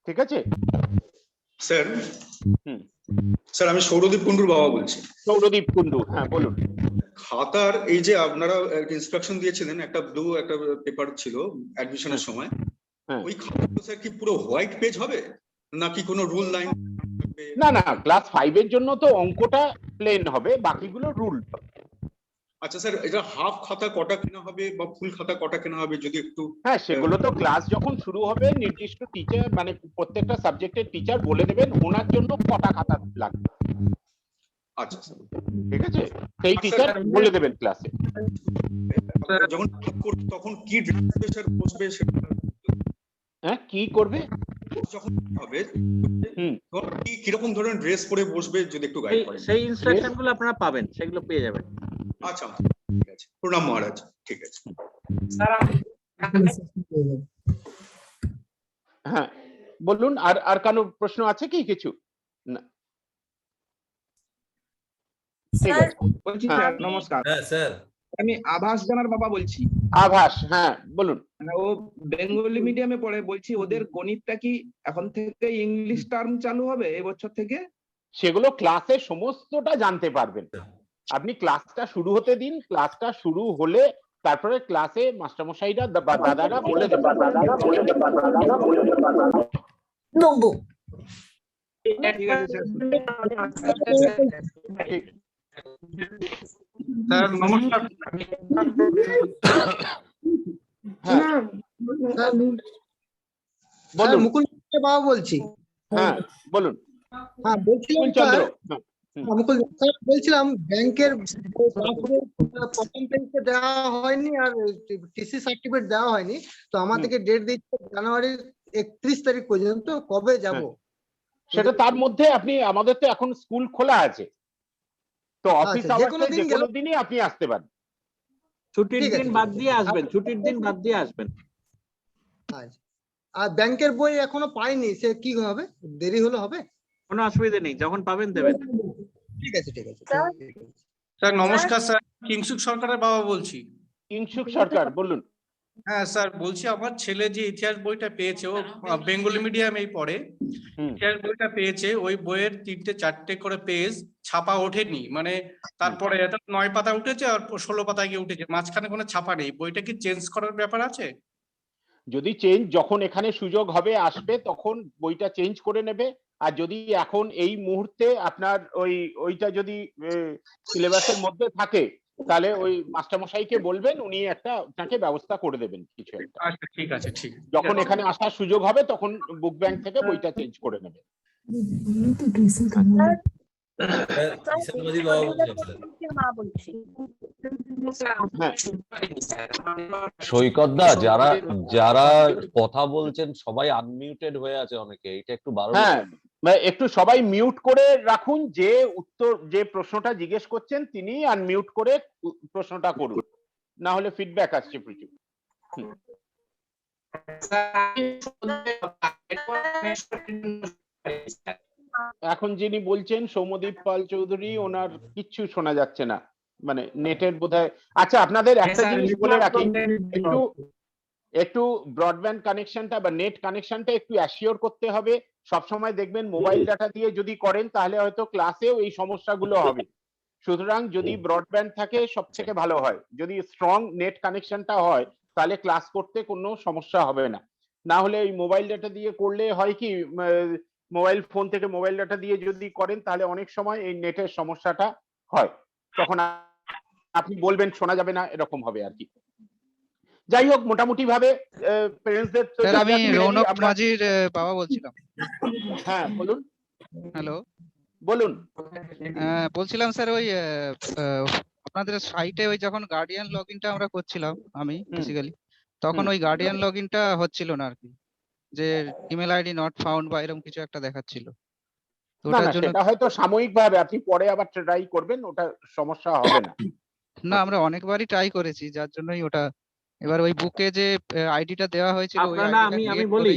[SPEAKER 7] ঠিক আছে
[SPEAKER 5] স্যার? স্যার আমি সৌরদীপ কুন্ডুর বাবা বলছি।
[SPEAKER 7] সৌরদীপ কুন্ডু, হ্যাঁ বলুন।
[SPEAKER 5] খাতার এই যে আপনারা ইনস্ট্রাকশন দিয়েছিলেন, একটা ব্লু একটা পেপার ছিল অ্যাডমিশনের সময়, ওই খাতাটা স্যার কি পুরো হোয়াইট পেজ হবে নাকি কোনো রুল লাইন?
[SPEAKER 7] না না, ক্লাস 5 এর জন্য তো অঙ্কটা প্লেন হবে, বাকিগুলো রুল।
[SPEAKER 15] আচ্ছা স্যার, এটা হাফ খাতা কটা কেনা হবে বা ফুল খাতা কটা কেনা হবে যদি একটু?
[SPEAKER 7] হ্যাঁ, সেগুলো তো ক্লাস যখন শুরু হবে নির্দিষ্ট টিচার মানে প্রত্যেকটা সাবজেক্টের টিচার বলে দেবেন ওনার জন্য কটা খাতা লাগবে।
[SPEAKER 15] আচ্ছা স্যার,
[SPEAKER 7] ঠিক আছে, সেই টিচার বলে দেবেন ক্লাসে।
[SPEAKER 15] যখন তখন কি ড্রেস বসবে সেটা?
[SPEAKER 7] হ্যাঁ, কি করবে
[SPEAKER 15] যখন হবে কি কিরকম ধরনের ড্রেস পরে বসবে যদি একটু গাইড করেন?
[SPEAKER 8] সেই ইনস্ট্রাকশন গুলো আপনারা পাবেন, সেগুলো পেয়ে যাবেন।
[SPEAKER 15] আচ্ছা ঠিক আছে, প্রণাম মহারাজ। ঠিক আছে
[SPEAKER 7] হ্যাঁ বলুন, আর কারো প্রশ্ন আছে কি কিছু? না, ঠিক আছে।
[SPEAKER 16] বলছি স্যার নমস্কার।
[SPEAKER 17] হ্যাঁ স্যার,
[SPEAKER 16] আমি আভাস জানার বাবা বলছি।
[SPEAKER 7] আভাস, হ্যাঁ বলুন।
[SPEAKER 16] ও বেঙ্গলি মিডিয়ামে পড়ে, বলছি ওদের গণিতটা কি এখন থেকে ইংলিশ টার্ম চালু হবে এবছর থেকে?
[SPEAKER 7] সেগুলো ক্লাসে সমস্তটা জানতে পারবেন। আপনি ক্লাসটা শুরু হতে দিন, ক্লাসটা শুরু হলে তারপরে ক্লাসে মাস্টারমশাইরা বা দাদারা বলে দেবেন।
[SPEAKER 16] ঠিক আছে
[SPEAKER 5] স্যার নমস্কার।
[SPEAKER 7] হ্যাঁ
[SPEAKER 18] বলুন। মুকুল বাবা বলছি।
[SPEAKER 7] হ্যাঁ বলুন।
[SPEAKER 18] হ্যাঁ বলছিলাম
[SPEAKER 7] চন্দ্র,
[SPEAKER 18] মুকুল স্যার বলছিলাম ব্যাংকের প্রথম পেজে দেওয়া হয়নি আর টিসি সার্টিফিকেট দেওয়া হয়নি, তো আমাদেরকে ডেট দিচ্ছে জানুয়ারির 31 তারিখ পর্যন্ত, কবে যাব?
[SPEAKER 7] সেটা তার মধ্যে আপনি, আমাদের তো এখন স্কুল খোলা আছে, তো অফিস আওয়ার্সে যে কোনো দিনই আপনি আসতে পারেন।
[SPEAKER 8] ছুটির দিন বাদ দিয়ে আসবেন, ছুটির দিন বাদ দিয়ে আসবেন।
[SPEAKER 18] আর ব্যাংকের বই এখনো পাইনি, সে কি হবে? দেরি হলে হবে?
[SPEAKER 8] কোনো অসুবিধা নেই, যখন পাবেন দেবেন।
[SPEAKER 18] ঠিক আছে ঠিক আছে।
[SPEAKER 5] স্যার নমস্কার স্যার, কিংসুক সরকারের বাবা বলছি।
[SPEAKER 7] কিংসুক সরকার বলুন।
[SPEAKER 5] হ্যাঁ স্যার বলছি, আমার ছেলে যে ইতিহাস বইটা পেয়েছে, ও বেঙ্গলি মিডিয়ামেই পড়ে, ইতিহাস বইটা পেয়েছে, ওই বইয়ের 3টে 4টে করে পেজ ছাপা ওঠেনি, মানে তারপরে 9 পাতা উঠেছে আর 16 পাতায় গিয়ে উঠেছে, মাঝখানে কোনো ছাপা নেই। বইটা কি চেঞ্জ করার ব্যাপার আছে?
[SPEAKER 7] যদি চেঞ্জ যখন এখানে সুযোগ হবে আসবে তখন বইটা চেঞ্জ করে নেবে। আর যদি এখন এই মুহূর্তে আপনার ওইটা যদি সিলেবাসের মধ্যে থাকে তাহলে ওই মাস্টারমশাইকে বলবেন, উনি একটা আপনাকে ব্যবস্থা করে দেবেন কিছু একটা।
[SPEAKER 5] আচ্ছা ঠিক আছে, ঠিক আছে।
[SPEAKER 7] যখন এখানে আসার সুযোগ হবে তখন বুক ব্যাংক থেকে বইটা চেঞ্জ করে নেবে।
[SPEAKER 17] সৈকতদা, যারা যারা কথা বলছেন সবাই আনমিউটেড হয়ে আছে অনেকে, এটা একটু বারণ।
[SPEAKER 7] হ্যাঁ, একটু সবাই মিউট করে রাখুন, যে উত্তর যে প্রশ্নটা জিজ্ঞেস করছেন তিনি আনমিউট করে প্রশ্নটা করুন, না হলে ফিডব্যাক আসছে প্রচুর। এখন যিনি বলছেন সৌম্যদীপ পাল চৌধুরী, ওনার কিচ্ছু শোনা যাচ্ছে না, মানে নেটের বোধহয়। আচ্ছা, আপনাদের একটা জিনিস বলে রাখি, একটু ব্রডব্যান্ড কানেকশনটা বা নেট কানেকশনটা একটু অ্যাসিওর করতে হবে। সবসময় দেখবেন মোবাইল ডাটা দিয়ে যদি করেন তাহলে হয়তো ক্লাসেও এই সমস্যাগুলো হবে। সুতরাং যদি ব্রডব্যান্ড থাকে সব থেকে ভালো হয়, যদি স্ট্রং নেট কানেকশনটা হয় তাহলে ক্লাস করতে কোনো সমস্যা হবে না। না হলে এই মোবাইল ডাটা দিয়ে করলে হয় কি, মোবাইল ফোন থেকে মোবাইল ডাটা দিয়ে যদি করেন তাহলে অনেক সময় এই নেটের সমস্যাটা হয়, তখন আপনি বলবেন শোনা যাবে না, এরকম হবে আর কি। যাই হোক, মোটামুটি ভাবে প্যারেন্টসদের তো
[SPEAKER 19] আমি রৌনক মাঝির বাবা বলছিলাম।
[SPEAKER 7] হ্যাঁ বলুন।
[SPEAKER 19] হ্যালো
[SPEAKER 7] বলুন।
[SPEAKER 19] বলছিলাম স্যার, ওই আপনাদের সাইটে ওই যখন গার্ডিয়ান লগইনটা আমরা করছিলাম আমি বেসিক্যালি, তখন ওই গার্ডিয়ান লগইনটা হচ্ছিল না আর কি, যে ইমেল আইডি নট ফাউন্ড বা এরকম কিছু একটা দেখাচ্ছিল। তো
[SPEAKER 7] না
[SPEAKER 19] ওটার
[SPEAKER 7] না,
[SPEAKER 19] জন্য
[SPEAKER 7] সেটা হয়তো সাময়িক ভাবে, আপনি পরে আবার ট্রাই করবেন, ওটা সমস্যা হবে না।
[SPEAKER 19] না, আমরা অনেকবারই ট্রাই করেছি, যার জন্যই ওটা। এবার ওই বুকে যে আইডিটা দেওয়া হয়েছিল ওই
[SPEAKER 8] আপনারা,
[SPEAKER 19] আইডিটা
[SPEAKER 8] আমি বলি,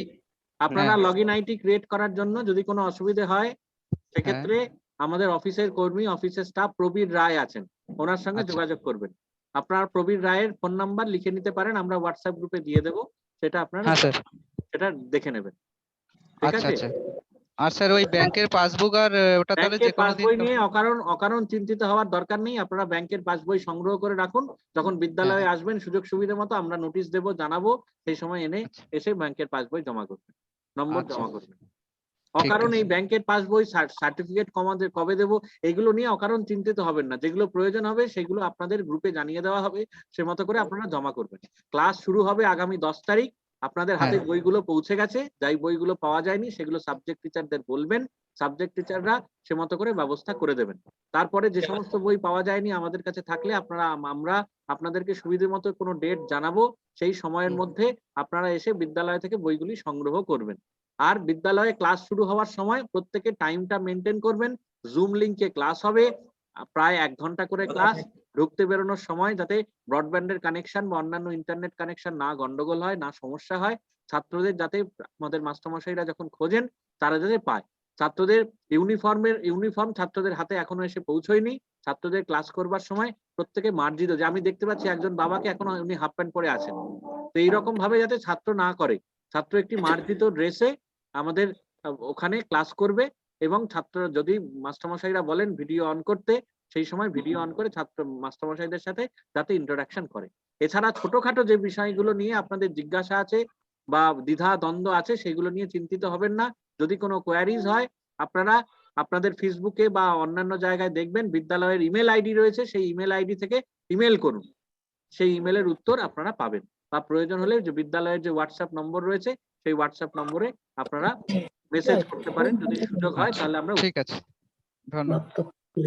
[SPEAKER 8] আপনারা লগইন আইডি ক্রিয়েট করার জন্য যদি কোনো অসুবিধা হয় সেক্ষেত্রে আমাদের অফিসের কর্মী, অফিসের স্টাফ প্রবীর রায় আছেন, ওনার সঙ্গে যোগাযোগ করবেন। আপনার প্রবীর রায়ের ফোন নাম্বার লিখে নিতে পারেন, আমরা হোয়াটসঅ্যাপ গ্রুপে দিয়ে দেবো, সেটা আপনারা সেটা দেখে নেবেন। ঠিক আছে?
[SPEAKER 19] আর স্যার ওই ব্যাংকের পাসবুক আর ওটা তাহলে যে কোনো দিন
[SPEAKER 8] পাসবই নিয়ে অকারণ চিন্তিত হওয়ার দরকার নেই। আপনারা ব্যাংকের পাসবই সংগ্রহ করে রাখুন, যখন বিদ্যালয়ে আসবেন সুযোগ সুবিধা মতো আমরা নোটিশ দেবো, জানাবো, সেই সময় এসে ব্যাংকের পাসবই জমা করবেন, নম্বর জমা করবেন। অকারণ এই ব্যাংকের পাসবই সার্টিফিকেট কবে দেবো এগুলো নিয়ে অকারণ চিন্তিত হবেন না, যেগুলো প্রয়োজন হবে সেগুলো আপনাদের গ্রুপে জানিয়ে দেওয়া হবে, সে মতো করে আপনারা জমা করবেন। ক্লাস শুরু হবে আগামী 10 তারিখ। আপনাদের হাতে বইগুলো পৌঁছে গেছে, যাই বইগুলো পাওয়া যায়নি সেগুলো সাবজেক্ট টিচারদের বলবেন, সাবজেক্ট টিচাররা সে মতো করে ব্যবস্থা করে দেবেন। তারপরে যে সমস্ত বই পাওয়া যায়নি আমাদের কাছে থাকলে আমরা আপনাদেরকে সুবিধা মতো কোনো ডেট জানাবো, সেই সময়ের মধ্যে আপনারা এসে বিদ্যালয় থেকে বইগুলি সংগ্রহ করবেন। আর বিদ্যালয়ে ক্লাস শুরু হওয়ার সময় প্রত্যেকে টাইমটা মেনটেন করবেন। জুম লিংকে ক্লাস হবে, প্রায় 1 ঘন্টা করে ক্লাস। ঢুকতে বেরোনোর সময় যাতে ব্রডব্যান্ডের কানেকশন বা অন্যান্য ইন্টারনেট কানেকশন না গন্ডগোল হয়, না সমস্যা হয়, ছাত্রদের যাতে আমাদের মাস্টারমশাইরা যখন খোঁজেন তারা যাতে পায়। ছাত্রদের ইউনিফর্ম ছাত্রদের হাতে এখনো এসে পৌঁছয়নি। ছাত্রদের ক্লাস করবার সময় প্রত্যেকে মার্জিত, যে আমি দেখতে পাচ্ছি একজন বাবাকে এখনো উনি হাফ প্যান্ট পরে আছেন, তো এইরকম ভাবে যাতে ছাত্র না করে, ছাত্র একটি মার্জিত ড্রেসে আমাদের ওখানে ক্লাস করবে। এবং ছাত্র যদি মাস্টারমশাইরা বলেন ভিডিও অন করতে, সেই সময় ভিডিও অন করে ছাত্র মাস্টারমশাইদের সাথে যাতে ইন্টারাকশন করে। এছাড়া ছোটখাটো যে বিষয়গুলো নিয়ে আপনাদের জিজ্ঞাসা আছে বা দ্বিধা দ্বন্দ্ব আছে সেগুলো নিয়ে চিন্তিত হবেন না। যদি কোনো কোয়ারিজ হয় আপনারা আপনাদের ফেসবুকে বা অন্যান্য জায়গায় দেখবেন বিদ্যালয়ের ইমেল আইডি রয়েছে, সেই ইমেল আইডি থেকে ইমেল করুন, সেই ইমেলের উত্তর আপনারা পাবেন। বা প্রয়োজন হলে যে বিদ্যালয়ের যে হোয়াটসঅ্যাপ নম্বর রয়েছে সেই হোয়াটসঅ্যাপ নম্বরে আপনারা মেসেজ করতে পারেন, যদি সুযোগ হয় তাহলে আমরা।
[SPEAKER 19] ঠিক আছে, ধন্যবাদ।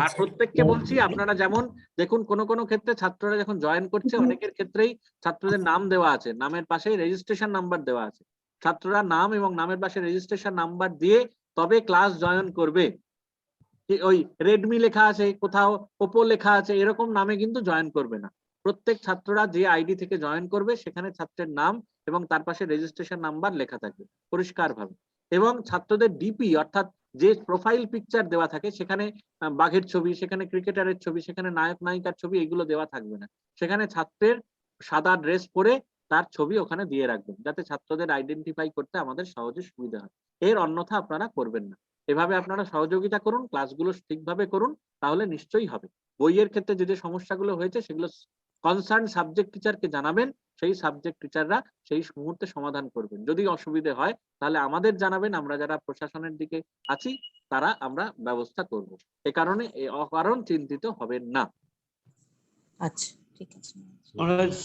[SPEAKER 8] আর প্রত্যেককে বলছি আপনারা যেমন দেখুন কোনো ক্ষেত্রে ছাত্ররা যখন জয়েন করছে অনেকের ক্ষেত্রেই ছাত্রদের নাম দেওয়া আছে, নামের পাশে রেজিস্ট্রেশন নাম্বার দেওয়া আছে। ছাত্ররা নাম এবং নামের পাশে রেজিস্ট্রেশন নাম্বার দিয়ে তবে ক্লাস জয়েন করবে। ওই রেডমি লেখা আছে, কোথাও ওপো লেখা আছে, এরকম নামে কিন্তু জয়েন করবে না। প্রত্যেক ছাত্ররা যে আইডি থেকে জয়েন করবে সেখানে ছাত্রের নাম এবং তার পাশে রেজিস্ট্রেশন নাম্বার লেখা থাকবে পরিষ্কার ভাবে। এবং ছাত্রদের ডিপি অর্থাৎ যে প্রোফাইল পিকচার দেওয়া থাকে সেখানে বাঘের ছবি, সেখানে ক্রিকেটারের ছবি, সেখানে নায়ক নায়িকার ছবি, এগুলো দেওয়া থাকবে না। সেখানে ছাত্রের সাদা ড্রেস পরে তার ছবি ওখানে দিয়ে রাখবেন, যাতে ছাত্রদের আইডেন্টিফাই করতে আমাদের সহজে সুবিধা হয়। এর অন্যথা আপনারা করবেন না। এভাবে আপনারা সহযোগিতা করুন, ক্লাসগুলো ঠিকভাবে করুন, তাহলে নিশ্চয়ই হবে। বইয়ের ক্ষেত্রে যে সমস্যাগুলো হয়েছে সেগুলো কনসার্ন সাবজেক্ট টিচারকে জানাবেন, সেই সাবজেক্ট টিচাররা সেই মুহূর্তে সমাধান করবেন। যদি অসুবিধে হয় তাহলে আমাদের জানাবেন, আমরা যারা প্রশাসনের দিকে আছি তারা আমরা ব্যবস্থা করব। এ কারণে অকারণ চিন্তিত হবেন না।
[SPEAKER 12] আচ্ছা, ঠিক আছে।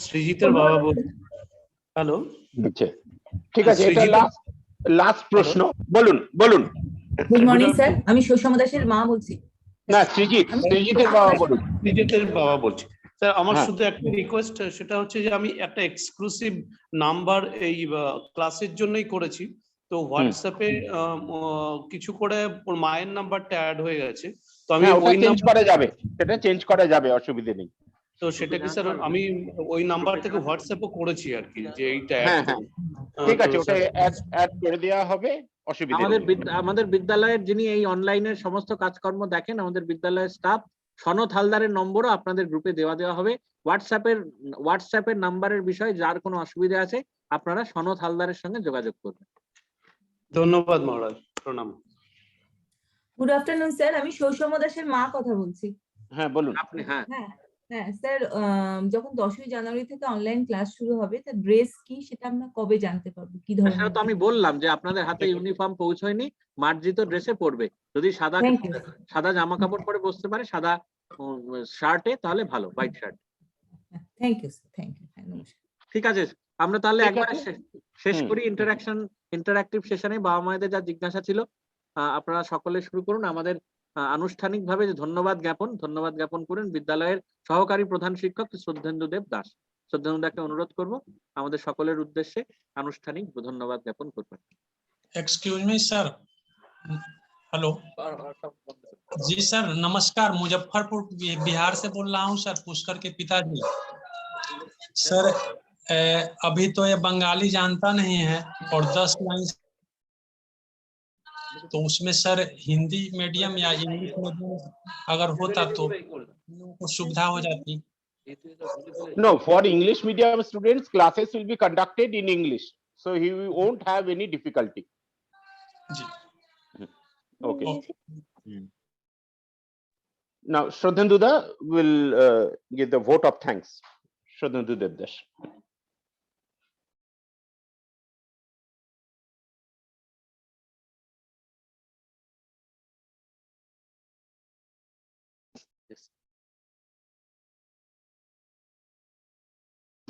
[SPEAKER 3] সৃজিতের বাবা বলছি। হ্যালো,
[SPEAKER 7] ঠিক আছে, এটা লাস্ট প্রশ্ন। বলুন।
[SPEAKER 20] গুড মর্নিং স্যার, আমি সুষমা দাসের মা বলছি।
[SPEAKER 7] না, সৃজিতের বাবা বলুন।
[SPEAKER 3] সৃজিতের বাবা বলছি। স্যার আমার
[SPEAKER 7] হ্যাঁ।
[SPEAKER 3] শুধু একটা রিকোয়েস্ট, সেটা হচ্ছে যে আমি একটা এক্সক্লুসিভ নাম্বার এই ক্লাসের জন্যই করেছি। তো হোয়াটসঅ্যাপে কিছু করে ওর মায়ের নাম্বারটা অ্যাড হয়ে গেছে, তো আমি ওই
[SPEAKER 7] চেঞ্জ করা যাবে, সেটা চেঞ্জ করা যাবে, অসুবিধা নেই।
[SPEAKER 3] তো সেটা কি স্যার আমি ওই নাম্বার থেকে হোয়াটসঅ্যাপও করেছি আর কি, যে এইটা অ্যাড
[SPEAKER 7] হ্যাঁ,
[SPEAKER 3] করুন।
[SPEAKER 7] ঠিক আছে, ওটা অ্যাড করে দেওয়া হবে, অসুবিধা নেই।
[SPEAKER 8] আমাদের বিদ্যালয়ের যিনি এই অনলাইনের সমস্ত কাজকর্ম দেখেন, আমাদের বিদ্যালয়ের স্টাফ সনদ হালদারের নম্বরও আপনাদের গ্রুপে দেওয়া হবে। হোয়াটসঅ্যাপের নাম্বারের বিষয়ে যার কোনো অসুবিধা আছে আপনারা সনদ হালদারের সঙ্গে যোগাযোগ করবেন।
[SPEAKER 3] ধন্যবাদ মহারাজ, প্রণাম।
[SPEAKER 20] গুড আফটারনুন স্যার, আমি সুষমা দাসের মা কথা বলছি।
[SPEAKER 7] হ্যাঁ বলুন।
[SPEAKER 8] আপনি? হ্যাঁ
[SPEAKER 20] হ্যাঁ স্যার, যখন 10ই জানুয়ারি থেকে অনলাইন ক্লাস শুরু হবে, তা ড্রেস কি সেটা আমরা কবে জানতে পারবো? কি ধরনের?
[SPEAKER 8] সেটা তো আমি বললাম যে আপনাদের হাতে ইউনিফর্ম পৌঁছয়নি, মার্জিত ড্রেসে পড়বে। যদি সাদা জামা কাপড় পরে বসতে পারে, সাদা শার্টে, তাহলে ভালো, white shirt.
[SPEAKER 20] Thank you sir, thank you.
[SPEAKER 8] ঠিক আছে, আমরা তাহলে একবারে শেষ করি ইন্টারঅ্যাক্টিভ সেশনে। বাবা মায়েদের যা জিজ্ঞাসা ছিল আপনারা সকলে শুরু করুন। আমাদের আনুষ্ঠানিকভাবে ধন্যবাদ জ্ঞাপন করেন বিদ্যালয়ের সহকারী প্রধান শিক্ষক শ্রদ্ধেন্দু দেব দাস। শ্রদ্ধেন্দু দাকে অনুরোধ করব আমাদের সকলের উদ্দেশ্যে আনুষ্ঠানিক ধন্যবাদ জ্ঞাপন করবেন।
[SPEAKER 21] एक्सक्यूज मी सर, हेलो जी सर, नमस्कार। मुजफ्फरपुर बिहार से बोल रहा हूँ सर, पुष्कर के पिताजी। सर अभी तो ये बंगाली जानता नहीं है और 10 लाइन, तो उसमें सर हिंदी मीडियम या इंग्लिश मीडियम अगर होता तो सुविधा हो जाती।
[SPEAKER 7] No, for English medium students, classes will be conducted in English, so he won't have any difficulty. Okay. Now, Shraddhendu Da will give the vote of thanks. Shraddhendu Devdas.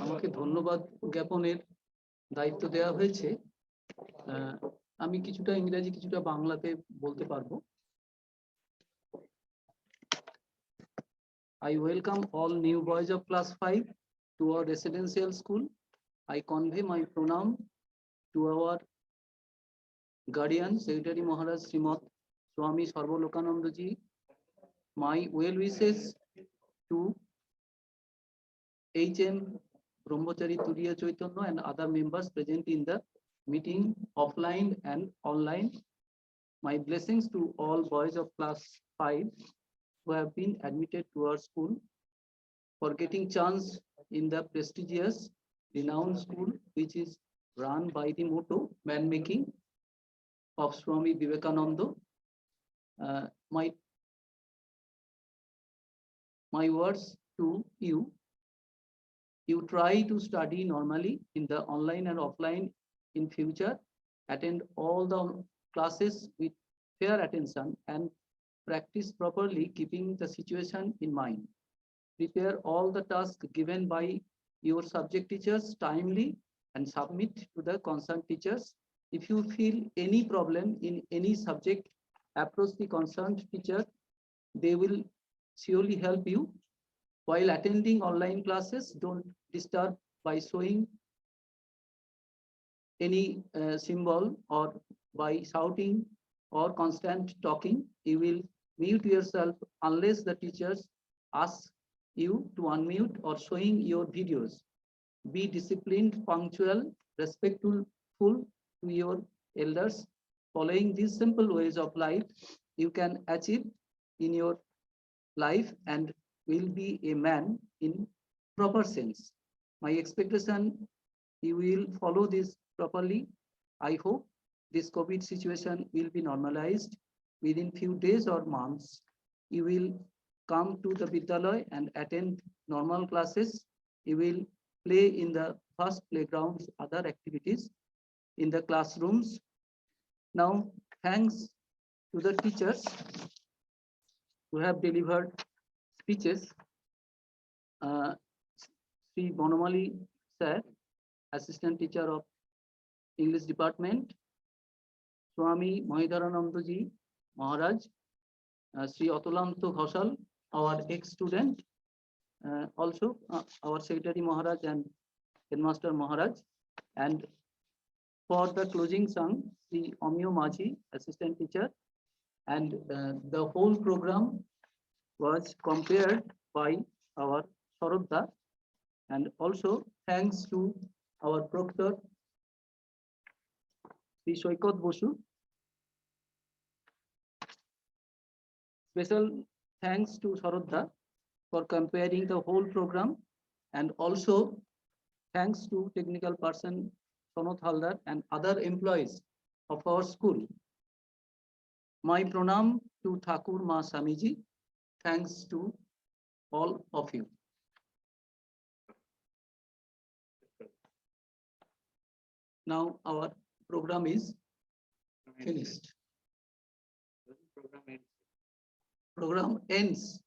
[SPEAKER 1] আমাকে ধন্যবাদ জ্ঞাপনের দায়িত্ব দেওয়া হয়েছে। আমি কিছুটা ইংরেজি কিছুটা বাংলাতে বলতে পারবো। I welcome all new boys of class 5 to our residential school. I convey my pronoun to our guardian, Secretary Maharaj Srimad Swami Sarvalokananda ji. My well wishes to HM Brahmachari Turiya Chaitanya and other members present in the meeting offline and online. My blessings to all boys of class 5 who have been admitted to our school for getting chance in the prestigious renowned school which is run by the motto man making of Swami Vivekananda. My words to you. You try to study normally in the online and offline in future. Attend all the classes with fair attention and practice properly, keeping the situation in mind. Prepare all the tasks given by your subject teachers timely and submit to the concerned teachers. If you feel any problem in any subject, approach the concerned teacher. They will surely help you. While attending online classes, don't disturb by showing any symbol or by shouting or constant talking. You will mute yourself unless the teachers ask you to unmute or showing your videos. Be disciplined, punctual, respectful to your elders. Following these simple ways of life, you can achieve in your life and will be a man in proper sense. My expectation, you will follow this properly. I hope this COVID situation will be normalized within few days or months. You will come to the Vidyalaya and attend normal classes. You will play in the first playgrounds, other activities in the classrooms. Now, thanks to the teachers who have delivered speeches. Sri Bonomali sir, assistant teacher of English department, Swami Mahidharananda ji Maharaj, Sri Atulanto Ghoshal, our ex-student, also our Secretary Maharaj and Headmaster Maharaj, and for the closing song, Sri Omyo Maji, assistant teacher, and the whole program was compared by our Sharadda, and also thanks to our proctor, Sri Shoykot Bosu. Special thanks to Sharadda for comparing the whole program, and also thanks to technical person Sonat Haldar and other employees of our school. My pranam to Thakur Ma Samiji. Thanks to all of you. Now our program is finished. Program ends